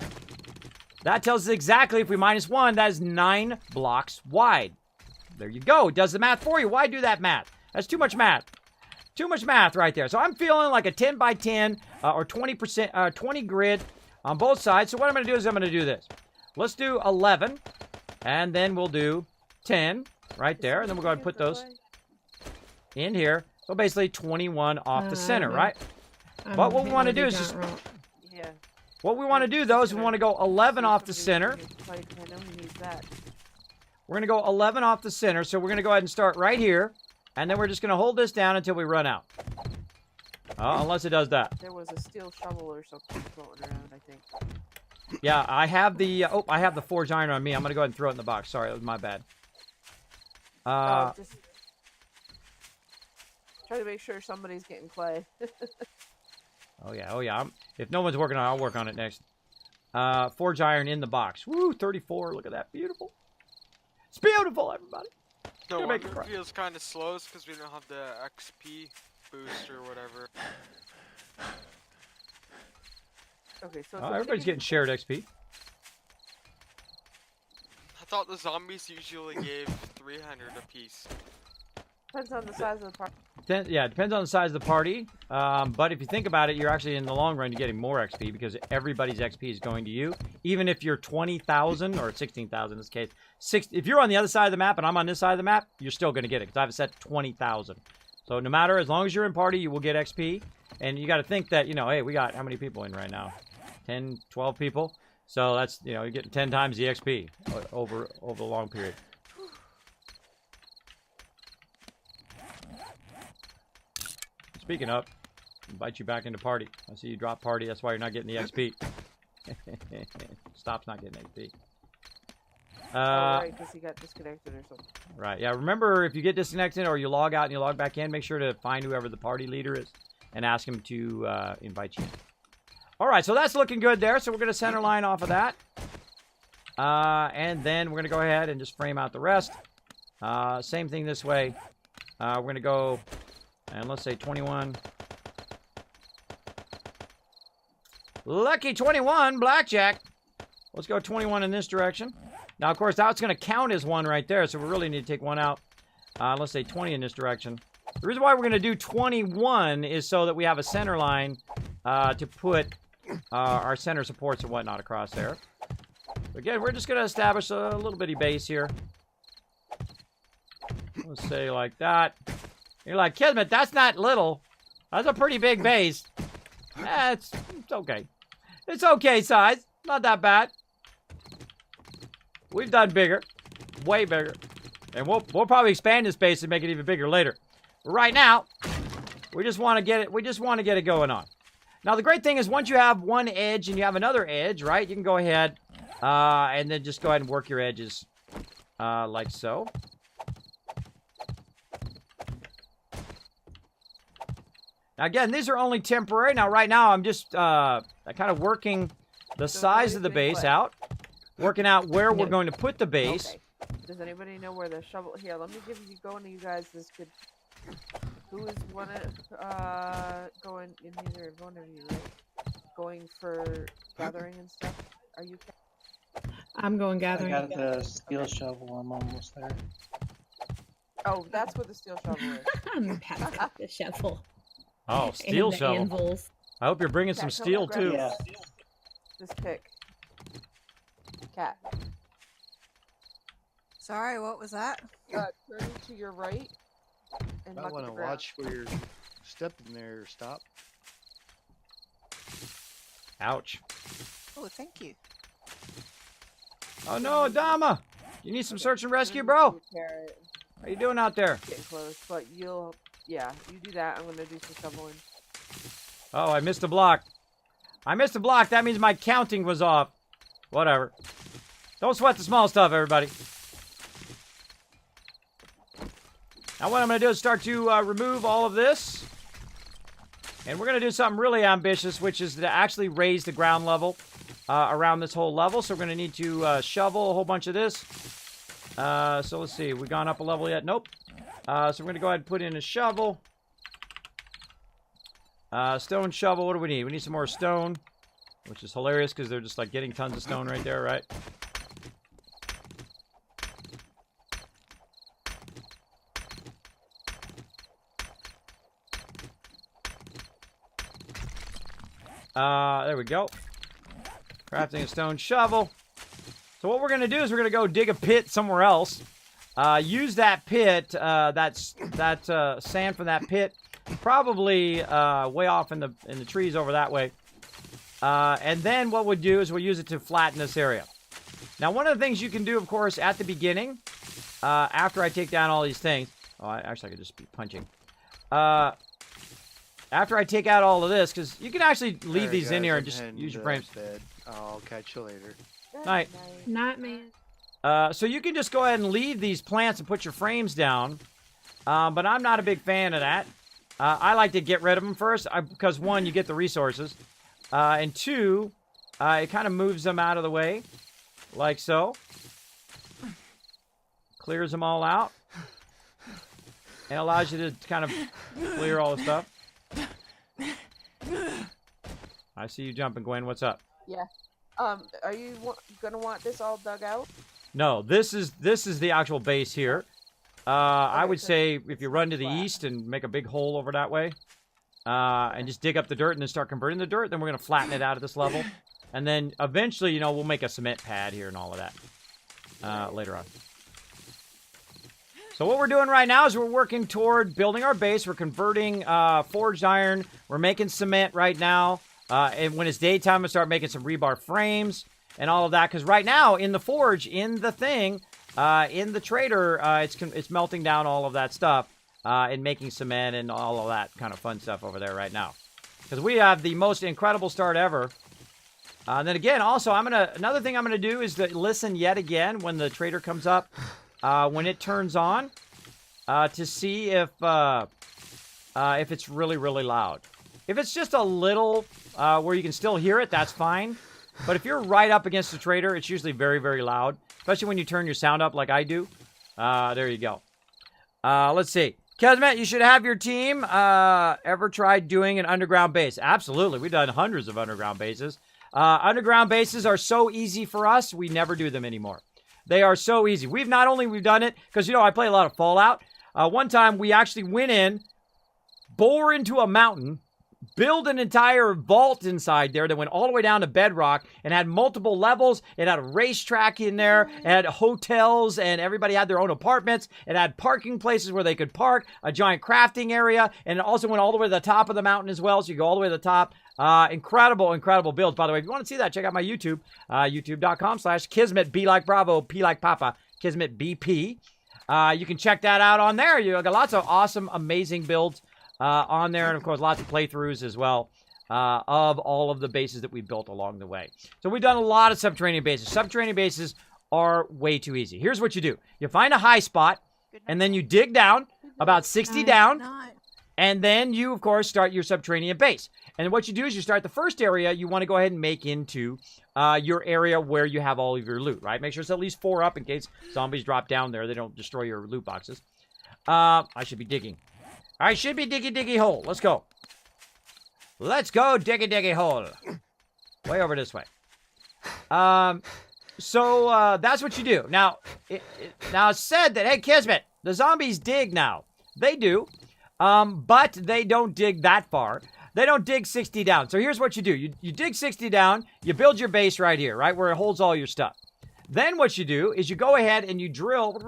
That tells us exactly, if we minus 1, that is 9 blocks wide. There you go. It does the math for you. Why do that math? That's too much math. Too much math right there. So I'm feeling like a 10 by 10 or 20%, 20 grid on both sides. So what I'm going to do is I'm going to do this. Let's do 11, and then we'll do 10 right there. And then we'll go ahead and put those in here. So basically 21 off the center, right? But what we want to do is just... Yeah. What we want to do, though, is we want to go 11 off the center. We're going to go 11 off the center, so we're going to go ahead and start right here. And then we're just going to hold this down until we run out. Unless it does that. There was a steel shovel or something floating around, I think. Yeah, I have the... I have the forged iron on me. I'm going to go ahead and throw it in the box. Sorry, that was my bad. Just try to make sure somebody's getting clay. Oh, yeah. If no one's working on it, I'll work on it next. Forge iron in the box. Woo, 34. Look at that. Beautiful. It's beautiful, everybody. No wonder it feels kind of slow because we don't have the XP boost or whatever. Okay, so everybody's getting shared XP. I thought the zombies usually gave 300 apiece. Depends on the size of the party. Yeah, it depends on the size of the party. But if you think about it, you're actually in the long run you're getting more XP because everybody's XP is going to you. Even if you're 20,000 or 16,000 in this case, if you're on the other side of the map and I'm on this side of the map, you're still going to get it because I have it set 20,000. So no matter, as long as you're in party, you will get XP. And you got to think that, hey, we got how many people in right now? 10, 12 people. So that's, you're getting 10 times the XP over a long period. Speaking of, invite you back into party. I see you drop party. That's why you're not getting the XP. Stop's not getting XP. Right, because he got disconnected or something. Right, yeah. Remember, if you get disconnected or you log out and you log back in, make sure to find whoever the party leader is and ask him to invite you in. All right, so that's looking good there. So we're going to center line off of that. And then we're going to go ahead and just frame out the rest. Same thing this way. We're going to go... And let's say 21. Lucky 21, blackjack. Let's go 21 in this direction. Now, of course, that's going to count as 1 right there, so we really need to take 1 out. Let's say 20 in this direction. The reason why we're going to do 21 is so that we have a center line to put our center supports and whatnot across there. Again, we're just going to establish a little bitty base here. Let's say like that. You're like, Kismet, that's not little. That's a pretty big base. It's okay. It's okay size. Not that bad. We've done bigger. Way bigger. And we'll probably expand this base and make it even bigger later. But right now, we just want to get it going on. Now, the great thing is once you have one edge and you have another edge, right, you can go ahead and then just go ahead and work your edges like so. Now, again, these are only temporary. Now, right now, I'm just kind of working the size of the base out. Working out where we're going to put the base. Okay. Does anybody know where the shovel... Here, let me go into you guys this good... Who is one going in either one of you, right? Going for gathering and stuff? Are you... I'm going gathering. I got the steel shovel. I'm almost there. Oh, that's where the steel shovel is. I'm past the shovel. Oh, steel and shovel. Anvils. I hope you're bringing some steel, too. Yeah. This pick. Cat. Sorry, what was that? Turn to your right. And I want to watch where you're stepping there. Stop. Ouch. Oh, thank you. Oh, no, Adama. You need some search and rescue, bro. How you doing out there? Getting close, but you'll... Yeah, you do that. I'm going to do some shoveling. Oh, I missed a block. I missed a block. That means my counting was off. Whatever. Don't sweat the small stuff, everybody. Now what I'm going to do is start to remove all of this. And we're going to do something really ambitious, which is to actually raise the ground level around this whole level. So we're going to need to shovel a whole bunch of this. So let's see. We've gone up a level yet? Nope. So we're going to go ahead and put in a shovel. Stone shovel. What do we need? We need some more stone. Which is hilarious because they're just like getting tons of stone right there, right? There we go. Crafting a stone shovel. So what we're going to do is we're going to go dig a pit somewhere else. Use that pit, that sand from that pit, probably way off in the trees over that way. And then what we'll do is we'll use it to flatten this area. Now, one of the things you can do, of course, at the beginning, after I take down all these things... Oh, actually, I could just be punching. After I take out all of this, because you can actually leave these in here and just use your frames. I'll catch you later. Night. Night, man. So you can just go ahead and leave these plants and put your frames down. But I'm not a big fan of that. I like to get rid of them first, because one, you get the resources. And two, it kind of moves them out of the way, like so. Clears them all out. And allows you to kind of clear all the stuff. I see you jumping, Gwen. What's up? Yeah. Are you gonna want this all dug out? No, this is the actual base here. I would say if you run to the east and make a big hole over that way, and just dig up the dirt and then start converting the dirt, then we're gonna flatten it out at this level, and then eventually, you know, we'll make a cement pad here and all of that later on. So what we're doing right now is we're working toward building our base. We're converting forged iron. We're making cement right now. And when it's daytime, we'll start making some rebar frames and all of that. Because right now, in the forge, in the thing, in the trader, it's melting down all of that stuff and making cement and all of that kind of fun stuff over there right now. Because we have the most incredible start ever. And then again, also, another thing I'm gonna do is to listen yet again when the trader comes up. When it turns on, to see if it's really, really loud. If it's just a little where you can still hear it, that's fine. But if you're right up against the trader, it's usually very, very loud. Especially when you turn your sound up like I do. There you go. Let's see. Kismet, you should have your team ever tried doing an underground base? Absolutely. We've done hundreds of underground bases. Underground bases are so easy for us, we never do them anymore. They are so easy. We've done it, because, you know, I play a lot of Fallout. One time, we actually went in, bore into a mountain, build an entire vault inside there that went all the way down to bedrock and had multiple levels. It had a racetrack in there. It had hotels, and everybody had their own apartments. It had parking places where they could park, a giant crafting area, and it also went all the way to the top of the mountain as well, so you go all the way to the top. Incredible, incredible builds. By the way, if you want to see that, check out my YouTube, youtube.com/Kismet, B like Bravo, P like Papa, Kismet BP. You can check that out on there. You got lots of awesome, amazing builds on there, and of course, lots of playthroughs as well of all of the bases that we built along the way. So we've done a lot of subterranean bases. Subterranean bases are way too easy. Here's what you do. You find a high spot, and then you dig down, about 60 down, and then you, of course, start your subterranean base. And what you do is you start the first area you want to go ahead and make into your area where you have all of your loot, right? Make sure it's at least 4 up in case zombies drop down there. They don't destroy your loot boxes. I should be digging. I should be diggy hole. Let's go. Let's go diggy hole. Way over this way. So that's what you do. Now, now it's said that, hey, Kismet, the zombies dig now. They do. But they don't dig that far. They don't dig 60 down. So here's what you do. You dig 60 down. You build your base right here, right? Where it holds all your stuff. Then what you do is you go ahead and you drill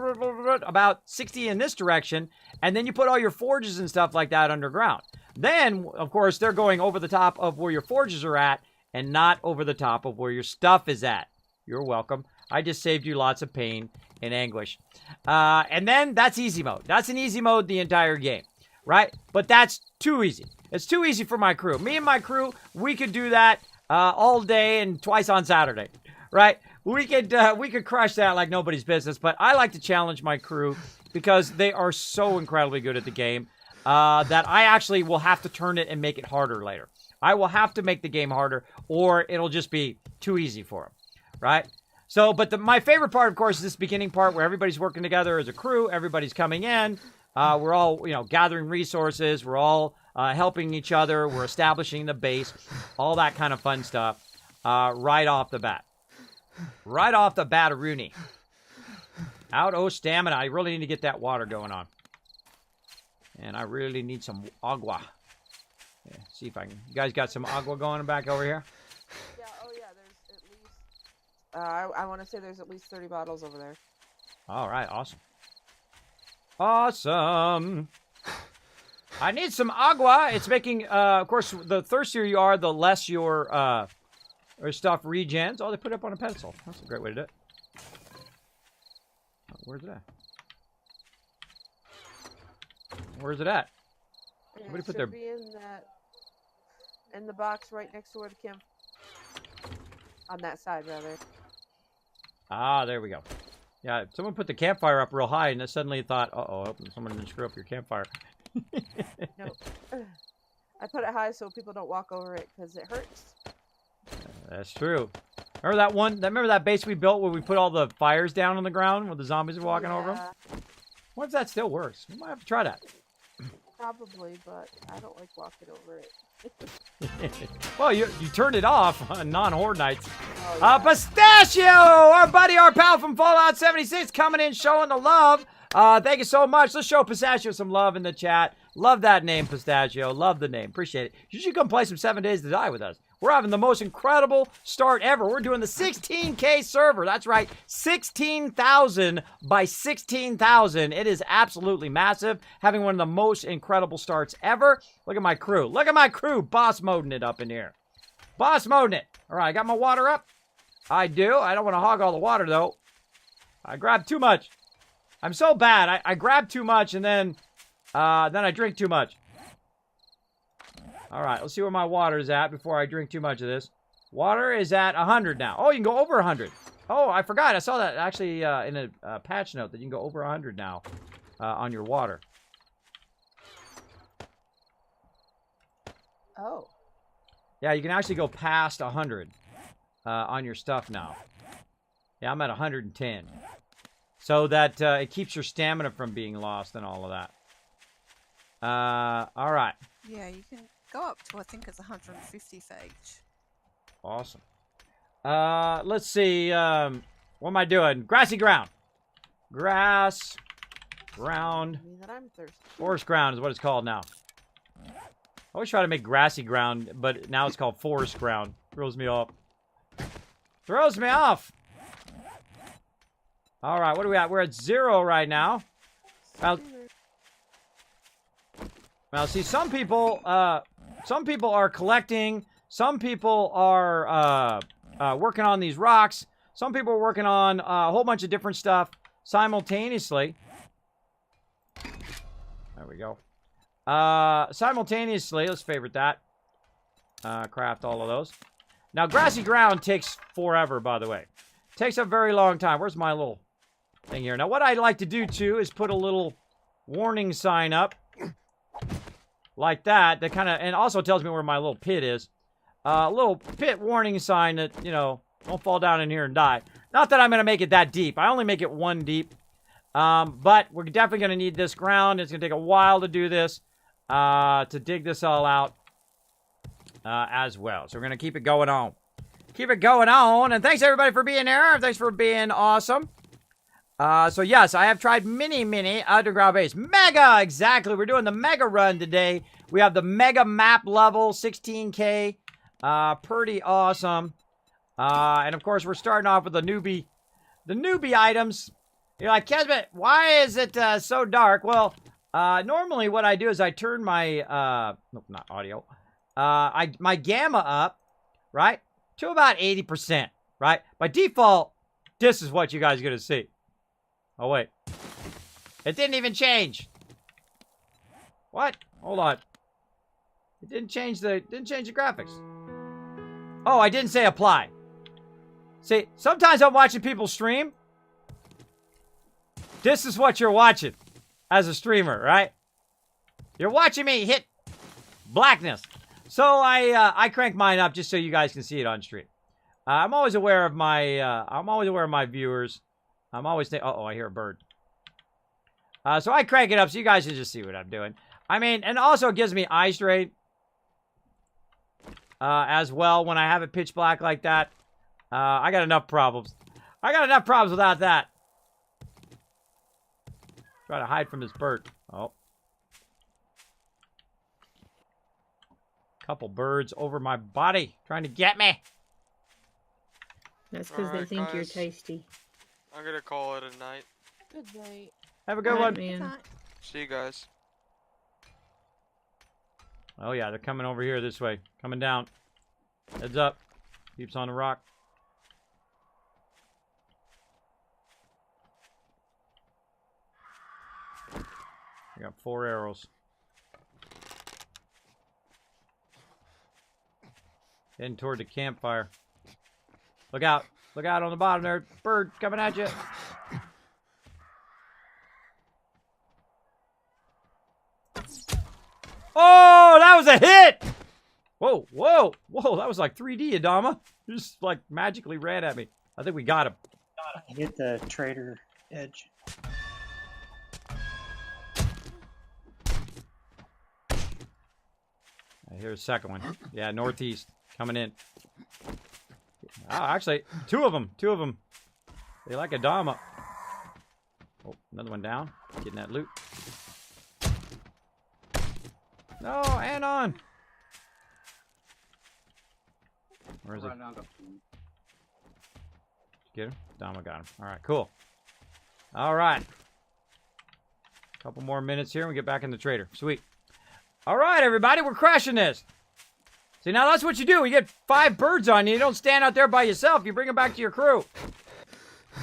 about 60 in this direction, and then you put all your forges and stuff like that underground. Then, of course, they're going over the top of where your forges are at and not over the top of where your stuff is at. You're welcome. I just saved you lots of pain and anguish. And then that's easy mode. That's an easy mode the entire game, right? But that's too easy. It's too easy for my crew. Me and my crew, we could do that all day and twice on Saturday, right? We could crush that like nobody's business, but I like to challenge my crew because they are so incredibly good at the game that I actually will have to turn it and make it harder later. I will have to make the game harder or it'll just be too easy for them, right? So, but my favorite part, of course, is this beginning part where everybody's working together as a crew, everybody's coming in, we're all, gathering resources, we're all helping each other, we're establishing the base, all that kind of fun stuff right off the bat. Right off the bat-a-rooney. Out o stamina. I really need to get that water going on. And I really need some agua. Yeah, see if I can. You guys got some agua going back over here? Yeah, oh yeah, there's at least... I want to say there's at least 30 bottles over there. All right, awesome. Awesome. I need some agua. It's making, of course, the thirstier you are, the less your stuff regens. Oh, they put it up on a pedestal. That's a great way to do it. Where's it at? Where's it at? Somebody put their... be in the box right next to where the camp... On that side, rather. Ah, there we go. Yeah, someone put the campfire up real high, and then suddenly thought, uh-oh, someone didn't screw up your campfire. Nope. I put it high so people don't walk over it, because it hurts. That's true. Remember that one? Remember that base we built where we put all the fires down on the ground where the zombies are walking over them? What if that still works? We might have to try that. Probably, but I don't like walking over it. Well, you turned it off on non-horde nights. Oh, yeah. Pistachio! Our buddy, our pal from Fallout 76 coming in showing the love. Thank you so much. Let's show Pistachio some love in the chat. Love that name, Pistachio. Love the name. Appreciate it. You should come play some 7 Days to Die with us. We're having the most incredible start ever. We're doing the 16K server. That's right. 16,000 by 16,000. It is absolutely massive. Having one of the most incredible starts ever. Look at my crew. Look at my crew. Boss moding it up in here. Boss moding it. All right, I got my water up. I do. I don't want to hog all the water, though. I grabbed too much. I'm so bad. I grab too much, and then I drink too much. All right, let's see where my water is at before I drink too much of this. Water is at 100 now. Oh, you can go over 100. Oh, I forgot. I saw that actually in a patch note that you can go over 100 now on your water. Oh. Yeah, you can actually go past 100 on your stuff now. Yeah, I'm at 110. So that it keeps your stamina from being lost and all of that. All right. Yeah, you can go up to, I think it's 150 for each. Awesome. Let's see. What am I doing? Grassy ground. Grass. Ground. I mean that I'm thirsty. Forest ground is what it's called now. I always try to make grassy ground, but now it's called forest ground. Throws me off. Throws me off! Alright, what are we at? We're at 0 right now. Well, see, some people are collecting. Some people are working on these rocks. Some people are working on a whole bunch of different stuff simultaneously. There we go. Simultaneously, let's favorite that. Craft all of those. Now, grassy ground takes forever, by the way. Takes a very long time. Where's my little thing here? Now, what I'd like to do, too, is put a little warning sign up. Like that. That kind of, and also tells me where my little pit is. A little pit warning sign that, you know, don't fall down in here and die. Not that I'm going to make it that deep. I only make it 1 deep. But we're definitely going to need this ground. It's going to take a while to do this. To dig this all out. As well. So we're going to keep it going on. Keep it going on. And thanks everybody for being here. Thanks for being awesome. So yes, I have tried many underground base. Mega, exactly. We're doing the mega run today. We have the mega map level, 16K. Pretty awesome. And of course, we're starting off with the newbie items. You're like, Kismet, why is it so dark? Well, normally what I do is I turn my, nope, not audio. My gamma up, right, to about 80%, right? By default, this is what you guys are going to see. Oh, wait. It didn't even change. What? Hold on. It didn't change the graphics. Oh, I didn't say apply. See, sometimes I'm watching people stream. This is what you're watching as a streamer, right? You're watching me hit blackness. So I crank mine up just so you guys can see it on stream. I'm always aware of my viewers. I'm always uh-oh, I hear a bird. So I crank it up so you guys can just see what I'm doing. I mean, and also it gives me eye strain. As well when I have it pitch black like that. I got enough problems. I got enough problems without that. Try to hide from this bird. Oh. Couple birds over my body trying to get me. That's because they think you're tasty. I'm gonna call it a night. Good night. Have a good one. Man. See you guys. Oh yeah, they're coming over here this way. Coming down. Heads up. Keeps on the rock. I got 4 arrows. Heading toward the campfire. Look out. Look out on the bottom there. Bird coming at you. Oh, that was a hit! Whoa, whoa, whoa. That was like 3D, Adama. Just like magically ran at me. I think we got him. I hit the trader edge. I hear a second one. Yeah, northeast. Coming in. Oh, actually, 2 of them. 2 of them. They like Adama. Oh, another one down. Getting that loot. No, and on. Where is he? Get him? Adama got him. All right, cool. All right. Couple more minutes here and we get back in the trader. Sweet. All right, everybody, we're crushing this. See, now that's what you do. You get 5 birds on you. You don't stand out there by yourself. You bring them back to your crew.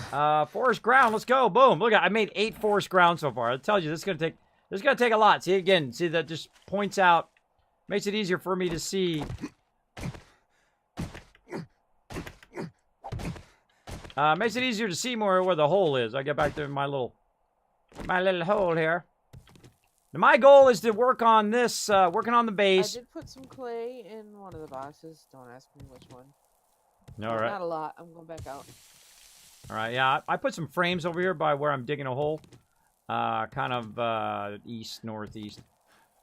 Forest ground. Let's go. Boom. Look, I made 8 forest ground so far. It tells you this is gonna take a lot. See, again, see that just points out, makes it easier for me to see. Makes it easier to see more where the hole is. I get back to my little hole here. Now my goal is to work on this, working on the base. I did put some clay in one of the boxes. Don't ask me which one. All right. Not a lot. I'm going back out. All right, yeah. I put some frames over here by where I'm digging a hole. Kind of east, northeast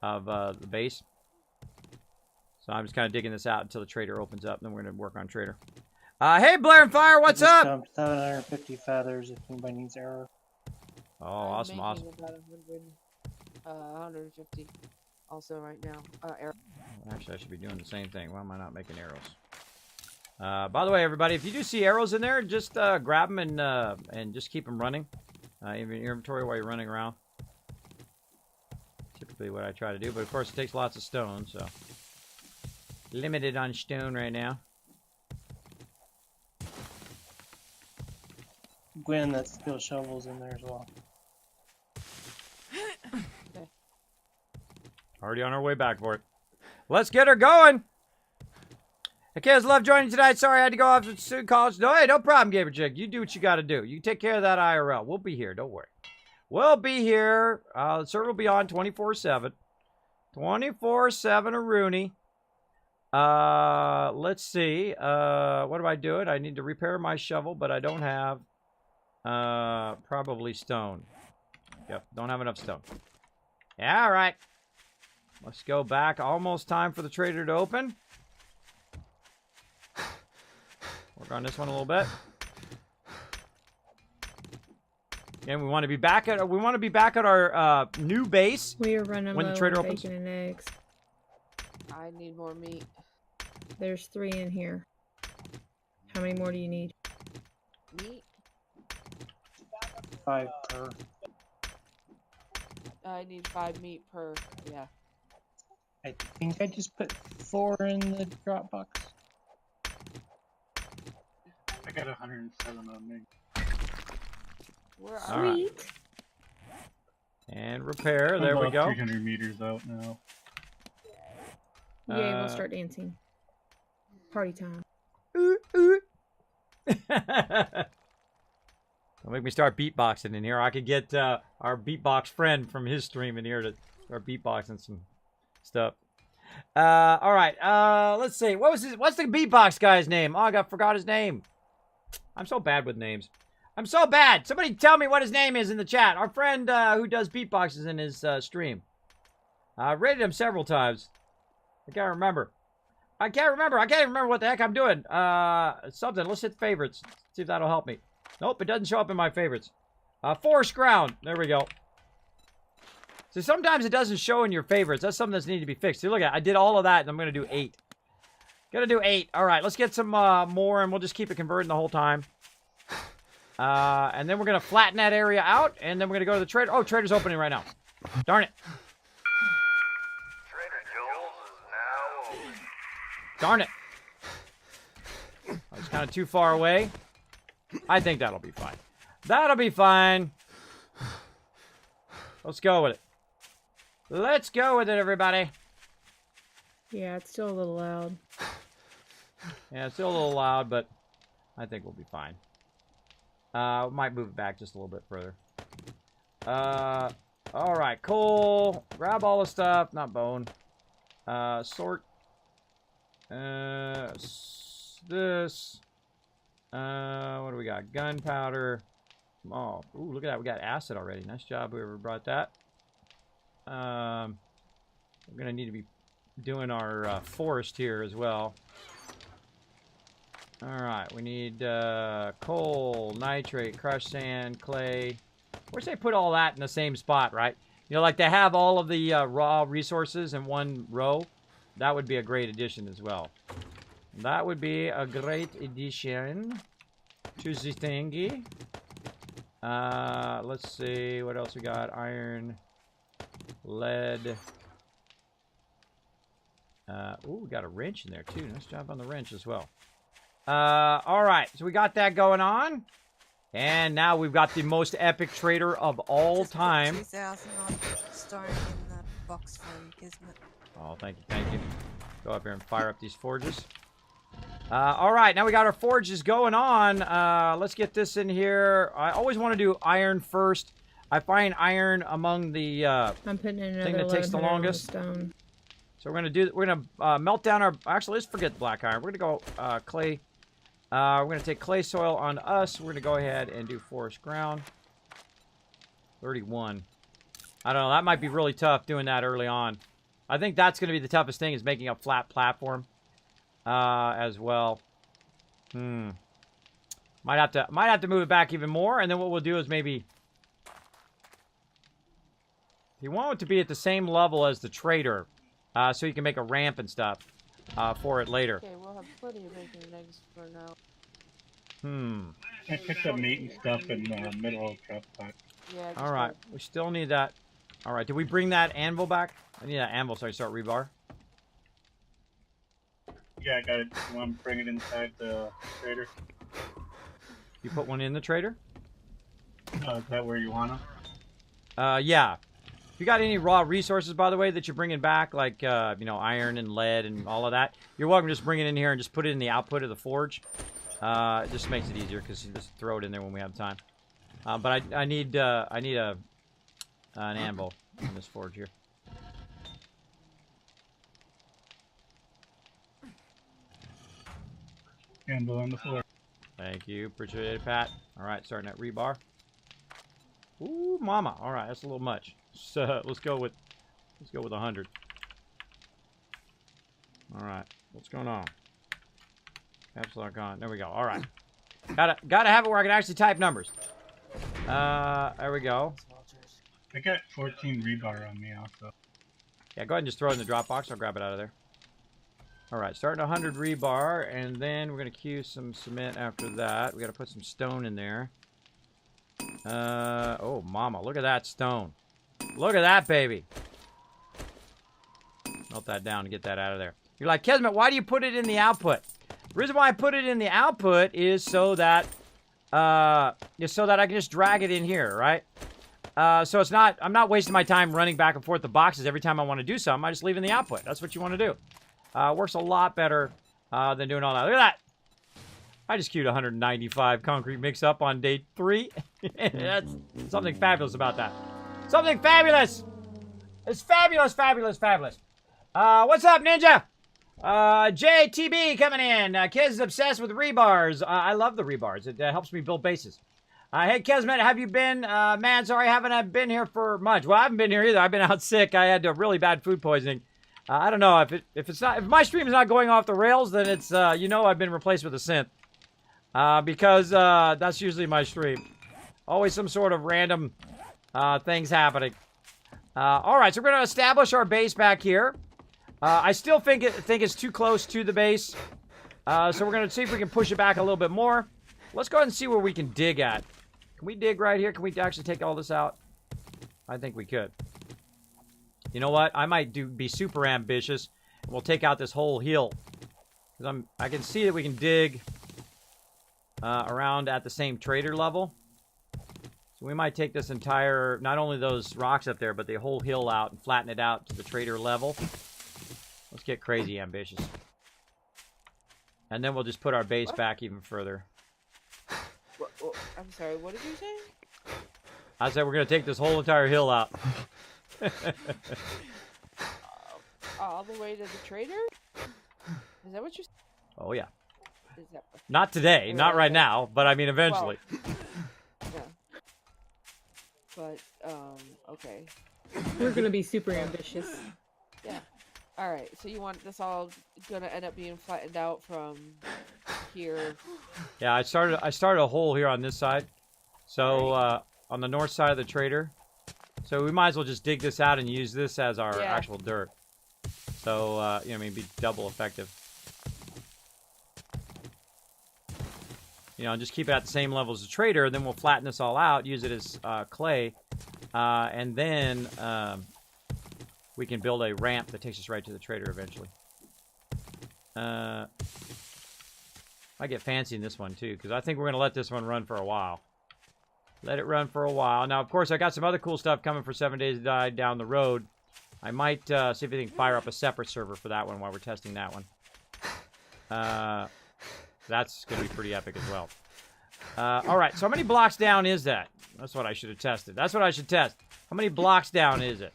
of the base. So I'm just kind of digging this out until the trader opens up. Then we're going to work on trader. Hey, Blair and Fire, what's up? 750 feathers if anybody needs arrows. Oh, awesome, awesome. About 150. also right now. Arrow. Actually, I should be doing the same thing. Why am I not making arrows? By the way, everybody, if you do see arrows in there, just grab them and just keep them running. Even in your inventory while you're running around. Typically what I try to do, but of course it takes lots of stone, so limited on stone right now. Gwen, that steel shovel's in there as well. Okay. Already on our way back for it. Let's get her going. Hey kids, love joining tonight. Sorry I had to go off to student college. No, hey, no problem, Gamer Chick. You do what you got to do. You take care of that IRL. We'll be here. Don't worry. We'll be here. The server will be on 24/7. 24/7 a Rooney. Let's see. What am I doing? I need to repair my shovel, but I don't have probably stone. Yep, don't have enough stone. Yeah, all right. Let's go back. Almost time for the trader to open. Work on this one a little bit. And we want to be back at our new base. We are running when low the trader on opens. bacon and eggs. I need more meat. There's 3 in here. How many more do you need? Meat? 5 per. I need 5 meat per. Yeah. I think I just put 4 in the drop box. I got 107 on me. Where All are right. Sweet. And repair. I'm There we about go. 300 meters out now. Yay, we'll start dancing. Party time. Don't make me start beatboxing in here. I could get our beatbox friend from his stream in here to start beatboxing some stuff. All right. Let's see. What's the beatbox guy's name? Oh, I forgot his name. I'm so bad with names. I'm so bad. Somebody tell me what his name is in the chat. Our friend who does beatboxes in his stream. I've rated him several times. I can't remember. I can't even remember what the heck I'm doing. Something. Let's hit favorites. See if that'll help me. Nope, it doesn't show up in my favorites. Forest Ground. There we go. So sometimes it doesn't show in your favorites. That's something that's needed to be fixed. See, look at it. I did all of that, and I'm going to do 8. Gonna do 8. All right, let's get some more, and we'll just keep it converting the whole time. And then we're going to flatten that area out, and then we're going to go to the trader. Oh, trader's opening right now. Darn it. Trader Joel's is now open. Darn it. I was kind of too far away. I think that'll be fine. That'll be fine. Let's go with it. Let's go with it, everybody. Yeah, it's still a little loud. Yeah, it's still a little loud, but I think we'll be fine. Might move it back just a little bit further. All right, coal. Grab all the stuff. Not bone. Sort. This. What do we got? Gunpowder. Oh, ooh, look at that. We got acid already. Nice job, whoever brought that. We're going to need to be doing our forest here as well. Alright, we need coal, nitrate, crushed sand, clay. Wish they put all that in the same spot, right? You know, like they have all of the raw resources in one row. That would be a great addition as well. That would be a great addition to the thingy. Let's see, what else we got? Iron, lead. Ooh, we got a wrench in there too. Nice job on the wrench as well. Alright, so we got that going on. And now we've got the most epic trader of all time. 2,000 odd stone in the box for you, Kismet. Oh, thank you, thank you. Go up here and fire up these forges. Alright, now we got our forges going on. Let's get this in here. I always want to do iron first. I find iron among the I'm putting in another thing that takes the 1100 on longest. stone. So we're gonna melt down our. Actually, let's forget black iron. We're gonna go clay. We're gonna take clay soil on us. We're gonna go ahead and do forest ground. 31. I don't know. That might be really tough doing that early on. I think that's gonna be the toughest thing, is making a flat platform as well. Might have to move it back even more, and then what we'll do is maybe You want it to be at the same level as the trader, so you can make a ramp and stuff for it later. Okay, we'll have plenty of bacon and eggs for now. I picked up meat and stuff in the middle of the truck. Yeah. All right, we still need that. All right, did we bring that anvil back? I need that anvil so I can start rebar. Yeah, I got it. You want to bring it inside the trader? You put one in the trader? Is that where you want them? Yeah. If you got any raw resources, by the way, that you're bringing back, like, you know, iron and lead and all of that, you're welcome to just bring it in here and just put it in the output of the forge. It just makes it easier because you just throw it in there when we have time. But I need an anvil in this forge here. Anvil on the floor. Thank you. Appreciate it, Pat. All right, starting at rebar. Ooh, mama. All right, that's a little much. So let's go with 100. All right, what's going on? Absolute on. There we go. All right, gotta have it where I can actually type numbers. There we go. I got 14 rebar on me also. Yeah, go ahead and just throw it in the drop box. I'll grab it out of there. All right, starting 100 rebar, and then we're gonna queue some cement after that. We gotta put some stone in there. Oh, mama, look at that stone. Look at that, baby. Melt that down to get that out of there. You're like, Kismet, why do you put it in the output? The reason why I put it in the output is so that I can just drag it in here, right? So it's not, I'm not wasting my time running back and forth the boxes every time I want to do something. I just leave it in the output. That's what you want to do. Works a lot better than doing all that. Look at that. I just queued 195 concrete mix-up on day 3. That's something fabulous about that. Something fabulous! It's fabulous, fabulous, fabulous. What's up, Ninja? JTB coming in. Kids obsessed with rebars. I love the rebars. It helps me build bases. Hey, Kismet, have you been? Man, sorry, I haven't been here for much. Well, I haven't been here either. I've been out sick. I had really bad food poisoning. I don't know if my stream is not going off the rails, then it's you know I've been replaced with a synth. Because that's usually my stream. Always some sort of random things happening. All right, so we're going to establish our base back here. I still think it's too close to the base. So we're going to see if we can push it back a little bit more. Let's go ahead and see where we can dig at. Can we dig right here? Can we actually take all this out? I think we could. You know what? I might be super ambitious. And we'll take out this whole hill. Because I can see that we can dig around at the same trader level. So we might take this entire, not only those rocks up there, but the whole hill out and flatten it out to the trader level. Let's get crazy ambitious. And then we'll just put our base back even further. I'm sorry, what did you say? I said we're going to take this whole entire hill out. All the way to the trader? Is that what you're saying? Oh, yeah. Is that... Not today, not right now, but I mean eventually. Well, yeah. But, okay. We're going to be super ambitious. Yeah. Alright, so you want this all gonna end up being flattened out from here? Yeah, I started a hole here on this side. So, on the north side of the trader. So we might as well just dig this out and use this as our actual dirt. So, you know, I mean, be double effective. You know, just keep it at the same level as the trader, then we'll flatten this all out, use it as clay, and then we can build a ramp that takes us right to the trader eventually. I get fancy in this one too, because I think we're going to let this one run for a while. Let it run for a while. Now, of course, I got some other cool stuff coming for 7 Days to Die down the road. I might see if we can fire up a separate server for that one while we're testing that one. That's going to be pretty epic as well. All right, so how many blocks down is that? That's what I should have tested. That's what I should test. How many blocks down is it?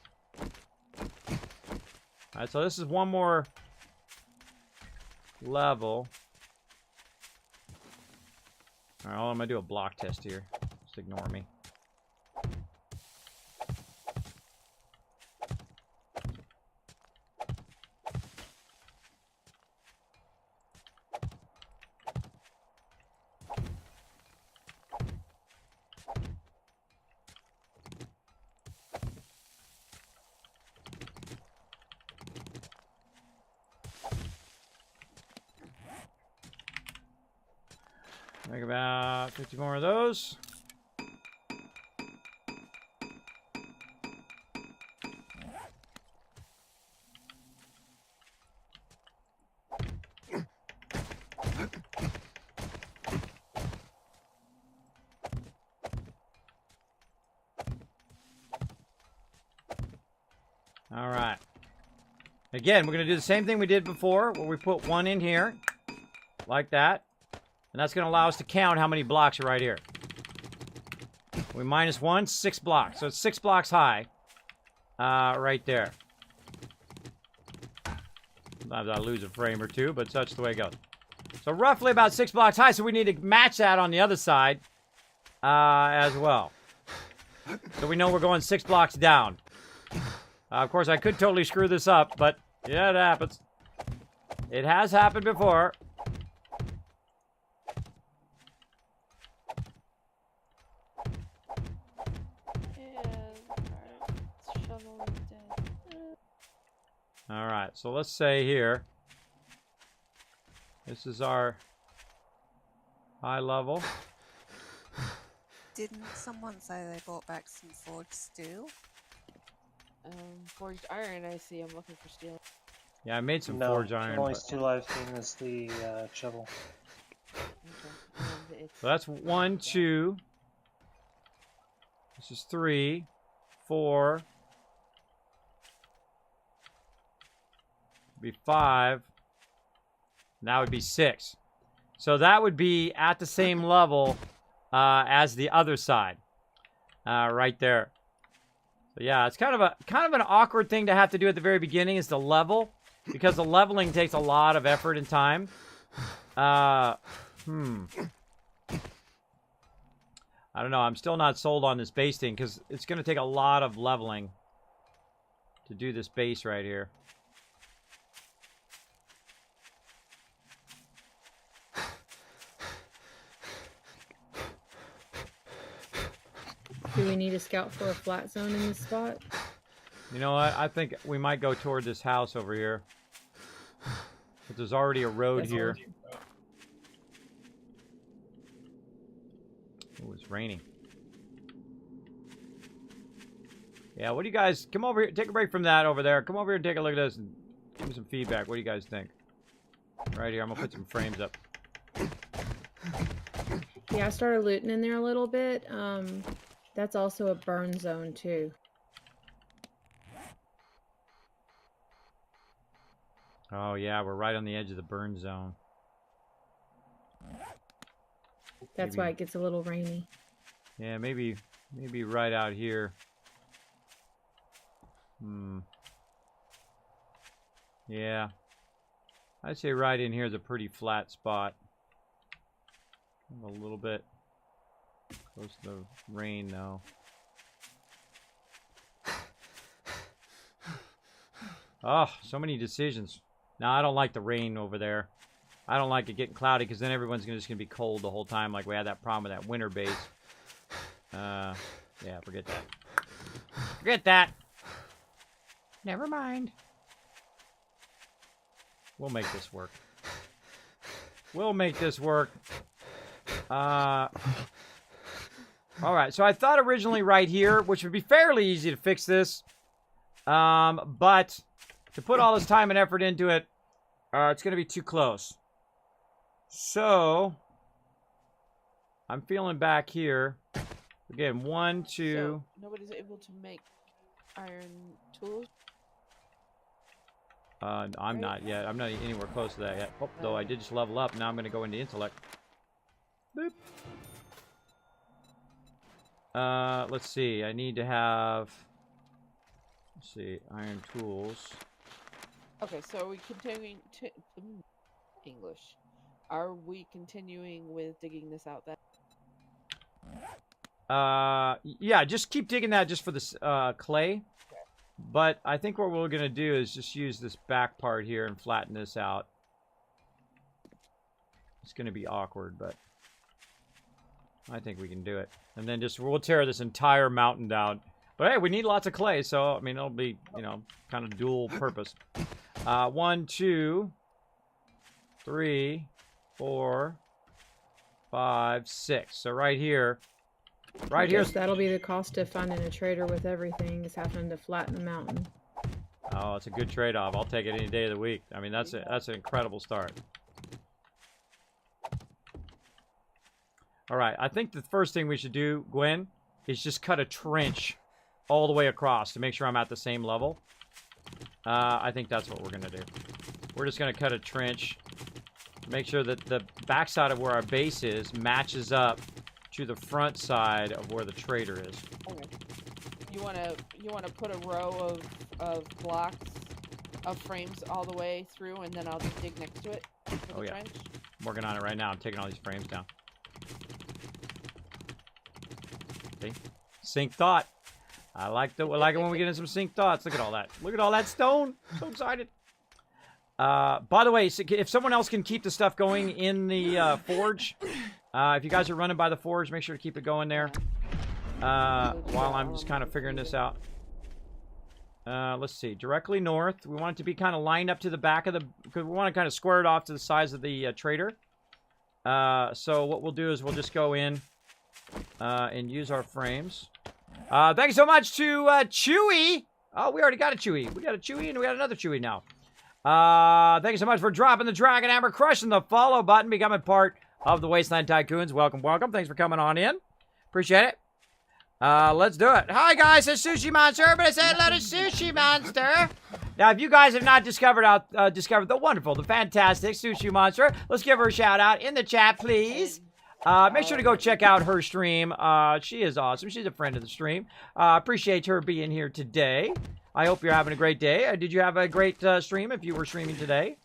All right, so this is one more level. All right, I'm going to do a block test here. Just ignore me. Make about 50 more of those. All right. Again, we're going to do the same thing we did before, where we put one in here, like that. And that's going to allow us to count how many blocks are right here. We minus 1, 6 blocks. So it's 6 blocks high, right there. Sometimes I lose a frame or two, but such the way it goes. So roughly about 6 blocks high, so we need to match that on the other side as well. So we know we're going 6 blocks down. Of course, I could totally screw this up, but yeah, it happens. It has happened before. All right, so let's say here, this is our high level. Didn't someone say they brought back some forged steel? Forged iron, I see. I'm looking for steel. Yeah, I made some No, forged iron. the only But... steel I've seen is the shovel. Okay. So that's 1, 2. This is 3, 4. Be 5. And that would be 6. So that would be at the same level as the other side, right there. So yeah, it's kind of an awkward thing to have to do at the very beginning is the level, because the leveling takes a lot of effort and time. I don't know. I'm still not sold on this base thing because it's going to take a lot of leveling to do this base right here. Do we need to scout for a flat zone in this spot? You know what? I think we might go toward this house over here. But there's already a road here. Oh, it's raining. Yeah, what do you guys... Come over here. Take a break from that over there. Come over here and take a look at this and give me some feedback. What do you guys think? Right here. I'm going to put some frames up. Yeah, I started looting in there a little bit. That's also a burn zone, too. Oh, yeah. We're right on the edge of the burn zone. That's why it gets a little rainy. Yeah, maybe right out here. Yeah. I'd say right in here is a pretty flat spot. A little bit close to the rain, though. Oh, so many decisions. Now, I don't like the rain over there. I don't like it getting cloudy because then everyone's just going to be cold the whole time like we had that problem with that winter base. Yeah, forget that. Forget that. Never mind. We'll make this work. We'll make this work. Alright, so I thought originally right here, which would be fairly easy to fix this. But to put all this time and effort into it, it's going to be too close. So, I'm feeling back here. Again, 1, 2. So, nobody's able to make iron tools? I'm not yet. I'm not anywhere close to that yet. Oh, though I did just level up. Now I'm going to go into intellect. Boop. Let's see. I need to have... Let's see. Iron tools. Okay, so are we continuing to... English. Are we continuing with digging this out then? Yeah, just keep digging that just for this clay. But I think what we're going to do is just use this back part here and flatten this out. It's going to be awkward, but I think we can do it. And then just we'll tear this entire mountain down. But hey, we need lots of clay, so I mean it'll be, you know, kind of dual purpose. 1, 2, 3, 4, 5, 6. So right here. I guess that'll be the cost of finding a trader with everything, is having to flatten the mountain. Oh, it's a good trade-off. I'll take it any day of the week. I mean, that's an incredible start. All right, I think the first thing we should do, Gwen, is just cut a trench all the way across to make sure I'm at the same level. I think that's what we're going to do. We're just going to cut a trench, make sure that the backside of where our base is matches up to the front side of where the trader is. Okay. You wanna put a row of blocks of frames all the way through, and then I'll just dig next to it. Oh yeah, trench? I'm working on it right now. I'm taking all these frames down. See, sync thought. I like it when we get in some sync thoughts. Look at all that. Look at all that stone. So excited. By the way, if someone else can keep the stuff going in the forge, if you guys are running by the forge, make sure to keep it going there. While I'm just kind of figuring this out. Let's see. Directly north. We want it to be kind of lined up to the back of the... Because we want to kind of square it off to the size of the trader. So what we'll do is we'll just go in and use our frames. Thank you so much to Chewy. Oh, we already got a Chewy. We got a Chewy and we got another Chewy now. Thank you so much for dropping the Dragon Hammer, crushing the follow button, becoming part of the Wasteland Tycoons. Welcome, welcome. Thanks for coming on in. Appreciate it. Let's do it. Hi, guys. It's Sushi Monster. Everybody say hello to Sushi Monster. Now, if you guys have not discovered the wonderful, the fantastic Sushi Monster, let's give her a shout out in the chat, please. Make sure to go check out her stream. She is awesome. She's a friend of the stream. Appreciate her being here today. I hope you're having a great day. Did you have a great stream if you were streaming today?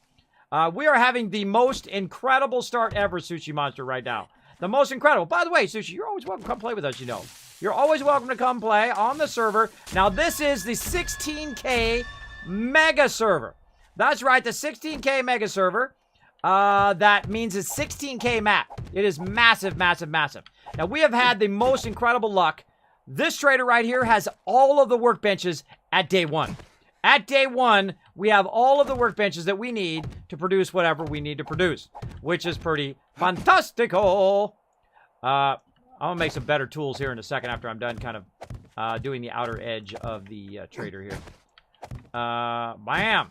We are having the most incredible start ever, Sushi Monster, right now. The most incredible. By the way, Sushi, you're always welcome to come play with us, you know. You're always welcome to come play on the server. Now, this is the 16K mega server. That's right, the 16K mega server. That means it's 16K map. It is massive, massive, massive. Now, we have had the most incredible luck. This trader right here has all of the workbenches at day one. At day one, we have all of the workbenches that we need to produce whatever we need to produce, which is pretty fantastical. I'm going to make some better tools here in a second after I'm done kind of doing the outer edge of the trader here. Bam!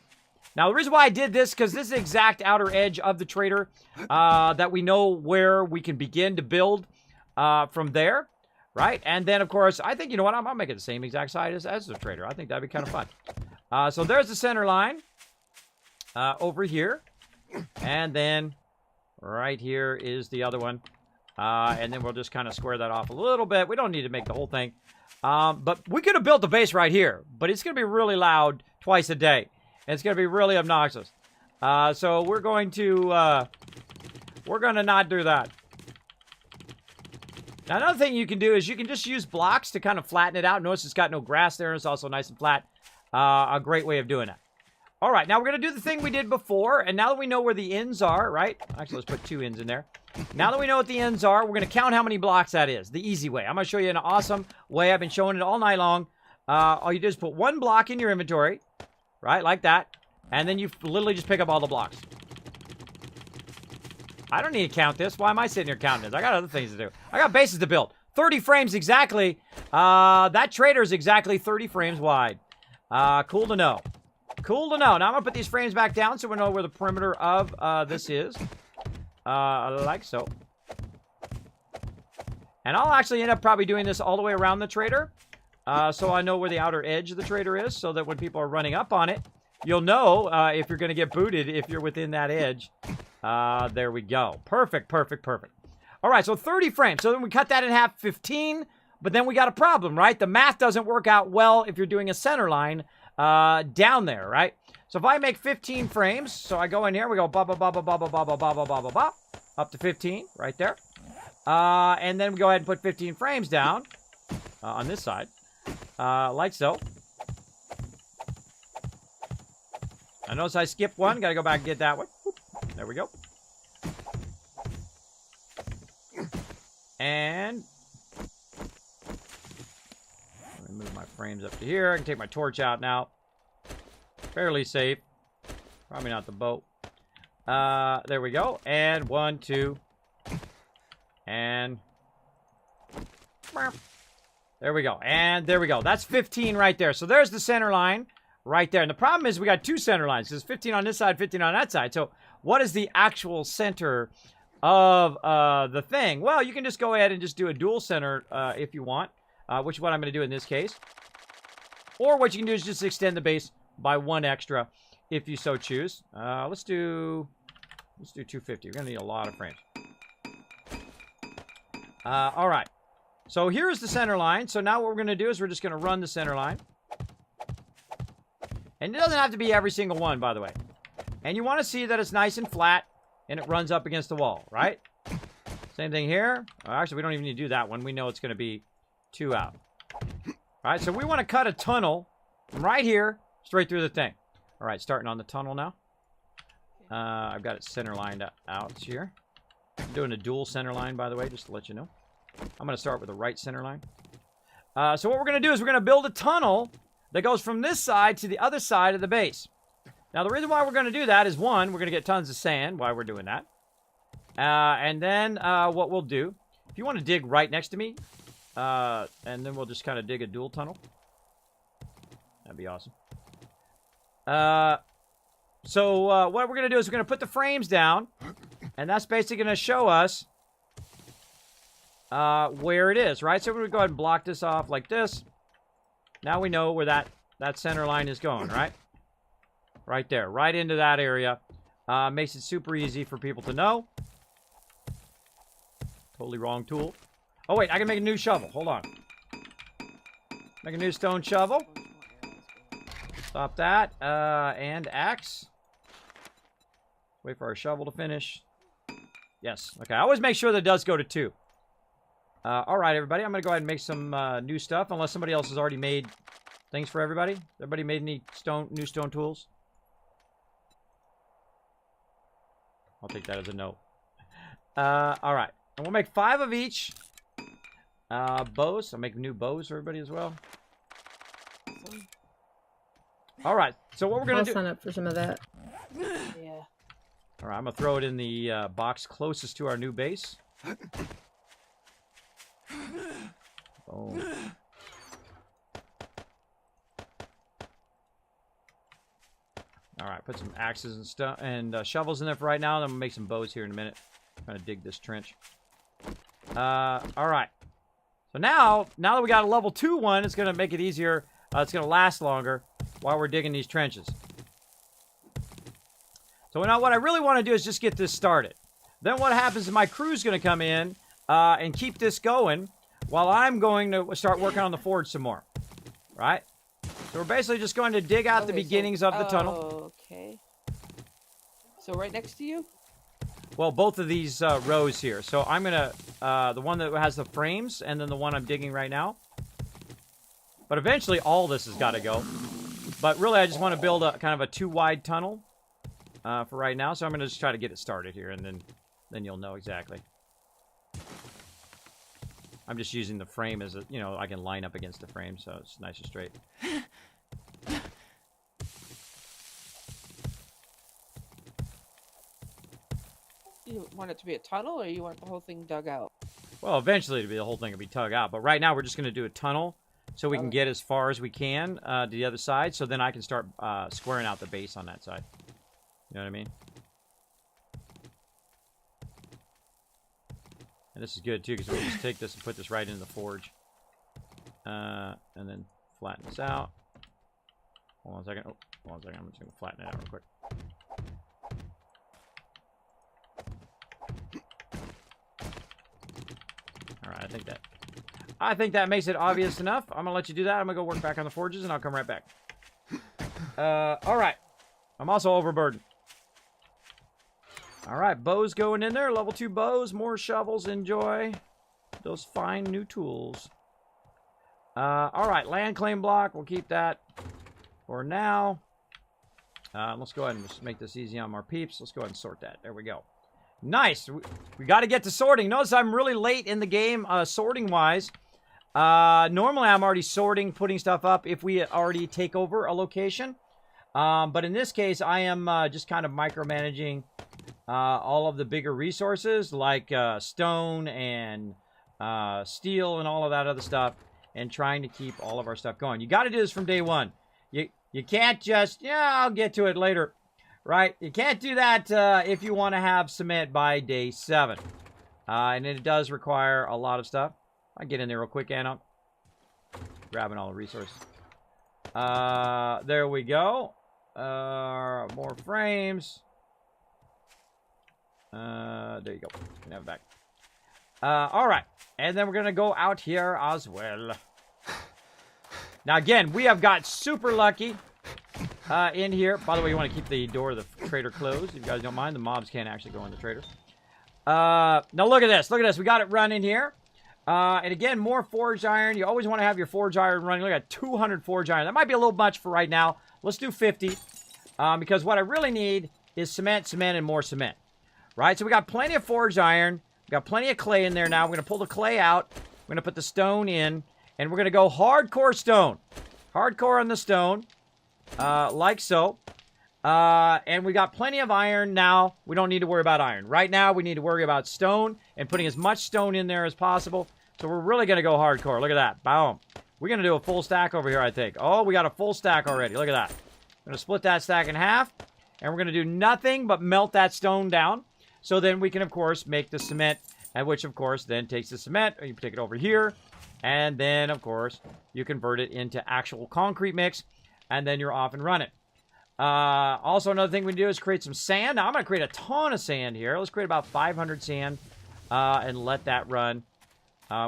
Now, the reason why I did this, because this is the exact outer edge of the trader that we know where we can begin to build from there, right? And then, of course, I think, you know what, I'm making the same exact size as the trader. I think that'd be kind of fun. So there's the center line over here. And then right here is the other one. And then we'll just kind of square that off a little bit. We don't need to make the whole thing. But we could have built the base right here. But it's going to be really loud twice a day. And it's going to be really obnoxious. So we're going to not do that. Now, another thing you can do is you can just use blocks to kind of flatten it out. Notice it's got no grass there. It's also nice and flat. A great way of doing that. All right, now we're going to do the thing we did before. And now that we know where the ends are, right? Actually, let's put 2 ends in there. Now that we know what the ends are, we're going to count how many blocks that is. The easy way. I'm going to show you an awesome way. I've been showing it all night long. All you do is put 1 block in your inventory. Right, like that. And then you literally just pick up all the blocks. I don't need to count this. Why am I sitting here counting this? I got other things to do. I got bases to build. 30 frames exactly. That trader is exactly 30 frames wide. Cool to know. Cool to know. Now I'm going to put these frames back down so we know where the perimeter of this is. Like so. And I'll actually end up probably doing this all the way around the trader. So I know where the outer edge of the trader is, so that when people are running up on it, you'll know if you're going to get booted if you're within that edge. There we go. Perfect, perfect, perfect. All right, so 30 frames. So then we cut that in half, 15. But then we got a problem, right? The math doesn't work out well if you're doing a center line down there, right? So if I make 15 frames, so I go in here, we go ba ba ba ba ba ba ba ba ba ba ba ba ba up to 15 right there. And then we go ahead and put 15 frames down on this side. Like so. I notice I skipped one. Got to go back and get that one. Whoop. There we go. And let me move my frames up to here. I can take my torch out now. Fairly safe. Probably not the boat. There we go. And 1, 2, And there we go. And there we go. That's 15 right there. So there's the center line right there. And the problem is we got two center lines. There's 15 on this side, 15 on that side. So what is the actual center of the thing? Well, you can just go ahead and just do a dual center if you want, which is what I'm going to do in this case. Or what you can do is just extend the base by 1 extra if you so choose. Let's do 250. We're going to need a lot of frames. All right. So here's the center line. So now what we're going to do is we're just going to run the center line. And it doesn't have to be every single one, by the way. And you want to see that it's nice and flat and it runs up against the wall, right? Same thing here. Actually, we don't even need to do that one. We know it's going to be 2 out. All right, so we want to cut a tunnel from right here straight through the thing. All right, starting on the tunnel now. I've got it center lined out here. I'm doing a dual center line, by the way, just to let you know. I'm going to start with the right center line. So what we're going to do is we're going to build a tunnel that goes from this side to the other side of the base. Now, the reason why we're going to do that is, one, we're going to get tons of sand while we're doing that. And then what we'll do, if you want to dig right next to me, and then we'll just kind of dig a dual tunnel. That'd be awesome. So what we're going to do is we're going to put the frames down, and that's basically going to show us where it is, right? So we're going to go ahead and block this off like this. Now we know where that center line is going, right? Right there, right into that area. Makes it super easy for people to know. Totally wrong tool. Oh, wait, I can make a new shovel. Hold on. Make a new stone shovel. Stop that. And axe. Wait for our shovel to finish. Yes. Okay, I always make sure that it does go to 2. All right, everybody. I'm going to go ahead and make some new stuff, unless somebody else has already made things for everybody. Everybody made any new stone tools? I'll take that as a no. All right. And we'll make 5 of each. Bows. I'll make new bows for everybody as well. All right. So what we're going to do... I'll sign up for some of that. Yeah. All right. I'm going to throw it in the box closest to our new base. Boom. All right, put some axes and stuff and shovels in there for right now. And I'm gonna make some bows here in a minute. I'm gonna dig this trench. All right. So now that we got a level 2 one, it's gonna make it easier. It's gonna last longer while we're digging these trenches. So now what I really want to do is just get this started. Then what happens is my crew's gonna come in and keep this going while I'm going to start working on the forge some more. Right? So we're basically just going to dig out the beginnings of the tunnel. Okay. So right next to you? Well, both of these rows here. So I'm going to, the one that has the frames, and then the one I'm digging right now. But eventually all this has got to go. But really I just want to build a kind of a 2-wide tunnel for right now. So I'm going to just try to get it started here, and then you'll know exactly. I'm just using the frame as a, I can line up against the frame, so it's nice and straight. You want it to be a tunnel, or you want the whole thing dug out? Well, eventually the whole thing will be dug out, but right now we're just going to do a tunnel so we can get as far as we can to the other side, so then I can start squaring out the base on that side. You know what I mean? And this is good, too, because we can just take this and put this right into the forge. And then flatten this out. Hold on a second. Oh, hold on a second. I'm just going to flatten it out real quick. Alright, I think that makes it obvious enough. I'm going to let you do that. I'm going to go work back on the forges, and I'll come right back. Alright. I'm also overburdened. Alright, bows going in there. Level 2 bows. More shovels. Enjoy those fine new tools. Alright, land claim block. We'll keep that for now. Let's go ahead and just make this easy on our peeps. Let's go ahead and sort that. There we go. Nice. We got to get to sorting. Notice I'm really late in the game sorting-wise. Normally I'm already sorting, putting stuff up if we already take over a location. But in this case, I am just kind of micromanaging all of the bigger resources like stone and steel and all of that other stuff, and trying to keep all of our stuff going. You got to do this from day one. You can't just, I'll get to it later, right? You can't do that if you want to have cement by day 7. And it does require a lot of stuff. I'll get in there real quick, Anna. Grabbing all the resources. There we go. More frames. There you go. You can have it back. All right. And then we're going to go out here as well. Now, again, we have got super lucky in here. By the way, you want to keep the door of the trader closed. If you guys don't mind, the mobs can't actually go in the trader. Now, look at this. Look at this. We got it running here. And again, more forged iron. You always want to have your forged iron running. Look at 200 forged iron. That might be a little much for right now. Let's do 50. Because what I really need is cement, cement, and more cement. Right? So we got plenty of forged iron. We got plenty of clay in there now. We're going to pull the clay out. We're going to put the stone in. And we're going to go hardcore stone. Hardcore on the stone. Like so. And we got plenty of iron now. We don't need to worry about iron. Right now, we need to worry about stone and putting as much stone in there as possible. So we're really going to go hardcore. Look at that. Boom. We're going to do a full stack over here, I think. Oh, we got a full stack already. Look at that. I'm going to split that stack in half. And we're going to do nothing but melt that stone down. So then we can, of course, make the cement. And which, of course, then takes the cement. You take it over here. And then, of course, you convert it into actual concrete mix. And then you're off and running. Also, another thing we can do is create some sand. Now, I'm going to create a ton of sand here. Let's create about 500 sand and let that run.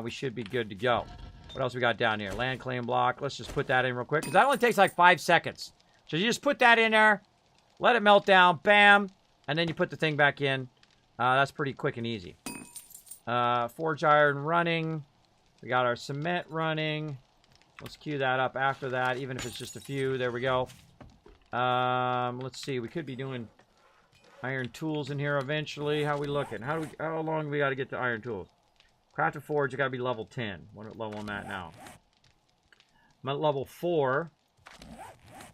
We should be good to go. What else we got down here? Land claim block. Let's just put that in real quick because that only takes like 5 seconds. So you just put that in there, let it melt down, bam, and then you put the thing back in. That's pretty quick and easy. Forge iron running. We got our cement running. Let's queue that up after that, even if it's just a few. There we go. Let's see. We could be doing iron tools in here eventually. How we looking? How long we got to get to iron tools? Craft a forge. You got to be level 10. What level am I at now? I'm at level 4.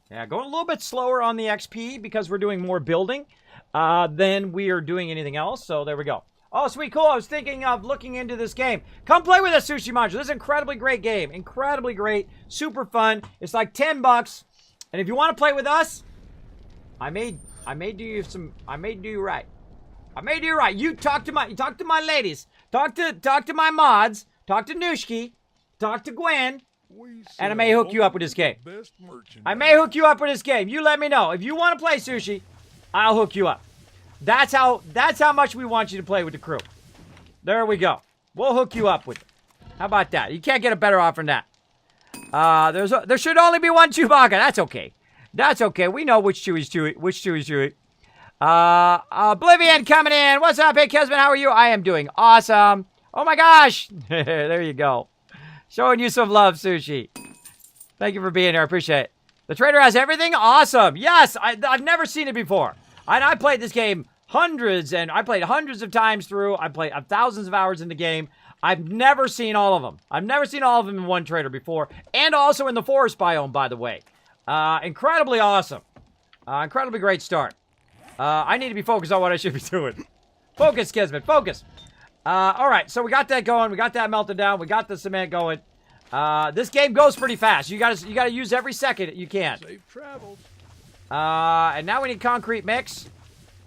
Yeah, going a little bit slower on the XP because we're doing more building than we are doing anything else. So there we go. Oh, sweet, cool. I was thinking of looking into this game. Come play with us, Sushi Manju. This is an incredibly great game. Incredibly great. Super fun. It's like $10. And if you want to play with us, I may do you right. I may do you right. You talk to my ladies. Talk to my mods. Talk to Nushki. Talk to Gwen. And I may hook you up with this game. I may hook you up with this game. You let me know. If you want to play Sushi, I'll hook you up. That's how much we want you to play with the crew. There we go. We'll hook you up with it. How about that? You can't get a better offer than that. There should only be one Chewbacca. That's okay. That's okay. We know which Chewie's Chewie. Which Chewie's Chewie. Oblivion coming in. What's up? Hey, Kismet, how are you? I am doing awesome. Oh, my gosh. There you go. Showing you some love, Sushi. Thank you for being here. I appreciate it. The trader has everything? Awesome. Yes, I've never seen it before. And I played this game hundreds of times through. I played thousands of hours in the game. I've never seen all of them. I've never seen all of them in one trader before. And also in the forest biome, by the way. Incredibly awesome. Incredibly great start. I need to be focused on what I should be doing. Focus, Kismet. Focus. All right, so we got that going. We got that melted down. We got the cement going. This game goes pretty fast. You gotta use every second you can. Safe travels. And now we need concrete mix.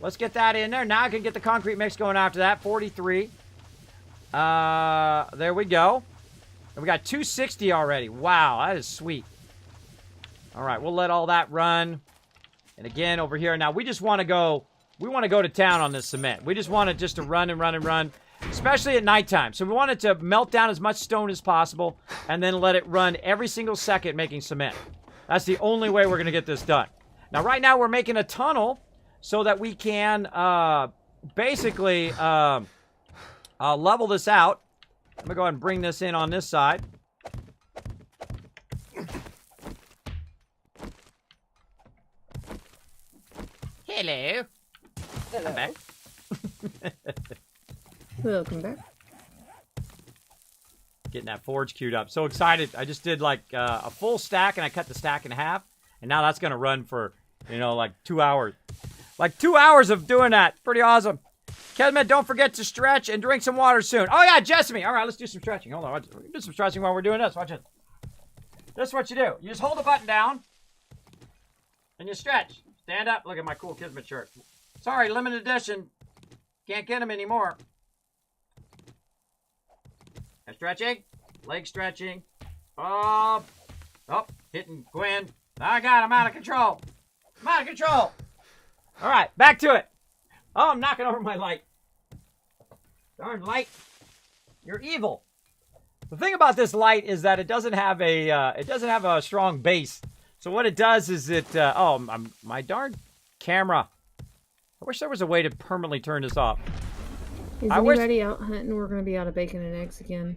Let's get that in there. Now I can get the concrete mix going after that. 43. There we go. And we got 260 already. Wow, that is sweet. All right, we'll let all that run. And again, over here, now we just want to go, to town on this cement. We just want it just to run and run and run, especially at nighttime. So we want it to melt down as much stone as possible and then let it run every single second making cement. That's the only way we're going to get this done. Now, right now, we're making a tunnel so that we can basically level this out. I'm going to go ahead and bring this in on this side. Hello. Hello. I'm back. Welcome back. Getting that forge queued up. So excited. I just did like a full stack and I cut the stack in half. And now that's going to run for, like 2 hours. Like 2 hours of doing that. Pretty awesome. Kismet, don't forget to stretch and drink some water soon. Oh, yeah, Jessamy. All right, let's do some stretching. Hold on. Do some stretching while we're doing this. Watch it. This is what you do. You just hold the button down, and you stretch. Stand up. Look at my cool Kismet shirt. Sorry, limited edition. Can't get them anymore. And stretching. Leg stretching. Oh, hitting Gwen. Oh, God, I'm out of control. I'm out of control. All right, back to it. Oh, I'm knocking over my light. Darn light. You're evil. The thing about this light is that it doesn't have a strong base. So what it does is my darn camera. I wish there was a way to permanently turn this off. Is anybody out hunting? We're going to be out of bacon and eggs again.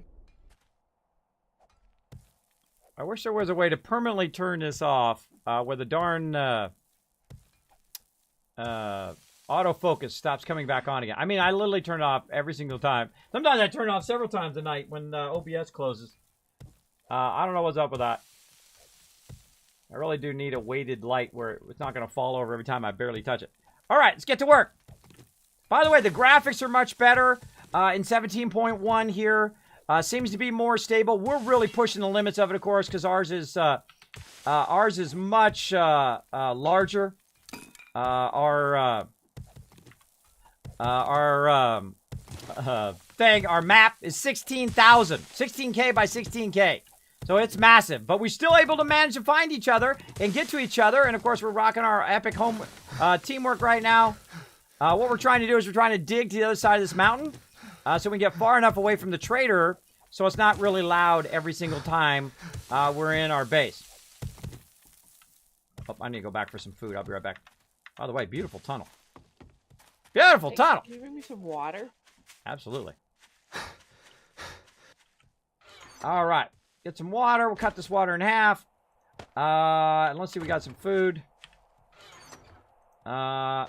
I wish there was a way to permanently turn this off where the darn autofocus stops coming back on again. I mean, I literally turn it off every single time. Sometimes I turn it off several times a night when OBS closes. I don't know what's up with that. I really do need a weighted light where it's not going to fall over every time I barely touch it. All right, let's get to work. By the way, the graphics are much better in 17.1 here. Seems to be more stable. We're really pushing the limits of it, of course, because ours is much larger. Our map is 16,000, 16K by 16K. So it's massive, but we're still able to manage to find each other and get to each other. And of course, we're rocking our epic home teamwork right now. What we're trying to do is we're trying to dig to the other side of this mountain so we can get far enough away from the trader so it's not really loud every single time we're in our base. Oh, I need to go back for some food. I'll be right back. By the way, beautiful tunnel. Beautiful tunnel. Can you bring me some water? Absolutely. All right. Get some water. We'll cut this water in half. And let's see. We got some food. There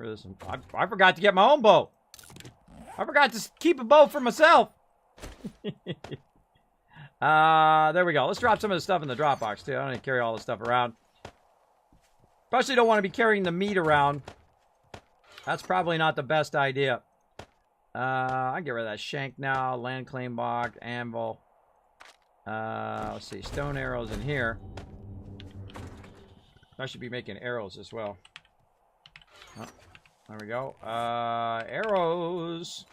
is some. I forgot to get my own bow. I forgot to keep a bow for myself. There we go. Let's drop some of the stuff in the drop box, too. I don't need to carry all this stuff around. Especially don't want to be carrying the meat around. That's probably not the best idea. I can get rid of that shank now. Land claim box, anvil. Let's see. Stone arrows in here. I should be making arrows as well. Oh, there we go. Arrows.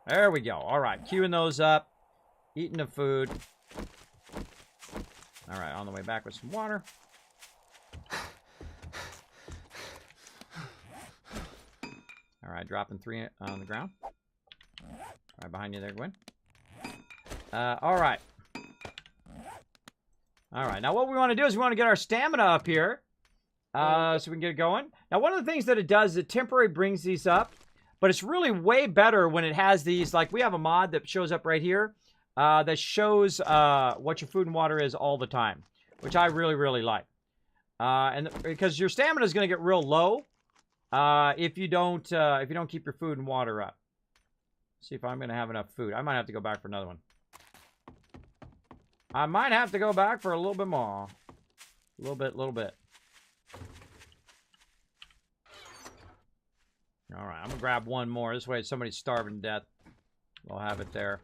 There we go. All right. Queuing those up. Eating the food. All right, on the way back with some water. All right, dropping 3 on the ground. Right behind you there, Gwen. All right. All right, now what we want to do is we want to get our stamina up here so we can get it going. Now, one of the things that it does is it temporarily brings these up, but it's really way better when it has these, like we have a mod that shows up right here. That shows what your food and water is all the time, which I really, really like. And because your stamina is going to get real low if you don't keep your food and water up. See if I'm going to have enough food. I might have to go back for another one. I might have to go back for a little bit more. A little bit. All right, I'm going to grab one more. This way, if somebody's starving to death, we'll have it there.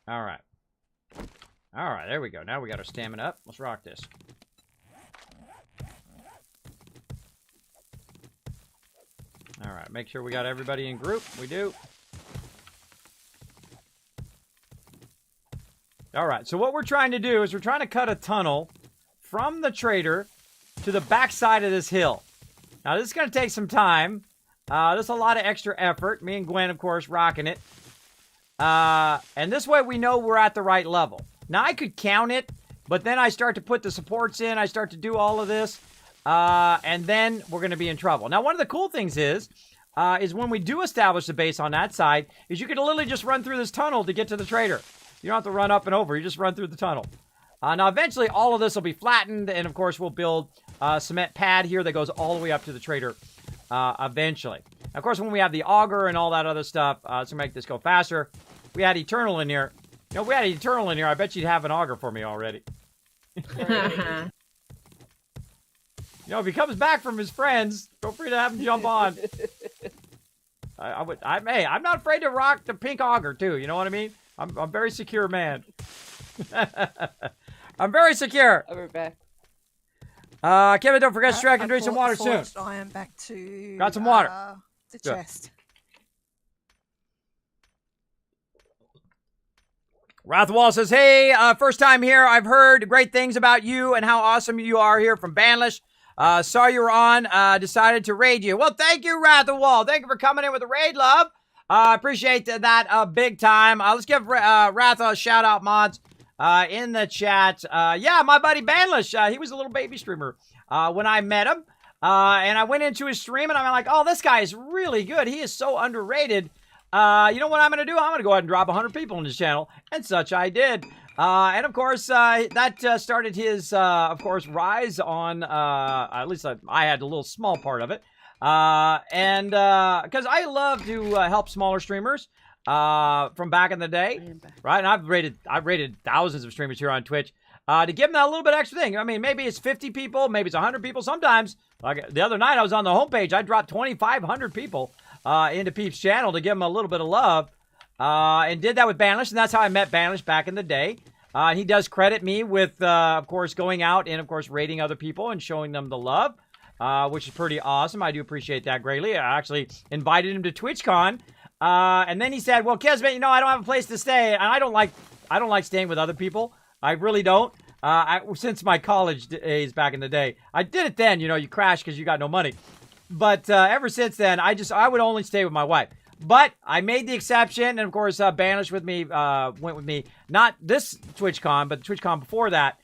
All right. All right, there we go. Now we got our stamina up. Let's rock this. All right, make sure we got everybody in group. We do. All right, so what we're trying to do is we're trying to cut a tunnel from the trader to the backside of this hill. Now, this is going to take some time. There's a lot of extra effort. Me and Gwen, of course, rocking it. And this way we know we're at the right level. Now, I could count it, but then I start to put the supports in. I start to do all of this, and then we're going to be in trouble. Now, one of the cool things is when we do establish the base on that side, is you can literally just run through this tunnel to get to the trader. You don't have to run up and over. You just run through the tunnel. Now, eventually, all of this will be flattened, and, of course, we'll build a cement pad here that goes all the way up to the trader eventually. Of course, when we have the auger and all that other stuff to make this go faster, we had Eternal in here. You know, if we had Eternal in here, I bet you'd have an auger for me already. You know, if he comes back from his friends, feel free to have him jump on. Hey, I'm not afraid to rock the pink auger too. You know what I mean? I'm a very secure man. I'm very secure. I'll be back. Kevin, don't forget to strike and drink some water soon. I am back to. Got some water. The Good. chest. Wrathwall says, hey, first time here. I've heard great things about you and how awesome you are here from Banlish. Saw you were on, decided to raid you. Well, thank you, Wrathwall. Thank you for coming in with the raid, love. Appreciate that big time. Let's give Wrath a shout out, mods, in the chat. Yeah, my buddy Banlish, he was a little baby streamer when I met him. And I went into his stream and I'm like, oh, this guy is really good. He is so underrated. You know what I'm going to do? I'm going to go ahead and drop 100 people on his channel. And such I did. And of course, that started his, of course, rise on, at least I had a little small part of it. And because I love to help smaller streamers from back in the day, right? And I've rated thousands of streamers here on Twitch to give them that little bit extra thing. I mean, maybe it's 50 people, maybe it's 100 people. Sometimes, like the other night, I was on the homepage. I dropped 2,500 people into Peep's channel to give them a little bit of love. And did that with Banlish, and that's how I met Banlish back in the day. He does credit me with, of course, going out and, of course, rating other people and showing them the love, which is pretty awesome. I do appreciate that greatly. I actually invited him to TwitchCon, and then he said, well, Kismet, you know, I don't have a place to stay, and I don't like staying with other people. I really don't. Since my college days back in the day. I did it then, you know, you crash because you got no money. But ever since then, I would only stay with my wife. But I made the exception, and of course, Banlish with me, went with me. Not this TwitchCon, but the TwitchCon before that.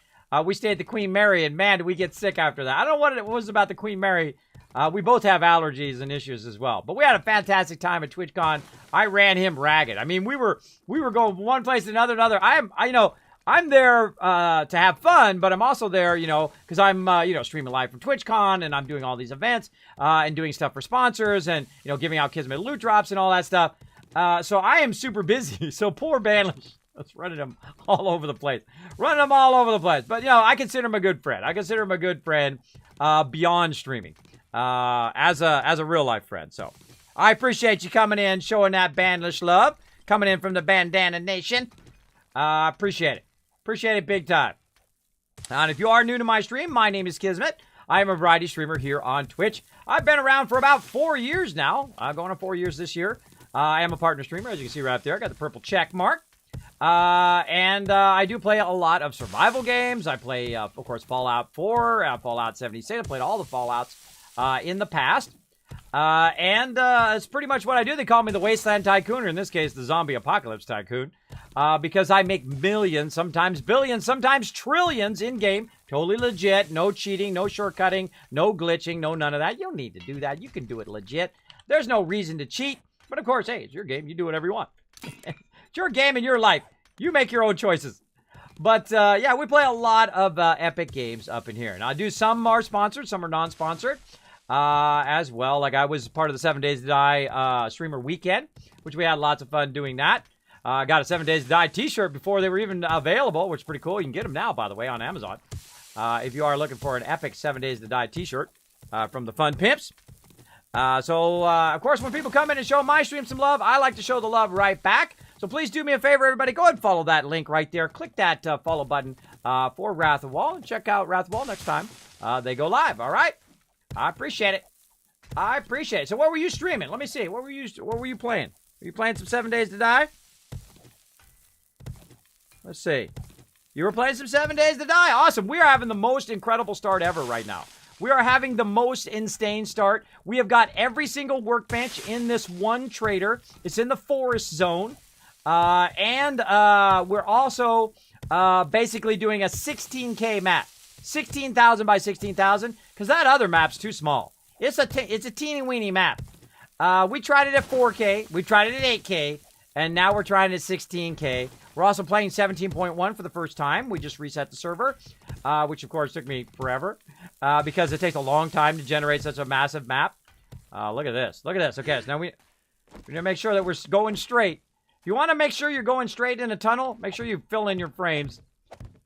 We stayed at the Queen Mary, and man, did we get sick after that. I don't know what it was about the Queen Mary. We both have allergies and issues as well. But we had a fantastic time at TwitchCon. I ran him ragged. I mean, we were going one place to another. I'm there to have fun, but I'm also there, you know, because I'm, streaming live from TwitchCon, and I'm doing all these events and doing stuff for sponsors and, you know, giving out Kismet loot drops and all that stuff. So I am super busy. So poor Banlish. That's running him all over the place. Running him all over the place. But, you know, I consider him a good friend. I consider him a good friend beyond streaming as a real-life friend. So I appreciate you coming in, showing that Banlish love, coming in from the Bandana Nation. Appreciate it. Appreciate it big time. And if you are new to my stream, my name is Kismet. I am a variety streamer here on Twitch. I've been around for about 4 years now. Going on 4 years this year. I am a partner streamer, as you can see right up there. I got the purple check mark. And I do play a lot of survival games. I play, of course, Fallout 4, Fallout 76. I played all the Fallouts in the past. And it's pretty much what I do. They call me the Wasteland Tycoon, or in this case, the Zombie Apocalypse Tycoon. Because I make millions, sometimes billions, sometimes trillions in-game. Totally legit. No cheating, no shortcutting, no glitching, no none of that. You don't need to do that. You can do it legit. There's no reason to cheat. But, of course, hey, it's your game. You do whatever you want. It's your game and your life. You make your own choices. But, yeah, we play a lot of epic games up in here. Now, I do some are sponsored, some are non-sponsored. As well. Like, I was part of the 7 Days to Die streamer weekend, which we had lots of fun doing that. Got a 7 Days to Die t-shirt before they were even available, which is pretty cool. You can get them now, by the way, on Amazon. If you are looking for an epic 7 Days to Die t-shirt from the Fun Pimps. Of course, when people come in and show my stream some love, I like to show the love right back. So please do me a favor, everybody. Go ahead and follow that link right there. Click that follow button for Wrathwall, and check out Wrathwall next time they go live, all right? I appreciate it. I appreciate it. So what were you streaming? Let me see. What were you playing? Were you playing some 7 Days to Die? Let's see. You were playing some 7 Days to Die. Awesome. We are having the most incredible start ever right now. We are having the most insane start. We have got every single workbench in this one trader. It's in the forest zone. And we're also basically doing a 16K map. 16,000 by 16,000. Because that other map's too small. It's a teeny weeny map. We tried it at 4K. We tried it at 8K. And now we're trying it at 16K. We're also playing 17.1 for the first time. We just reset the server, which of course took me forever because it takes a long time to generate such a massive map. Look at this. Look at this. Okay, so now we need to make sure that we're going straight. If you want to make sure you're going straight in a tunnel, make sure you fill in your frames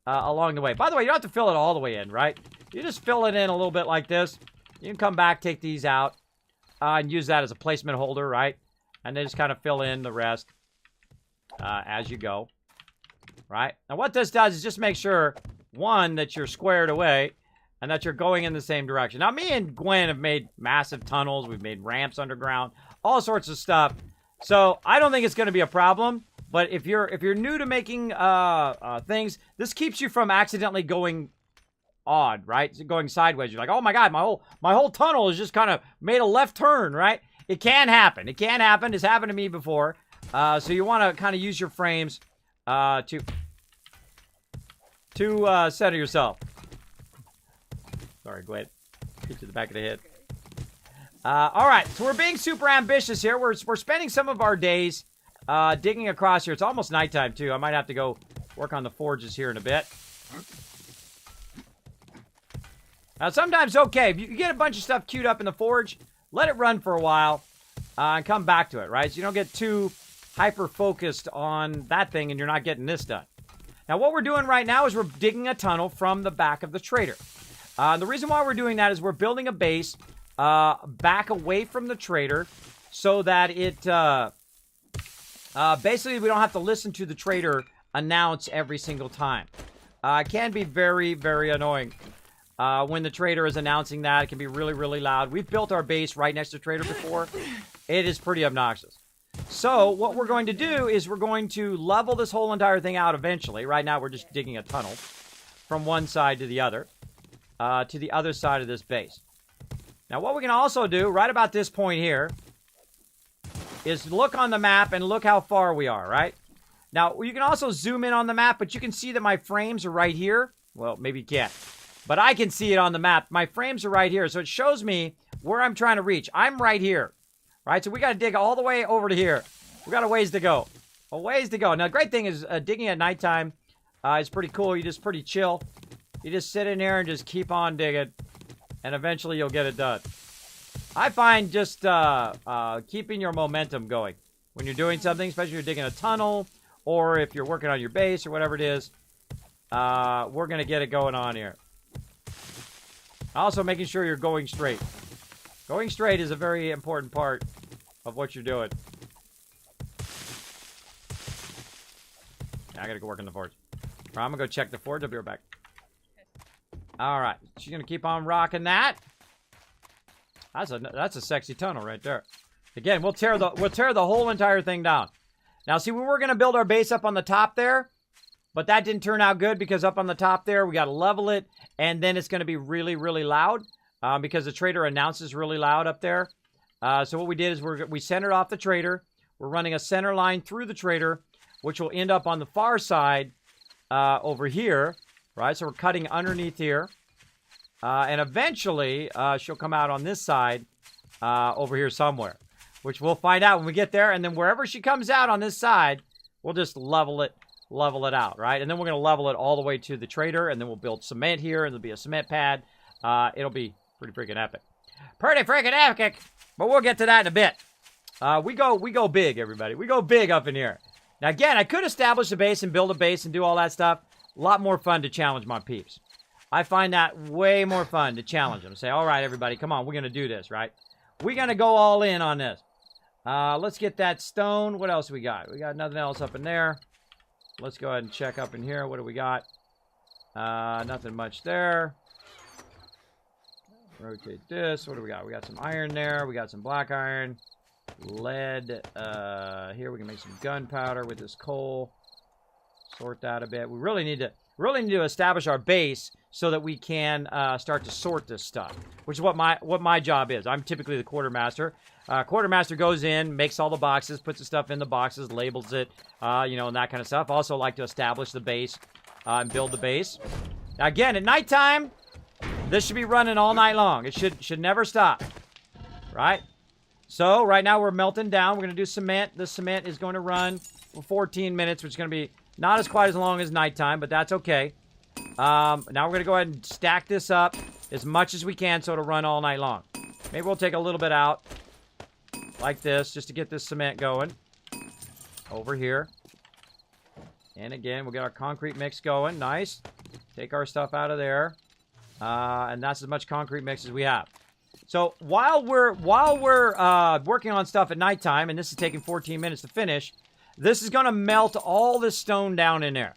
along the way. By the way, you don't have to fill it all the way in, right? You just fill it in a little bit like this. You can come back, take these out, and use that as a placement holder, right? And then just kind of fill in the rest as you go, right? Now, what this does is just make sure, one, that you're squared away and that you're going in the same direction. Now, me and Gwen have made massive tunnels. We've made ramps underground, all sorts of stuff. So I don't think it's going to be a problem. But if you're new to making things, this keeps you from accidentally going odd, right? Going sideways. You're like, oh my god, my whole tunnel is just kind of made a left turn, right? It can happen. It can happen. It's happened to me before. So you want to kind of use your frames to center yourself. Sorry, Gwen. Hit you in the back of the head. All right, so we're being super ambitious here. We're spending some of our days digging across here. It's almost nighttime, too. I might have to go work on the forges here in a bit. Now, sometimes, okay, if you get a bunch of stuff queued up in the forge, let it run for a while and come back to it, right? So you don't get too hyper-focused on that thing and you're not getting this done. Now, what we're doing right now is we're digging a tunnel from the back of the trader. The reason why we're doing that is we're building a base back away from the trader so that it basically we don't have to listen to the trader announce every single time. It can be very, very annoying when the trader is announcing that. It can be really, really loud. We've built our base right next to the trader before. It is pretty obnoxious. So what we're going to do is we're going to level this whole entire thing out eventually. Right now we're just digging a tunnel from one side to the other side of this base. Now, what we can also do, right about this point here, is look on the map and look how far we are, right? Now, you can also zoom in on the map, but you can see that my frames are right here. Well, maybe you can't. But I can see it on the map. My frames are right here, so it shows me where I'm trying to reach. I'm right here, right? So we got to dig all the way over to here. We got a ways to go. A ways to go. Now, the great thing is digging at nighttime is pretty cool. You just pretty chill. You just sit in there and just keep on digging. And eventually you'll get it done. I find just keeping your momentum going when you're doing something, especially if you're digging a tunnel or if you're working on your base or whatever it is. We're going to get it going on here. Also, making sure you're going straight. Going straight is a very important part of what you're doing. I got to go work in the forge. All right, I'm going to go check the forge. I'll be right back. All right, she's gonna keep on rocking that. That's a sexy tunnel right there. Again, we'll tear the whole entire thing down. Now, see, we were gonna build our base up on the top there, but that didn't turn out good because up on the top there we got to level it, and then it's gonna be really, really loud because the trader announces really loud up there. So what we did is we centered off the trader. We're running a center line through the trader, which will end up on the far side over here. Right, so we're cutting underneath here. And eventually, she'll come out on this side over here somewhere. Which we'll find out when we get there. And then wherever she comes out on this side, we'll just level it out, right? And then we're going to level it all the way to the trader. And then we'll build cement here. And there'll be a cement pad. It'll be pretty freaking epic. Pretty freaking epic! But we'll get to that in a bit. We go big, everybody. We go big up in here. Now, again, I could establish a base and build a base and do all that stuff. A lot more fun to challenge my peeps. I find that way more fun to challenge them. Say, all right, everybody, come on. We're going to do this, right? We're going to go all in on this. Let's get that stone. What else we got? We got nothing else up in there. Let's go ahead and check up in here. What do we got? Nothing much there. Rotate this. What do we got? We got some iron there. We got some black iron. Lead. Here we can make some gunpowder with this coal. Sort that a bit. We really need to establish our base so that we can start to sort this stuff, which is what my job is. I'm typically the quartermaster. Quartermaster goes in, makes all the boxes, puts the stuff in the boxes, labels it, and that kind of stuff. Also like to establish the base and build the base. Now again, at nighttime, this should be running all night long. It should never stop, right? So right now we're melting down. We're going to do cement. The cement is going to run for 14 minutes, which is going to be not quite as long as nighttime, but that's okay. Now we're going to go ahead and stack this up as much as we can so it'll run all night long. Maybe we'll take a little bit out. Like this, just to get this cement going. Over here. And again, we'll get our concrete mix going. Nice. Take our stuff out of there. And that's as much concrete mix as we have. So while we're working on stuff at nighttime, and this is taking 14 minutes to finish, this is going to melt all the stone down in there.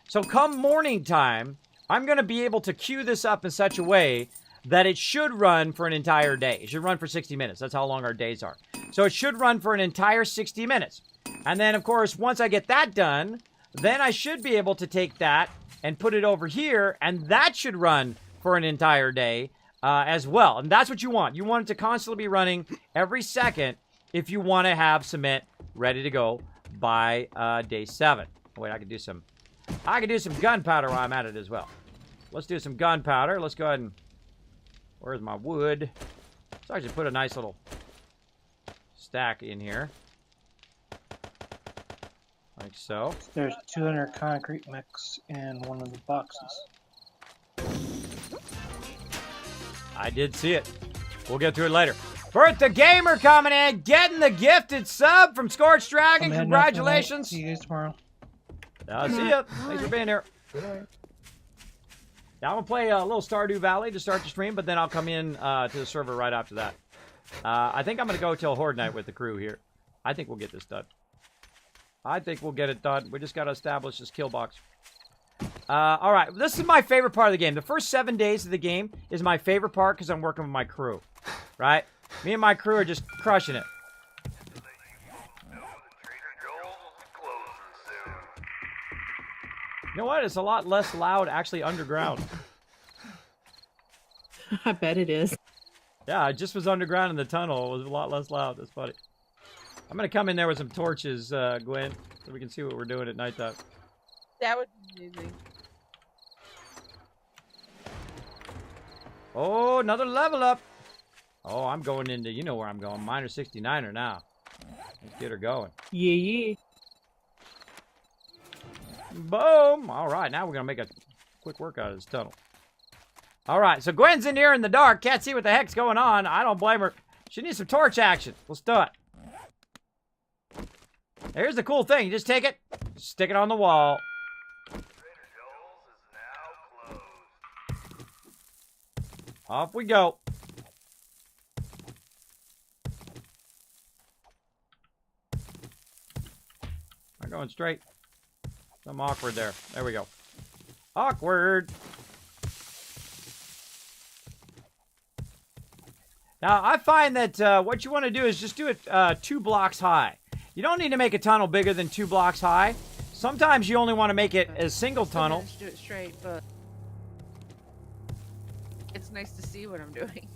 So come morning time, I'm going to be able to queue this up in such a way that it should run for an entire day. It should run for 60 minutes. That's how long our days are. So it should run for an entire 60 minutes. And then, of course, once I get that done, then I should be able to take that and put it over here, and that should run for an entire day as well. And that's what you want. You want it to constantly be running every second if you want to have cement ready to go by day 7. Wait, I could do some gunpowder while I'm at it as well. Let's do some gunpowder. Let's go ahead and... Where's my wood? Let's actually put a nice little stack in here. Like so. There's 200 concrete mix in one of the boxes. I did see it. We'll get to it later. Bertha Gamer coming in, getting the gifted sub from Scorched Dragon. Congratulations. See you guys tomorrow. I'll see you. Thanks for being here. Now, I'm going to play a little Stardew Valley to start the stream, but then I'll come in to the server right after that. I think I'm going to go till Horde Night with the crew here. I think we'll get this done. I think we'll get it done. We just got to establish this kill box. All right, this is my favorite part of the game. The first 7 days of the game is my favorite part because I'm working with my crew, right? Me and my crew are just crushing it. You know what? It's a lot less loud actually underground. I bet it is. Yeah, I just was underground in the tunnel. It was a lot less loud. That's funny. I'm going to come in there with some torches, Gwen, so we can see what we're doing at nighttime. That would be amazing. Oh, another level up. Oh, I'm going into, you know where I'm going. Miner 69er now. Let's get her going. Yeah, yeah. Boom. All right, now we're going to make a quick workout of this tunnel. All right, so Gwen's in here in the dark. Can't see what the heck's going on. I don't blame her. She needs some torch action. Let's do it. Here's the cool thing. You just take it, stick it on the wall. Off we go. I'm going straight. Some awkward there. There we go. Awkward. Now, I find that what you want to do is just do it 2 blocks high. You don't need to make a tunnel bigger than 2 blocks high. Sometimes you only want to make it a single tunnel. Do it straight, but it's nice to see what I'm doing.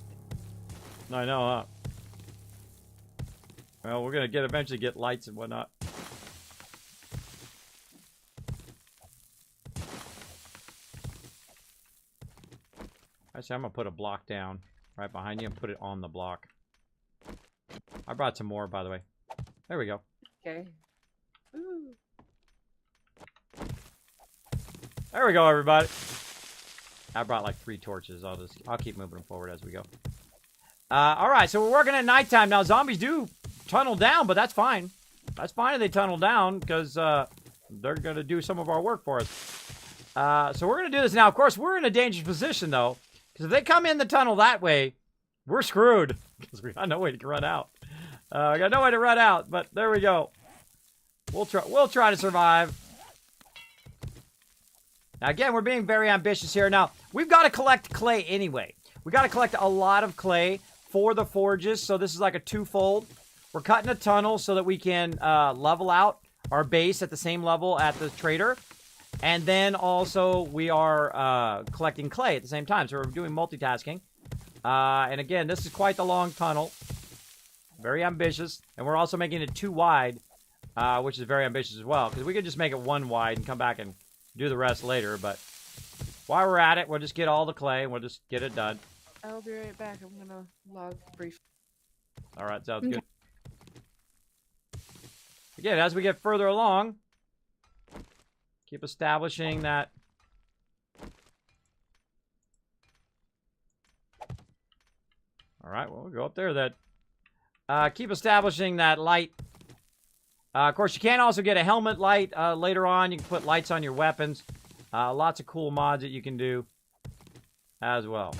I know, huh? Well, we're gonna eventually get lights and whatnot. Actually, I'm gonna put a block down right behind you and put it on the block. I brought some more, by the way. There we go. Okay. Ooh. There we go, everybody. I brought like 3 torches. I'll keep moving them forward as we go. All right, so we're working at nighttime now. Zombies do tunnel down, but that's fine. That's fine if they tunnel down because they're gonna do some of our work for us. So we're gonna do this now. Of course, we're in a dangerous position though, because if they come in the tunnel that way, we're screwed because we got no way to run out. We got no way to run out, but there we go. We'll try to survive. Now, again, we're being very ambitious here. Now, we've got to collect clay anyway. We got to collect a lot of clay for the forges, so this is like a twofold. We're cutting a tunnel so that we can level out our base at the same level at the trader. And then also we are collecting clay at the same time, so we're doing multitasking. And again, this is quite the long tunnel. Very ambitious. And we're also making it 2 wide, which is very ambitious as well, because we could just make it 1 wide and come back and do the rest later, but while we're at it, we'll just get all the clay and we'll just get it done. I'll be right back. I'm gonna log brief. All right, sounds good. Again, as we get further along, keep establishing that. All right, well, we'll go up there then. Keep establishing that light. Of course, you can also get a helmet light later on. You can put lights on your weapons. Lots of cool mods that you can do as well.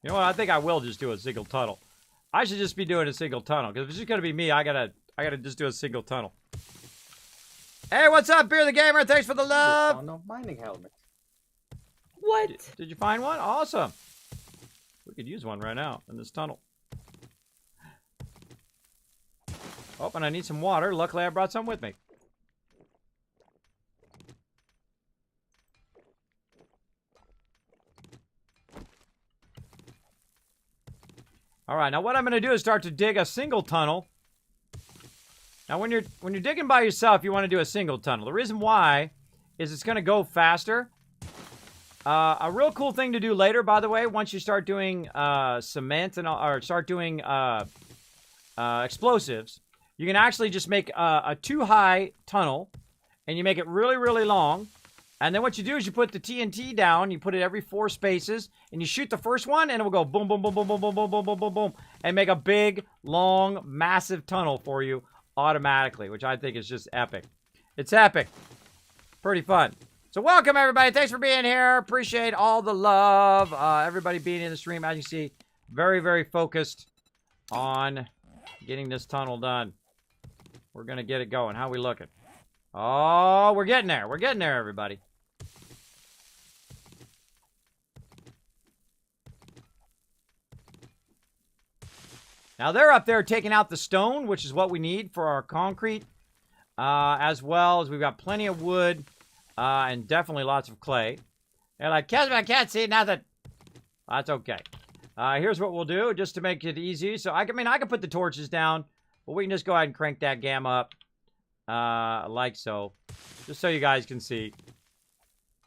You know what? I think I will just do a single tunnel. I should just be doing a single tunnel. Because if it's just going to be me, I gotta just do a single tunnel. Hey, what's up, Beer the Gamer? Thanks for the love. Oh, no mining helmet. What? Did you find one? Awesome. We could use one right now in this tunnel. Oh, and I need some water. Luckily, I brought some with me. All right, now what I'm going to do is start to dig a single tunnel. Now, when you're digging by yourself, you want to do a single tunnel. The reason why is it's going to go faster. A real cool thing to do later, by the way, once you start doing cement and or start doing explosives, you can actually just make a too-high tunnel, and you make it really, really long. And then what you do is you put the TNT down, you put it every 4 spaces, and you shoot the first one, and it will go boom, boom, boom, boom, boom, boom, boom, boom, boom, boom, boom, and make a big, long, massive tunnel for you automatically, which I think is just epic. It's epic. Pretty fun. So welcome, everybody. Thanks for being here. Appreciate all the love. Everybody being in the stream, as you see, very, very focused on getting this tunnel done. We're going to get it going. How we looking? Oh, we're getting there. We're getting there, everybody. Now, they're up there taking out the stone, which is what we need for our concrete, as well as we've got plenty of wood and definitely lots of clay. They're like, Kismet, I can't see nothing. That's okay. Here's what we'll do, just to make it easy. So, I can put the torches down, but we can just go ahead and crank that gamma up, like so, just so you guys can see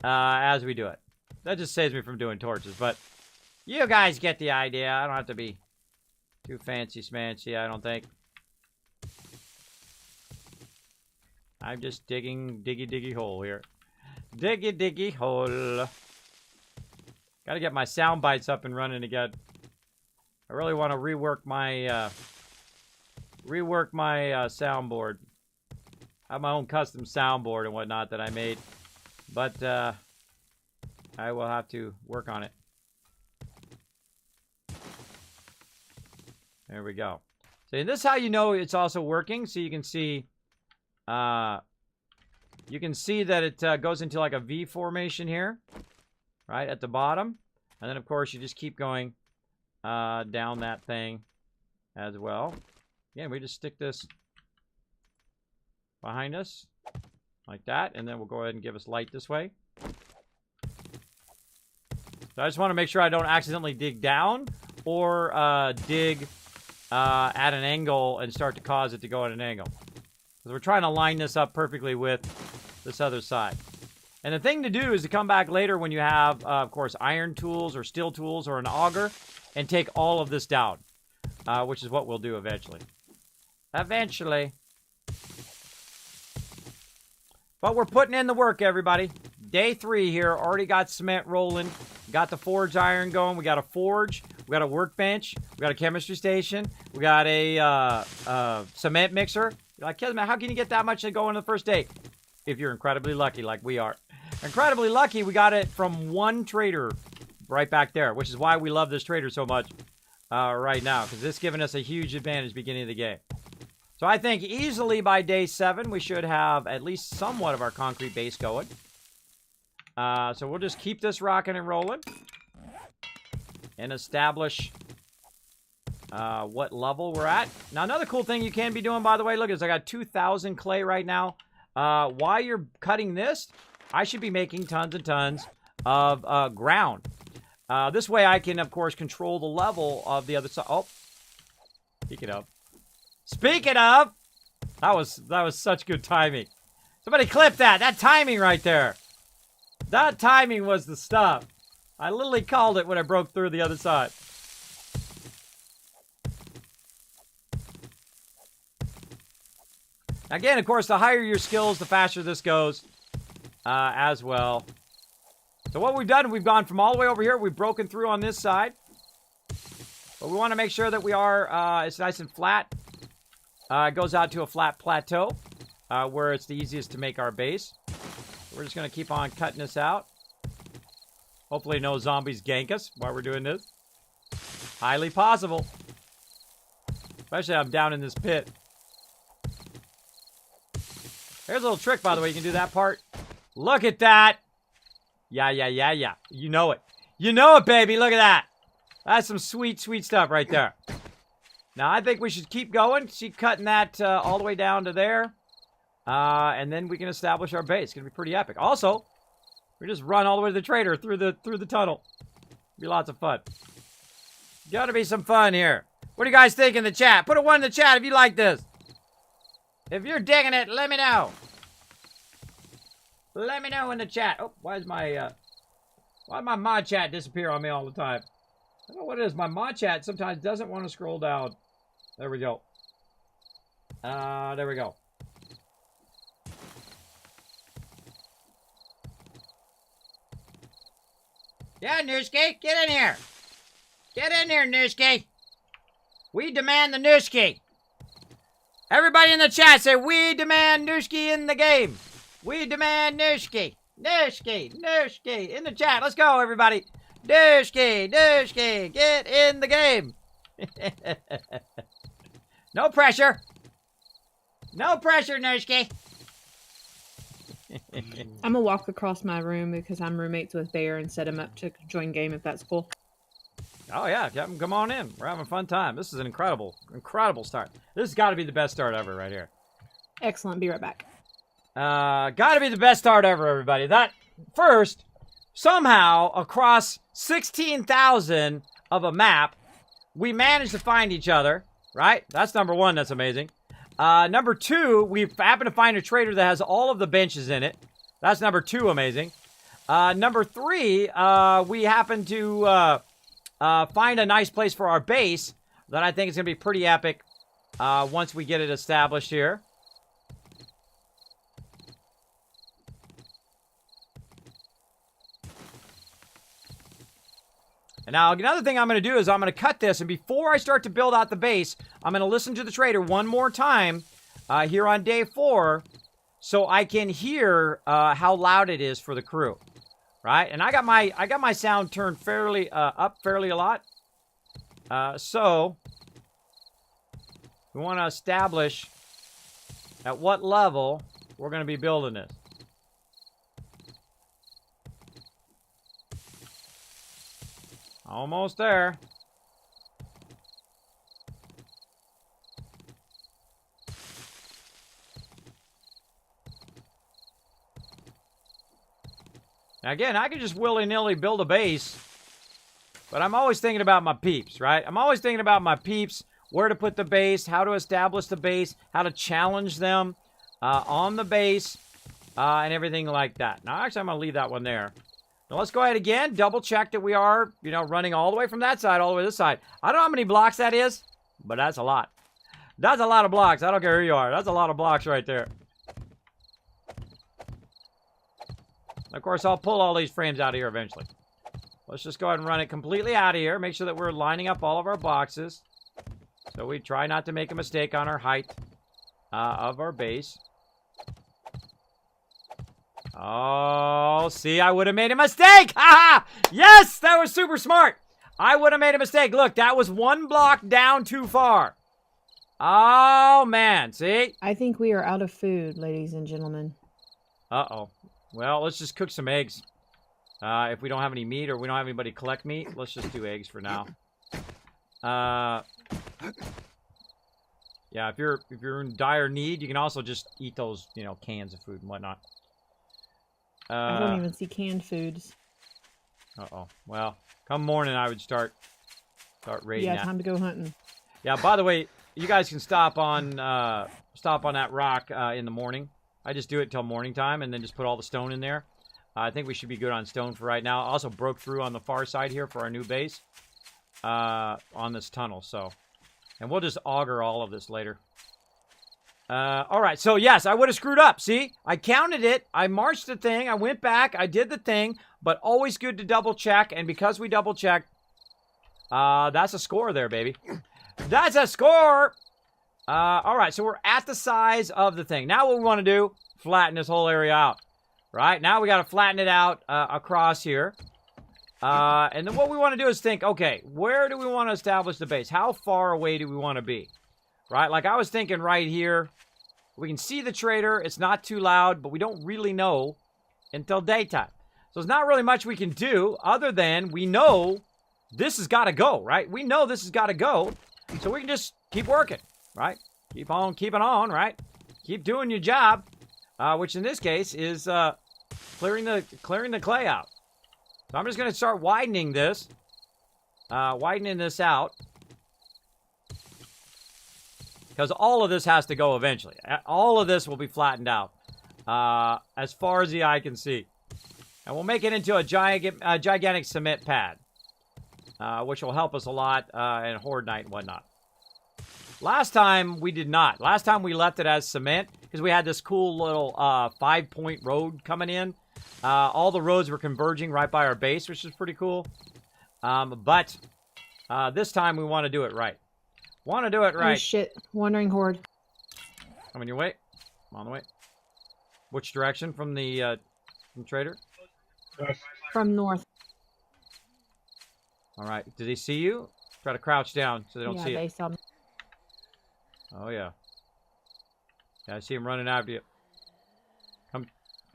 as we do it. That just saves me from doing torches, but you guys get the idea. I don't have to be too fancy smancy, I don't think. I'm just digging, diggy hole here. Diggy hole. Gotta get my sound bites up and running again. I really want to rework my soundboard. I have my own custom soundboard and whatnot that I made, but I will have to work on it. There we go. So this is how you know it's also working. So you can see that it goes into like a V formation here, right at the bottom, and then of course you just keep going down that thing as well. Again, we just stick this behind us like that, and then we'll go ahead and give us light this way. So I just want to make sure I don't accidentally dig down or dig at an angle and start to cause it to go at an angle. Because we're trying to line this up perfectly with this other side. And the thing to do is to come back later when you have, of course, iron tools or steel tools or an auger and take all of this down, which is what we'll do eventually. Eventually. But we're putting in the work, everybody. Day 3 here. Already got cement rolling. Got the forge iron going. We got a forge. We got a workbench. We got a chemistry station. We got a cement mixer. You're like, Kismet, how can you get that much to go on the first day? If you're incredibly lucky, like we are. Incredibly lucky, we got it from one trader right back there, which is why we love this trader so much right now, because it's giving us a huge advantage beginning of the game. So I think easily by day 7, we should have at least somewhat of our concrete base going. So we'll just keep this rocking and rolling and establish what level we're at. Now, another cool thing you can be doing, by the way, look, is I got 2,000 clay right now. While you're cutting this, I should be making tons and tons of ground. This way I can, of course, control the level of the other side. Oh, Speaking of, that was such good timing. Somebody clip that. That timing right there. That timing was the stuff. I literally called it when I broke through the other side. Again, of course, the higher your skills, the faster this goes as well. So what we've done, we've gone from all the way over here. We've broken through on this side. But we want to make sure that we are, it's nice and flat. It goes out to a flat plateau where it's the easiest to make our base. We're just going to keep on cutting this out. Hopefully no zombies gank us while we're doing this. Highly possible. Especially I'm down in this pit. Here's a little trick, by the way. You can do that part. Look at that. Yeah. You know it. You know it, baby. Look at that. That's some sweet, sweet stuff right there. Now, I think we should keep going. Keep cutting that all the way down to there. And then we can establish our base. It's going to be pretty epic. Also, we just run all the way to the trader through the tunnel. Be lots of fun. Got to be some fun here. What do you guys think in the chat? Put a 1 in the chat if you like this. If you're digging it, let me know. Let me know in the chat. Oh, why did my mod chat disappear on me all the time? I don't know what it is. My mod chat sometimes doesn't want to scroll down. There we go. There we go. Yeah, Nooski, get in here. Get in here, Nooski. We demand the Nooski. Everybody in the chat say, we demand Nooski in the game. We demand Nooski. Nooski, Nooski. In the chat. Let's go, everybody. Nooski, Nooski. Get in the game. No pressure. No pressure, Nooski. I'm gonna walk across my room because I'm roommates with Bear and set him up to join game if that's cool. Oh yeah, Captain, come on in. We're having a fun time. This is an incredible start. This has got to be the best start ever right here. Excellent. Be right back. Got to be the best start ever, everybody. That first, somehow across 16,000 of a map, we managed to find each other. Right? That's number one. That's amazing. Number two, we happen to find a trader that has all of the benches in it. That's number two, amazing. Number three, we happen to find a nice place for our base that I think is going to be pretty epic once we get it established here. And now, another thing I'm going to do is I'm going to cut this, and before I start to build out the base, I'm going to listen to the trader one more time here on day 4 so I can hear how loud it is for the crew. Right? And I got my sound turned fairly up fairly a lot. So we want to establish at what level we're going to be building this. Almost there. Now again, I could just willy-nilly build a base, but I'm always thinking about my peeps, right? I'm always thinking about my peeps, where to put the base, how to establish the base, how to challenge them on the base, and everything like that. Now, actually, I'm going to leave that one there. Now, let's go ahead again, double check that we are, running all the way from that side all the way to this side. I don't know how many blocks that is, but that's a lot. That's a lot of blocks. I don't care who you are. That's a lot of blocks right there. Of course, I'll pull all these frames out of here eventually. Let's just go ahead and run it completely out of here. Make sure that we're lining up all of our boxes. So we try not to make a mistake on our height of our base. Oh, see, I would have made a mistake. Ha ha! Yes, that was super smart. I would have made a mistake. Look, that was one block down too far. Oh, man. See? I think we are out of food, ladies and gentlemen. Uh-oh. Well, let's just cook some eggs. If we don't have any meat or we don't have anybody collect meat, let's just do eggs for now. Yeah, if you're in dire need, you can also just eat those, cans of food and whatnot. I don't even see canned foods. Uh-oh. Well, come morning, I would start raiding that. Time to go hunting. Yeah, by the way, you guys can stop on that rock in the morning. I just do it till morning time and then just put all the stone in there. I think we should be good on stone for right now. Also broke through on the far side here for our new base on this tunnel. So, and we'll just auger all of this later. All right, so yes, I would have screwed up. See, I counted it. I marched the thing. I went back. I did the thing, but always good to double check. And because we double checked, that's a score there, baby. That's a score. All right, so we're at the size of the thing. Now what we want to do, flatten this whole area out. Right, now we got to flatten it out across here. And then what we want to do is think, okay, where do we want to establish the base? How far away do we want to be? Right, like I was thinking right here. We can see the trader. It's not too loud, but we don't really know until daytime. So there's not really much we can do other than we know this has got to go, right? We know this has got to go. So we can just keep working, right? Keep on keeping on, right? Keep doing your job, which in this case is clearing the clay out. So I'm just going to start widening this out. Because all of this has to go eventually. All of this will be flattened out as far as the eye can see. And we'll make it into a gigantic cement pad, which will help us a lot in Horde Night and whatnot. Last time, we did not. Last time, we left it as cement because we had this cool little 5-point road coming in. All the roads were converging right by our base, which is pretty cool. But this time, we want to do it right. Want to do it right. Oh shit! Wandering horde. Coming your way. I'm on the way. Which direction from the trader? From north. All right. Did they see you? Try to crouch down so they don't see Yeah, it. they saw me. Oh yeah. Yeah, I see him running after you.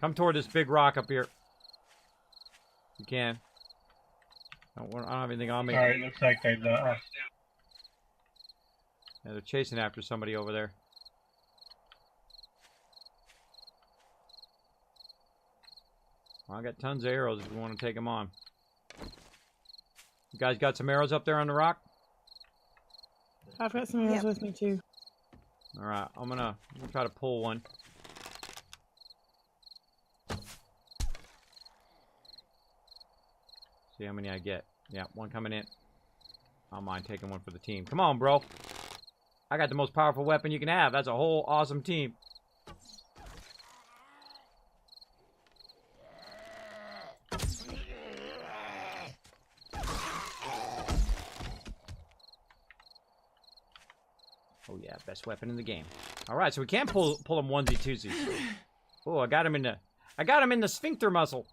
Come toward this big rock up here. You can. I don't have anything on me. All right, looks like they lost. Yeah, they're chasing after somebody over there. Well, I got tons of arrows if we want to take them on. You guys got some arrows up there on the rock? I've got some arrows with me too. All right, I'm gonna try to pull one. See how many I get. Yeah, one coming in. I don't mind taking one for the team. Come on, bro. I got the most powerful weapon you can have. That's a whole awesome team. Oh yeah, best weapon in the game. All right, so we can't pull them onesie twosies. Oh, I got him in the sphincter muscle.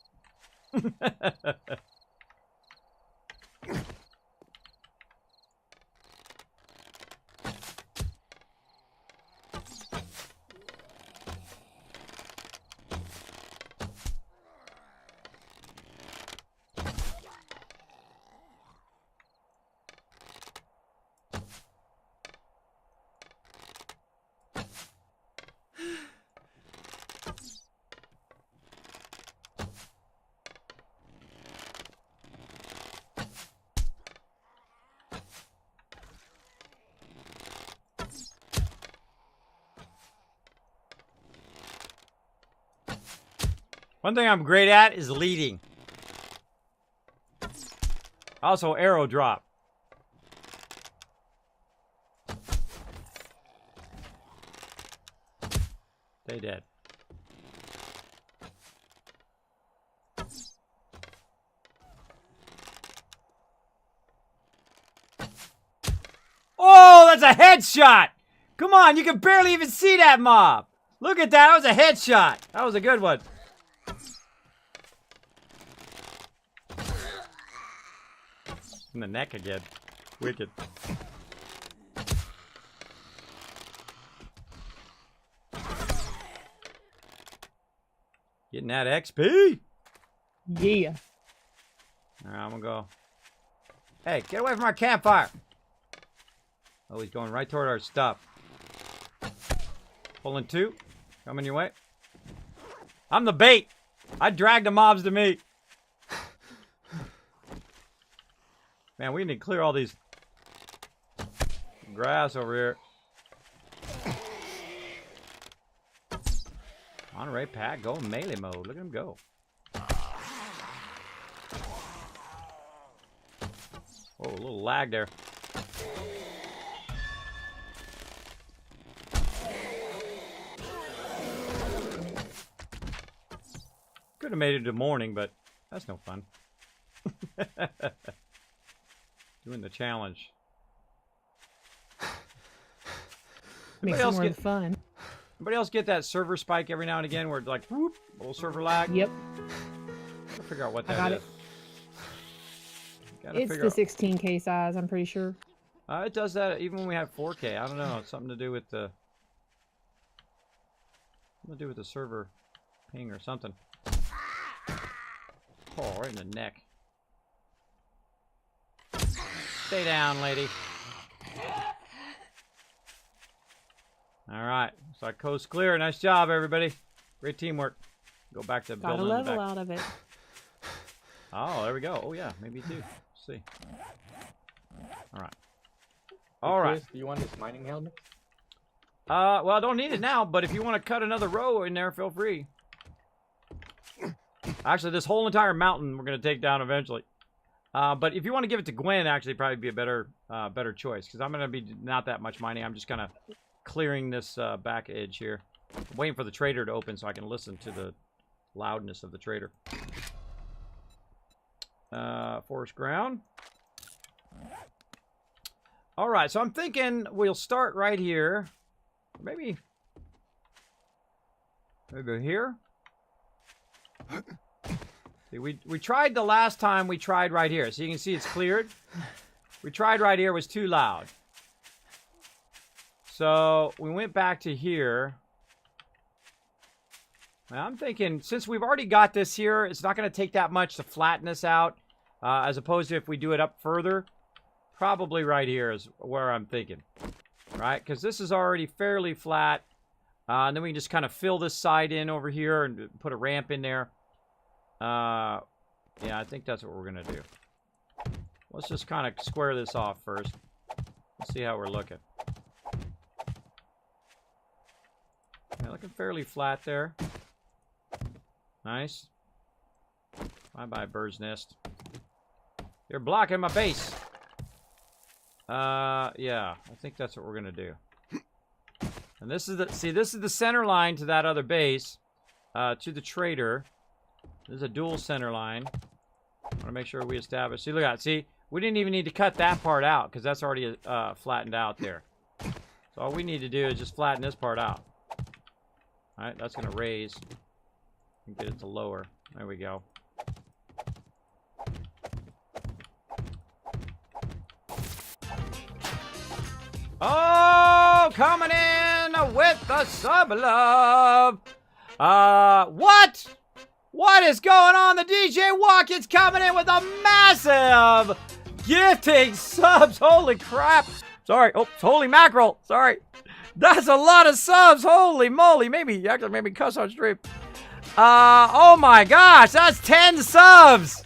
One thing I'm great at is leading. Also, arrow drop. They dead. Oh, that's a headshot! Come on, you can barely even see that mob. Look at that, that was a headshot. That was a good one. In the neck again. Wicked. Getting that XP? Yeah. Alright, I'm gonna go. Hey, get away from our campfire! Oh, he's going right toward our stuff. Pulling two. Coming your way. I'm the bait! I drag the mobs to me. Man, we need to clear all these grass over here. Monterey Pack, go in melee mode. Look at him go. Oh, a little lag there. Could have made it to morning, but that's no fun. Doing the challenge. Makes it more fun. Anybody else get that server spike every now and again where it's like, whoop, a little server lag? Yep. Gotta figure out what that got is. It's the 16K size, I'm pretty sure. It does that even when we have 4K. I don't know. It's something to do with the server ping or something. Oh, right in the neck. Stay down, lady. All right. Looks like coast clear. Nice job, everybody. Great teamwork. Go back to building. Got a level out of it. Oh, there we go. Oh, yeah. Maybe two. Let's see. All right. All right. Do you want this mining helmet? Well, I don't need it now, but if you want to cut another row in there, feel free. Actually, this whole entire mountain we're going to take down eventually. But if you want to give it to Gwen, actually, probably be a better choice, because I'm going to be not that much mining. I'm just kind of clearing this back edge here. I'm waiting for the trader to open so I can listen to the loudness of the trader. Forest ground. All right, so I'm thinking we'll start right here. Maybe here. See, we tried the last time. We tried right here, so you can see it's cleared. We tried right here, it was too loud. So we went back to here. Now I'm thinking, since we've already got this here, it's not going to take that much to flatten this out, as opposed to if we do it up further. Probably right here is where I'm thinking, right? Because this is already fairly flat. And then we can just kind of fill this side in over here and put a ramp in there. Yeah, I think that's what we're going to do. Let's just kind of square this off first. Let's see how we're looking. Yeah, looking fairly flat there. Nice. Bye-bye, bird's nest. You're blocking my base. Yeah, I think that's what we're gonna do. And this is the center line to that other base, to the trader. This is a dual center line. I want to make sure we establish. See, look at it. See, we didn't even need to cut that part out because that's already flattened out there. So all we need to do is just flatten this part out. All right, that's gonna raise and get it to lower. There we go. Oh, coming in with the sub love. What? What is going on? The DJ Walk-In's coming in with a massive gifting subs. Holy crap. Sorry. Oh, holy mackerel. Sorry. That's a lot of subs. Holy moly. Maybe cuss on stream. Oh my gosh. That's 10 subs.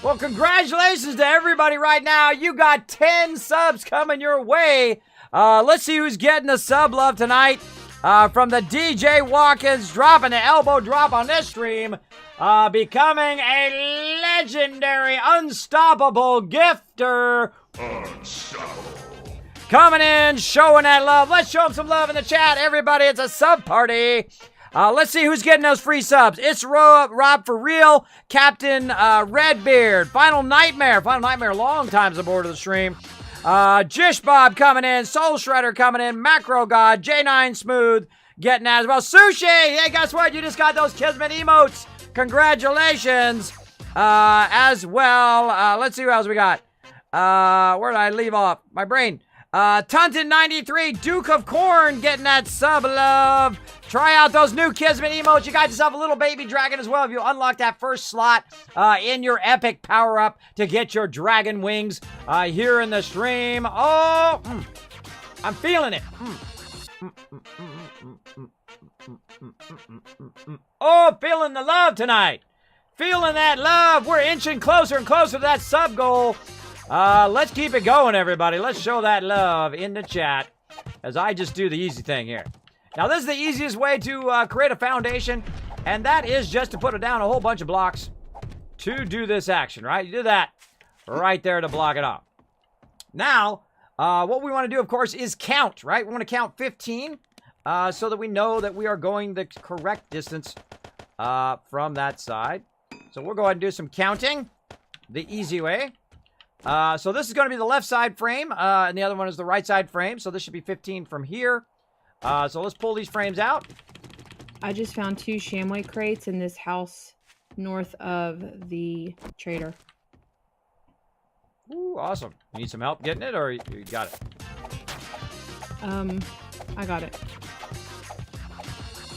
Well, congratulations to everybody right now. You got 10 subs coming your way. Let's see who's getting the sub love tonight. From the DJ Walk-Ins, dropping the elbow drop on this stream. Becoming a legendary, unstoppable gifter. Unstoppable. Coming in, showing that love. Let's show him some love in the chat, everybody. It's a sub party. Let's see who's getting those free subs. It's Rob for real. Captain Redbeard. Final Nightmare, long times aboard of the stream. Jish Bob coming in. Soul Shredder coming in. Macro God. J9 Smooth getting that as well. Sushi! Hey, guess what? You just got those Kismet emotes. Congratulations. As well. Let's see who else we got. Where did I leave off? My brain. Tunton93, Duke of Corn getting that sub love. Try out those new Kismet emotes. You got yourself a little baby dragon as well if you unlock that first slot in your epic power-up to get your dragon wings here in the stream. Oh, I'm feeling it. Oh, feeling the love tonight. Feeling that love. We're inching closer and closer to that sub goal. Let's keep it going, everybody. Let's show that love in the chat as I just do the easy thing here. Now, this is the easiest way to create a foundation, and that is just to put down a whole bunch of blocks to do this action, right? You do that right there to block it off. Now, what we want to do, of course, is count, right? We want to count 15 so that we know that we are going the correct distance from that side. So we'll go ahead and do some counting the easy way. So this is going to be the left side frame, and the other one is the right side frame. So this should be 15 from here. So let's pull these frames out. I just found 2 chamois crates in this house north of the trader. Ooh, awesome. You need some help getting it, or you got it? I got it.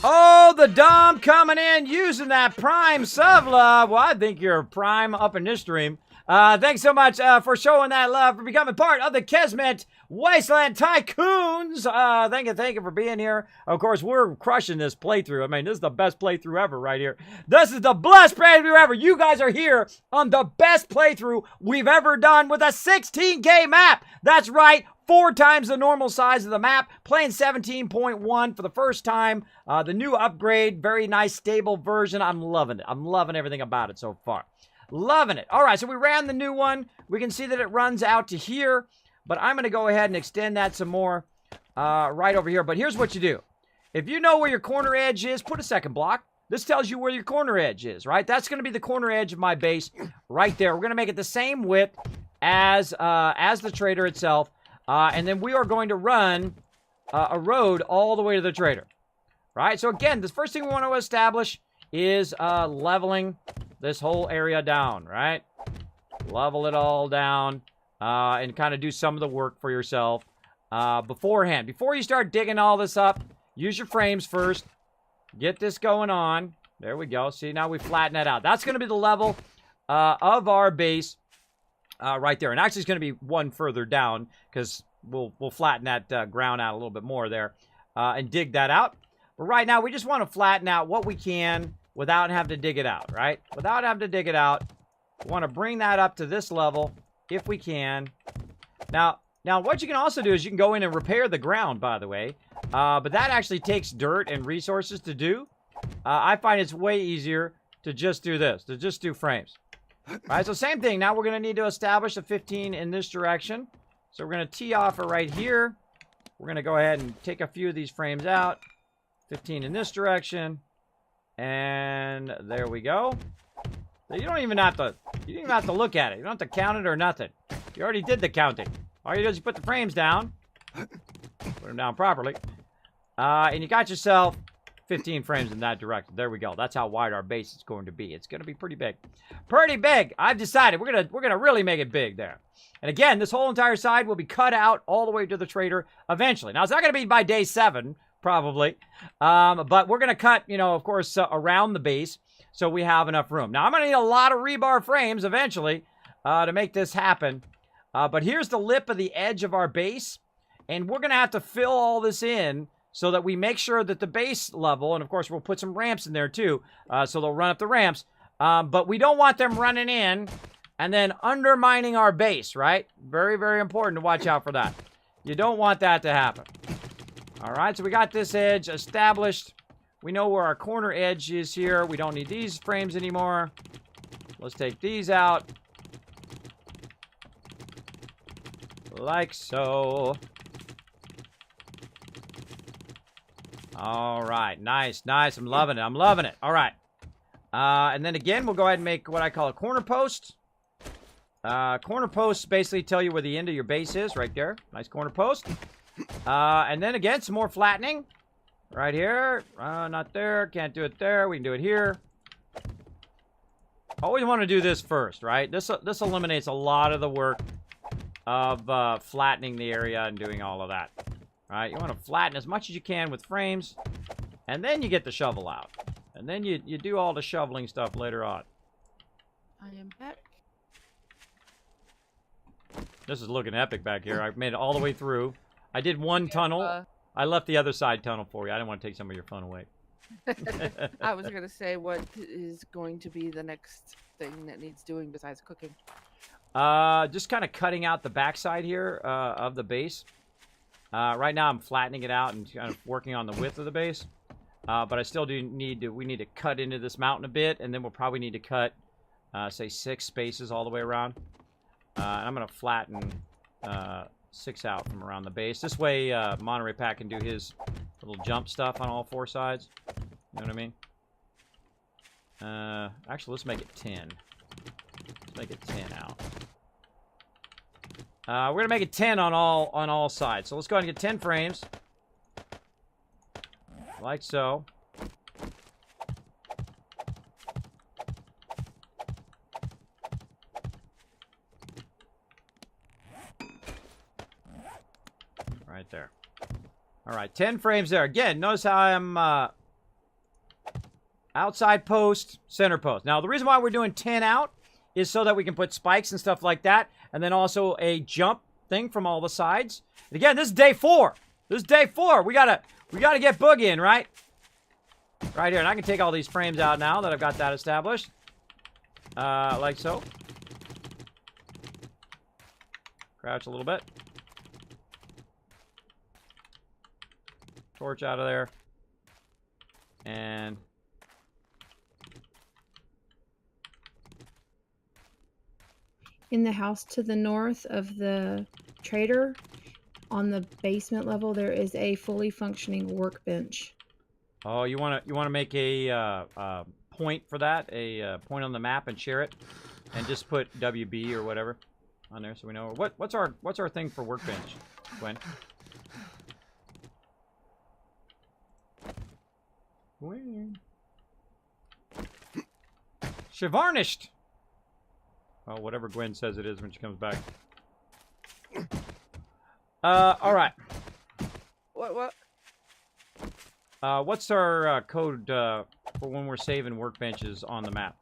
Oh, the Dom coming in using that Prime sub love. Well, I think you're Prime up in this stream. Thanks so much for showing that love, for becoming part of the Kismet Wasteland Tycoons. Thank you for being here. Of course, we're crushing this playthrough. I mean, this is the best playthrough ever right here. This is the best playthrough ever. You guys are here on the best playthrough we've ever done with a 16K map. That's right. 4 times the normal size of the map, playing 17.1 for the first time. The new upgrade, very nice, stable version. I'm loving it. I'm loving everything about it so far. Loving it. All right, so we ran the new one. We can see that it runs out to here, but I'm going to go ahead and extend that some more right over here. But here's what you do. If you know where your corner edge is, put a second block. This tells you where your corner edge is, right? That's going to be the corner edge of my base right there. We're going to make it the same width as the trader itself. And then we are going to run a road all the way to the trader, right? So again, the first thing we want to establish is leveling this whole area down, right? Level it all down and kind of do some of the work for yourself beforehand. Before you start digging all this up, use your frames first. Get this going on. There we go. See, now we flatten that out. That's going to be the level of our base. Right there, and actually it's going to be one further down because we'll flatten that ground out a little bit more there and dig that out. But right now we just want to flatten out what we can without having to dig it out, right? Without having to dig it out, we want to bring that up to this level if we can. Now what you can also do is you can go in and repair the ground, by the way, but that actually takes dirt and resources to do. I find it's way easier to just do this, to just do frames. All right, so same thing. Now we're going to need to establish a 15 in this direction. So we're going to tee off it right here. We're going to go ahead and take a few of these frames out. 15 in this direction. And there we go. So you don't even have to look at it. You don't have to count it or nothing. You already did the counting. All you do is you put the frames down. Put them down properly. And you got yourself 15 frames in that direction. There we go. That's how wide our base is going to be. It's going to be pretty big. Pretty big. I've decided we're gonna really make it big there. And again, this whole entire side will be cut out all the way to the trader eventually. Now, it's not going to be by day 7, probably. But we're going to cut, of course, around the base so we have enough room. Now, I'm going to need a lot of rebar frames eventually to make this happen. But here's the lip of the edge of our base. And we're going to have to fill all this in so that we make sure that the base level, and of course we'll put some ramps in there too, so they'll run up the ramps. But we don't want them running in and then undermining our base, right? Very, very important to watch out for that. You don't want that to happen. All right, so we got this edge established. We know where our corner edge is here. We don't need these frames anymore. Let's take these out. Like so. All right, nice. I'm loving it. All right. And then again, we'll go ahead and make what I call a corner post. Corner posts basically tell you where the end of your base is, right there. Nice corner post. And then again, some more flattening. Right here. Not there. Can't do it there. We can do it here. Always want to do this first, right? This eliminates a lot of the work of flattening the area and doing all of that. Right, you want to flatten as much as you can with frames, and then you get the shovel out. And then you do all the shoveling stuff later on. I am back. This is looking epic back here. I made it all the way through. I did one tunnel. I left the other side tunnel for you. I didn't want to take some of your fun away. I was going to say, what is going to be the next thing that needs doing besides cooking? Just kind of cutting out the backside here of the base. Right now I'm flattening it out and kind of working on the width of the base. But I still we need to cut into this mountain a bit, and then we'll probably need to cut, say, 6 spaces all the way around. And I'm going to flatten 6 out from around the base. This way, Monterey Pat can do his little jump stuff on all 4 sides. You know what I mean? Actually, let's make it 10. Let's make it 10 out. We're gonna make it 10 on all sides. So let's go ahead and get 10 frames. Like so. Right there. All right, 10 frames there. Again, notice how I'm outside post, center post. Now, the reason why we're doing 10 out is so that we can put spikes and stuff like that, and then also a jump thing from all the sides. And again, this is day 4. This is day 4. We gotta get Boog in, right? Right here, and I can take all these frames out now that I've got that established. Like so. Crouch a little bit. Torch out of there. And in the house to the north of the trader, on the basement level, there is a fully functioning workbench. oh, you wanna make a point for that, a point on the map and share it, and just put WB or whatever on there so we know what's our thing for workbench, Gwen. Chevarnished. Well, whatever Gwen says it is when she comes back. All right. What? What's our code for when we're saving workbenches on the map?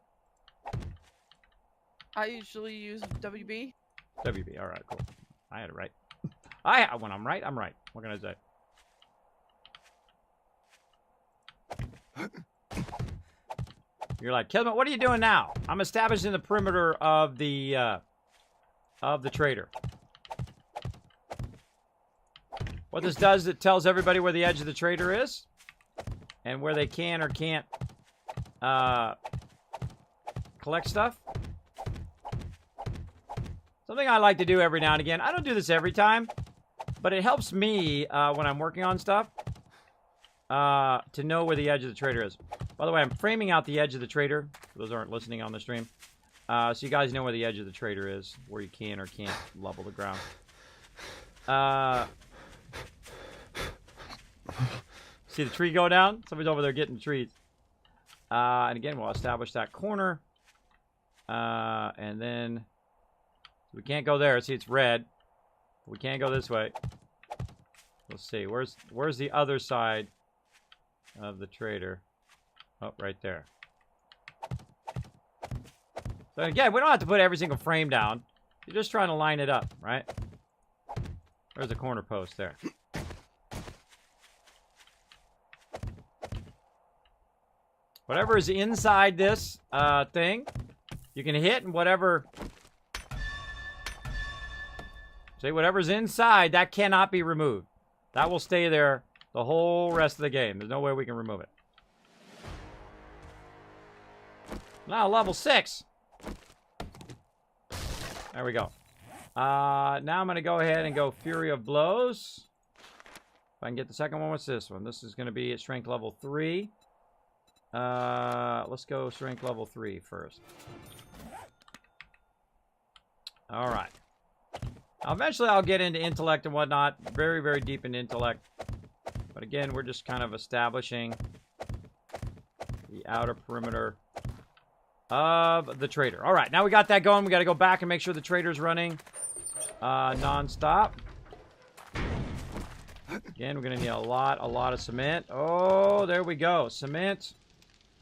I usually use WB. WB. All right, cool. I had it right. When I'm right, I'm right. What can I say? You're like, Kismet, what are you doing now? I'm establishing the perimeter of the trader. What this does, it tells everybody where the edge of the trader is and where they can or can't collect stuff. Something I like to do every now and again. I don't do this every time, but it helps me when I'm working on stuff to know where the edge of the trader is. By the way, I'm framing out the edge of the trader, for those who aren't listening on the stream. So you guys know where the edge of the trader is, where you can or can't level the ground. See the tree go down? Somebody's over there getting trees. And again, we'll establish that corner. And then we can't go there. See, it's red. We can't go this way. Let's see. Where's the other side of the trader? Oh, right there. So again, we don't have to put every single frame down. You're just trying to line it up, right? There's a corner post there. Whatever is inside this thing, you can hit, and whatever... See, whatever's inside, that cannot be removed. That will stay there the whole rest of the game. There's no way we can remove it. Now, level 6. There we go. Now I'm going to go ahead and go Fury of Blows. If I can get the second one, what's this one? This is going to be at strength level 3. Let's go strength level 3 first. All right. Now, eventually I'll get into intellect and whatnot. Very, very deep in intellect. But again, we're just kind of establishing the outer perimeter of the trader. All right, now we got that going. We got to go back and make sure the trader's running non-stop. Again, we're going to need a lot of cement. Oh, there we go. Cement.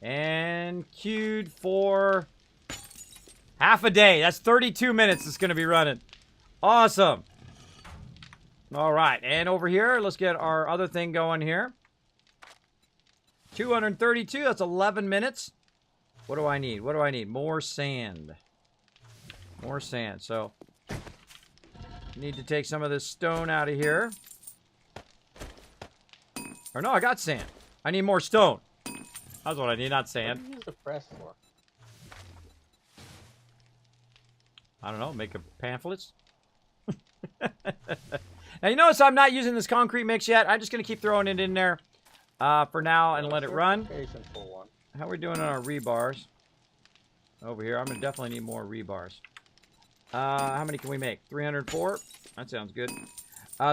And queued for half a day. That's 32 minutes it's going to be running. Awesome. All right, and over here, let's get our other thing going here. 232, that's 11 minutes. What do I need? What do I need? More sand. More sand. So, need to take some of this stone out of here. Or no, I got sand. I need more stone. That's what I need, not sand. What do you use the press for? I don't know, make a pamphlets. Now, you notice I'm not using this concrete mix yet. I'm just going to keep throwing it in there for now and let it run. For one. how are we doing on our rebars? Over here, I'm gonna definitely need more rebars. How many can we make? 304? That sounds good.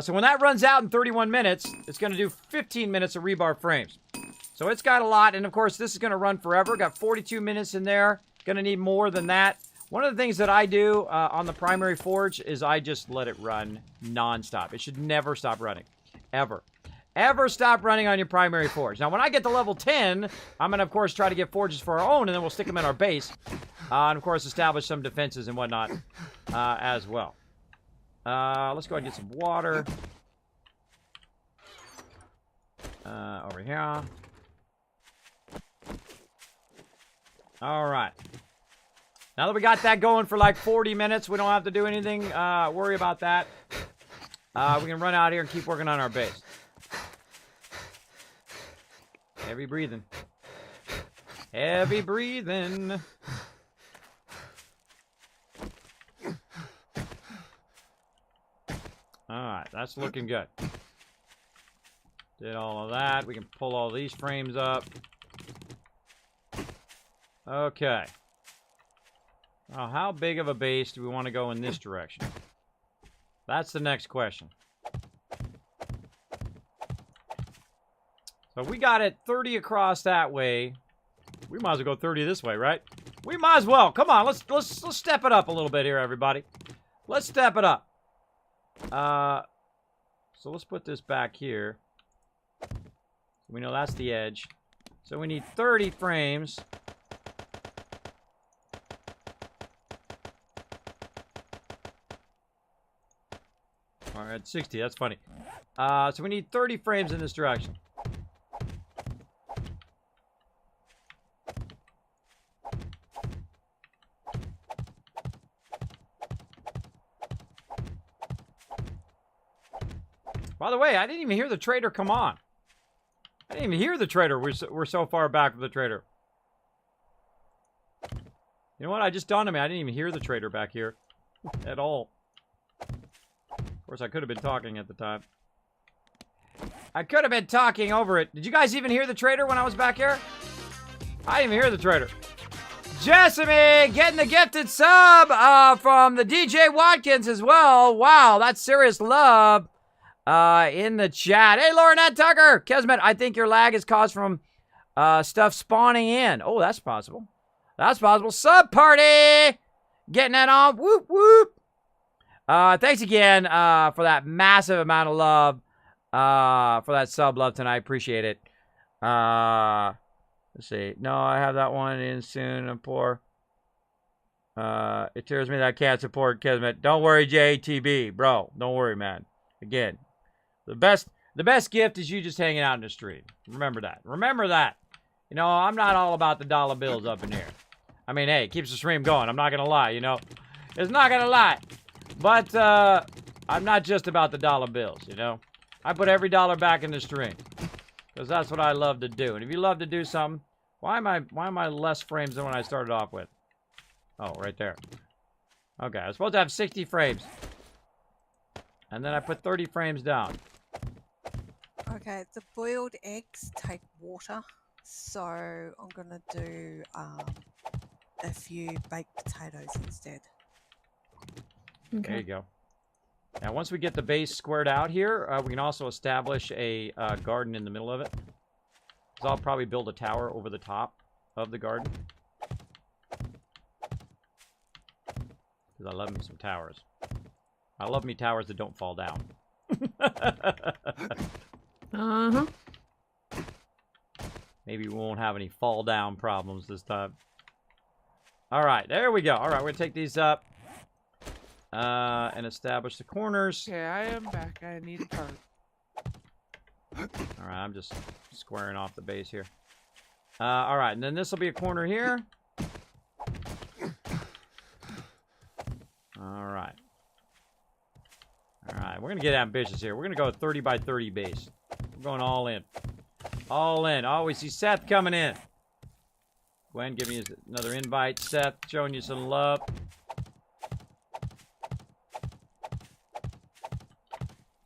So when that runs out in 31 minutes, it's gonna do 15 minutes of rebar frames. So it's got a lot, and of course, this is gonna run forever. Got 42 minutes in there. Gonna need more than that. One of the things that I do on the primary forge is I just let it run non-stop. It should never stop running. Ever. Ever stop running on your primary forge. Now, when I get to level 10, I'm going to, of course, try to get forges for our own, and then we'll stick them in our base. And, of course, establish some defenses and whatnot as well. Let's go ahead and get some water. Over here. All right. Now that we got that going for like 40 minutes, we don't have to do anything. Worry about that. We can run out here and keep working on our base. Heavy breathing. Heavy breathing. Alright, that's looking good. Did all of that. We can pull all these frames up. Okay. Now, how big of a base do we want to go in this direction? That's the next question. So we got it 30 across that way. We might as well go 30 this way, right? We might as well. Come on, let's step it up a little bit here, everybody. Let's step it up. So let's put this back here. We know that's the edge. So we need 30 frames. All right, 60. That's funny. So we need 30 frames in this direction. By the way, I didn't even hear the trader come on. I didn't even hear the trader. We're so far back with the trader. You know what? I just dawned on me. I didn't even hear the trader back here at all. Of course, I could have been talking at the time. I could have been talking over it. Did you guys even hear the trader when I was back here? I didn't even hear the trader. Jessamy getting the gifted sub from the DJ Watkins as well. Wow, that's serious love in the chat. Hey, Laurinette Tucker. Kismet, I think your lag is caused from stuff spawning in. Oh, that's possible. That's possible. Sub party. Getting that on. Whoop, whoop. Thanks again for that massive amount of love, for that sub love tonight. Appreciate it. Let's see. No, I have that one in soon. I'm poor. It tears me that I can't support Kismet. Don't worry, JTB, bro. Don't worry, man. Again, the best gift is you just hanging out in the street. Remember that. Remember that. You know, I'm not all about the dollar bills up in here. I mean, hey, it keeps the stream going. I'm not gonna lie, you know. It's not gonna lie. But I'm not just about the dollar bills, you know. I put every dollar back in the stream. Because that's what I love to do. And if you love to do something, why am I less frames than when I started off with? Oh, right there. Okay, I was supposed to have 60 frames. And then I put 30 frames down. Okay, the boiled eggs take water. So I'm going to do a few baked potatoes instead. Okay. There you go. Now, once we get the base squared out here, we can also establish a garden in the middle of it. So I'll probably build a tower over the top of the garden. Because I love me some towers. I love me towers that don't fall down. Uh-huh. Maybe we won't have any fall down problems this time. All right, there we go. All right, we're going to take these up. And establish the corners. Okay, I am back. I need a card. All right, I'm just squaring off the base here. All right, and then this will be a corner here. All right. All right, we're going to get ambitious here. We're going to go 30 by 30 base. We're going all in. All in. Oh, we see Seth coming in. Gwen, give me another invite. Seth, showing you some love.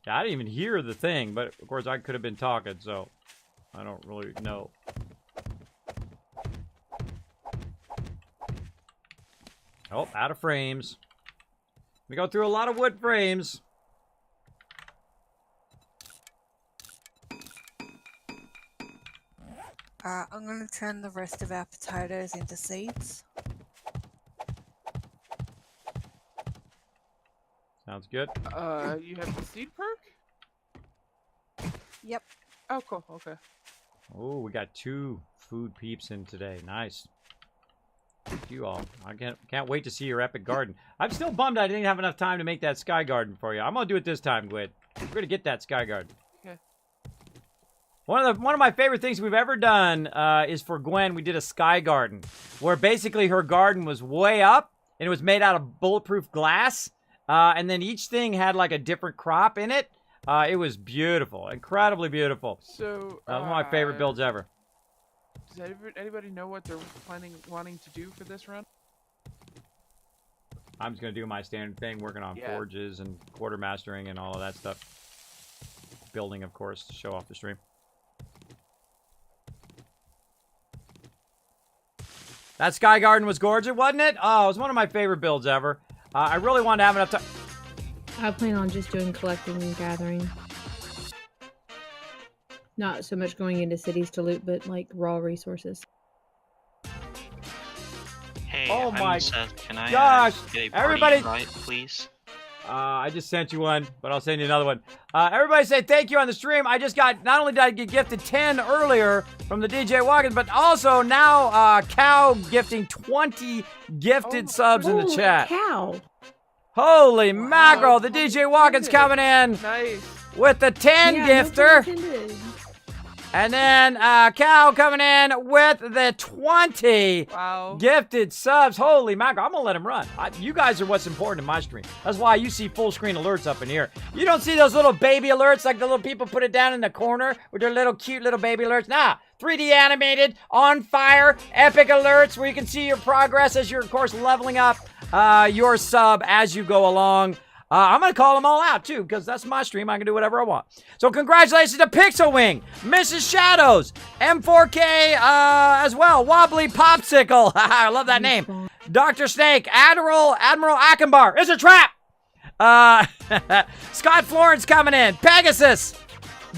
Yeah, I didn't even hear the thing, but of course I could have been talking, so I don't really know. Oh, out of frames. We go through a lot of wood frames. I'm going to turn the rest of our potatoes into seeds. Sounds good. You have the seed perk? Yep. Oh, cool. Okay. Oh, we got 2 food peeps in today. Nice. Thank you all. I can't wait to see your epic garden. I'm still bummed I didn't have enough time to make that sky garden for you. I'm gonna do it this time, Gwyd. We're gonna get that sky garden. Okay. One of my favorite things we've ever done is for Gwen. We did a sky garden where basically her garden was way up and it was made out of bulletproof glass, and then each thing had like a different crop in it. It was beautiful, incredibly beautiful. So one of my favorite builds ever. Does anybody know what they're wanting to do for this run? I'm just gonna do my standard thing, working on forges and quartermastering and all of that stuff. Building, of course, to show off the stream. That sky garden was gorgeous, wasn't it? Oh, it was one of my favorite builds ever. I really wanted to have enough time. I plan on just doing collecting and gathering. Not so much going into cities to loot, but like raw resources. Hey, oh my Seth. Can I gosh! get a party Everybody, invite, please? I just sent you one, but I'll send you another one. Everybody say thank you on the stream. I just got, not only did I get gifted 10 earlier from the DJ Watkins, but also now Cow gifting 20 gifted subs in the chat. Cow! Holy mackerel! The DJ Watkins coming in with the 10 gifter. And then Cal coming in with the 20 gifted subs. Holy mackerel. I'm going to let him run. You guys are what's important in my stream. That's why you see full screen alerts up in here. You don't see those little baby alerts like the little people put it down in the corner with their little cute little baby alerts. Nah, 3D animated, on fire, epic alerts where you can see your progress as you're, of course, leveling up your sub as you go along. I'm going to call them all out, too, because that's my stream. I can do whatever I want. So congratulations to Pixel Wing, Mrs. Shadows, M4K as well, Wobbly Popsicle. I love that name. Dr. Snake, Admiral Akembar. It's a trap. Scott Florence coming in. Pegasus.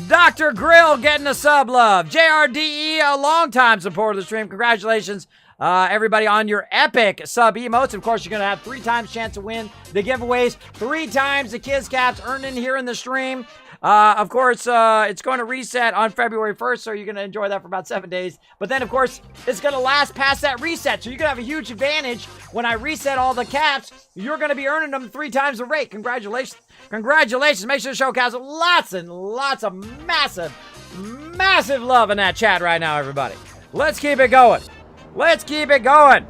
Dr. Grill getting a sub love. JRDE, a longtime supporter of the stream. Congratulations. Everybody on your epic sub emotes. Of course, you're going to have 3 times chance to win the giveaways. 3 times the Kiz Caps earned in here in the stream. Of course, it's going to reset on February 1st, so you're going to enjoy that for about 7 days. But then, of course, it's going to last past that reset. So you're going to have a huge advantage when I reset all the caps. You're going to be earning them 3 times the rate. Congratulations. Congratulations. Make sure to show cows lots and lots of massive love in that chat right now, everybody. Let's keep it going. Let's keep it going.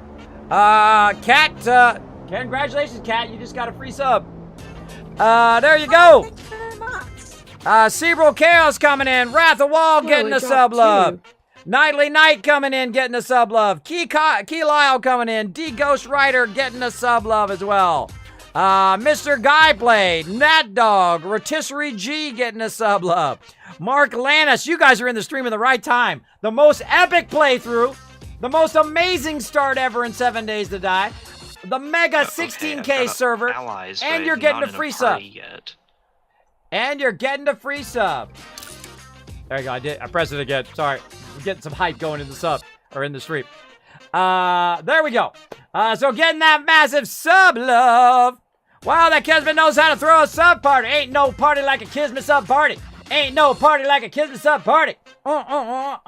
Kat, congratulations, Kat. You just got a free sub. There you go. Thank you very much. Cerebral Chaos coming in. Wrath of Wall getting a sub love. Nightly Night coming in, getting a sub love. Key Lyle coming in. D Ghost Rider getting a sub love as well. Mr. Guy Play, Nat Dog, Rotisserie G getting a sub love. Mark Lannis, you guys are in the stream at the right time. The most epic playthrough. The most amazing start ever in 7 Days to Die. The mega 16K server. Allies, and you're getting a free sub. And you're getting a free sub. There you go. I pressed it again. Sorry. We're getting some hype going in the sub. Or in the stream. There we go. So getting that massive sub love. Wow, that Kismet knows how to throw a sub party. Ain't no party like a Kismet sub party. Ain't no party like a Kismet sub party. Let's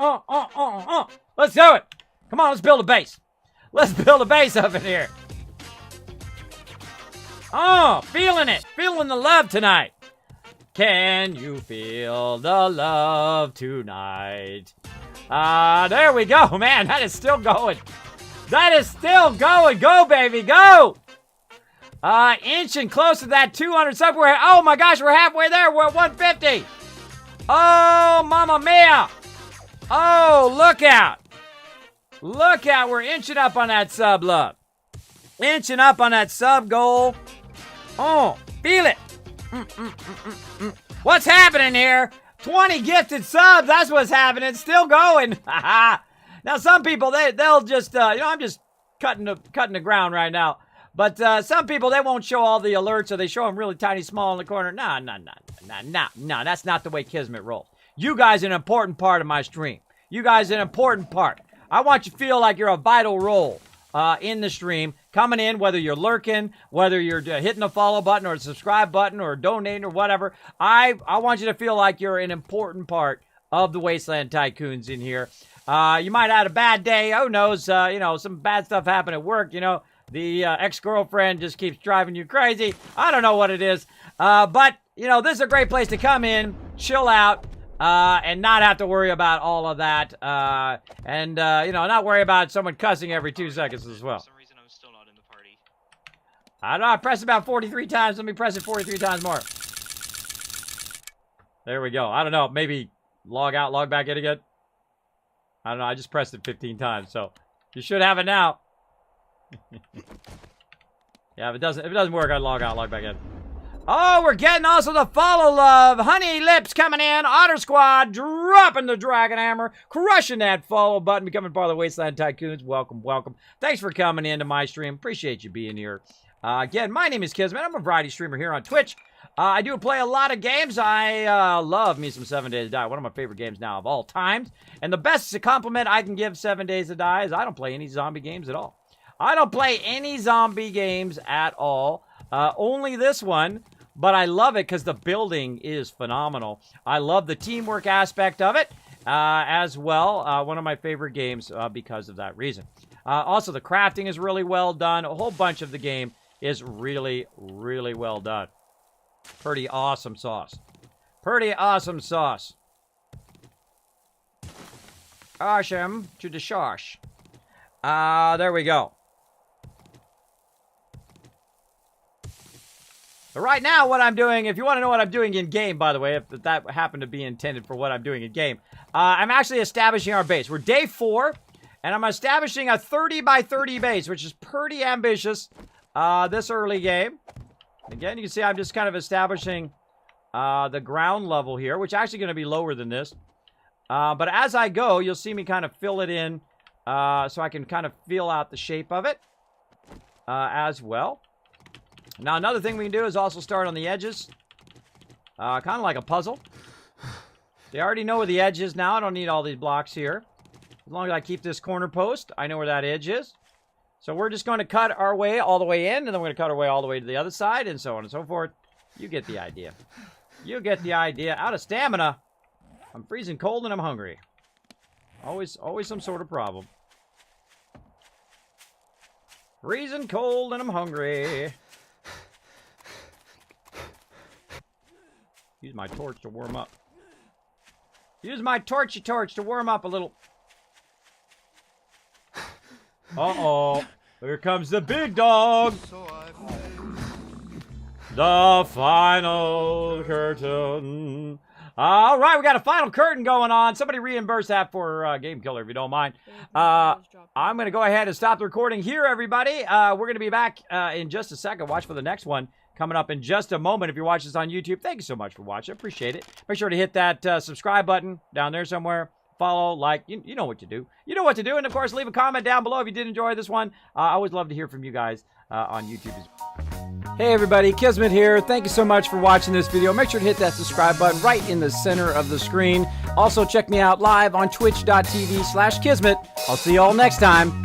do it. Come on, let's build a base. Let's build a base up in here. Oh, feeling it. Feeling the love tonight. Can you feel the love tonight? There we go, man. That is still going. That is still going. Go, baby, go. Inching close to that 200 sub. Oh, my gosh, we're halfway there. We're at 150. Oh, mamma mia. Oh, look out. Look out, we're inching up on that sub love. Inching up on that sub goal. Oh, feel it. What's happening here? 20 gifted subs, that's what's happening. Still going. Now, some people, they'll just, I'm just cutting the ground right now. But some people, they won't show all the alerts, or they show them really tiny, small in the corner. No, that's not the way Kismet rolls. You guys are an important part of my stream. You guys are an important part. I want you to feel like you're a vital role in the stream, coming in, whether you're lurking, whether you're hitting the follow button or the subscribe button or donating or whatever. I want you to feel like you're an important part of the Wasteland Tycoons in here. You might have had a bad day. Who knows? Some bad stuff happened at work. The ex-girlfriend just keeps driving you crazy. I don't know what it is. But, this is a great place to come in, chill out, and not have to worry about all of that. And not worry about someone cussing every 2 seconds as well. For some reason, I'm still not in the party. I don't know. I pressed about 43 times. Let me press it 43 times more. There we go. I don't know. Maybe log out, log back in again. I don't know. I just pressed it 15 times, so you should have it now. Yeah, if it doesn't work, I'd log out, log back in. Oh, we're getting also the follow love. Honey Lips coming in. Otter Squad dropping the Dragon Hammer. Crushing that follow button. Becoming part of the Wasteland Tycoons. Welcome, welcome. Thanks for coming into my stream. Appreciate you being here. Again, my name is Kismet. I'm a variety streamer here on Twitch. I do play a lot of games. I love me some 7 Days to Die. One of my favorite games now of all time. And the best compliment I can give 7 Days to Die is I don't play any zombie games at all. I don't play any zombie games at all. Only this one. But I love it because the building is phenomenal. I love the teamwork aspect of it as well. One of my favorite games because of that reason. Also, the crafting is really well done. A whole bunch of the game is really, really well done. Pretty awesome sauce. Pretty awesome sauce. Awesome to the sauce. There we go. But right now, what I'm doing, if you want to know what I'm doing in-game, by the way, if that happened to be intended for what I'm doing in-game, I'm actually establishing our base. We're day 4, and I'm establishing a 30 by 30 base, which is pretty ambitious this early game. Again, you can see I'm just kind of establishing the ground level here, which is actually going to be lower than this. But as I go, you'll see me kind of fill it in so I can kind of feel out the shape of it as well. Now, another thing we can do is also start on the edges. Kind of like a puzzle. They already know where the edge is now. I don't need all these blocks here. As long as I keep this corner post, I know where that edge is. So we're just going to cut our way all the way in, and then we're going to cut our way all the way to the other side, and so on and so forth. You get the idea. You get the idea. Out of stamina. I'm freezing cold and I'm hungry. Always some sort of problem. Freezing cold and I'm hungry. Use my torch to warm up. Use my torchy torch to warm up a little. Uh-oh. Here comes the big dog. The final curtain. All right, we got a final curtain going on. Somebody reimburse that for Game Killer if you don't mind. I'm going to go ahead and stop the recording here, everybody. We're going to be back in just a second. Watch for the next one coming up in just a moment. If you're watching this on YouTube, thank you so much for watching. Appreciate it. Make sure to hit that subscribe button down there somewhere. Follow, like, you know what to do. You know what to do. And, of course, leave a comment down below if you did enjoy this one. I always love to hear from you guys on YouTube as well. Hey, everybody. Kismet here. Thank you so much for watching this video. Make sure to hit that subscribe button right in the center of the screen. Also, check me out live on twitch.tv/Kismet. I'll see you all next time.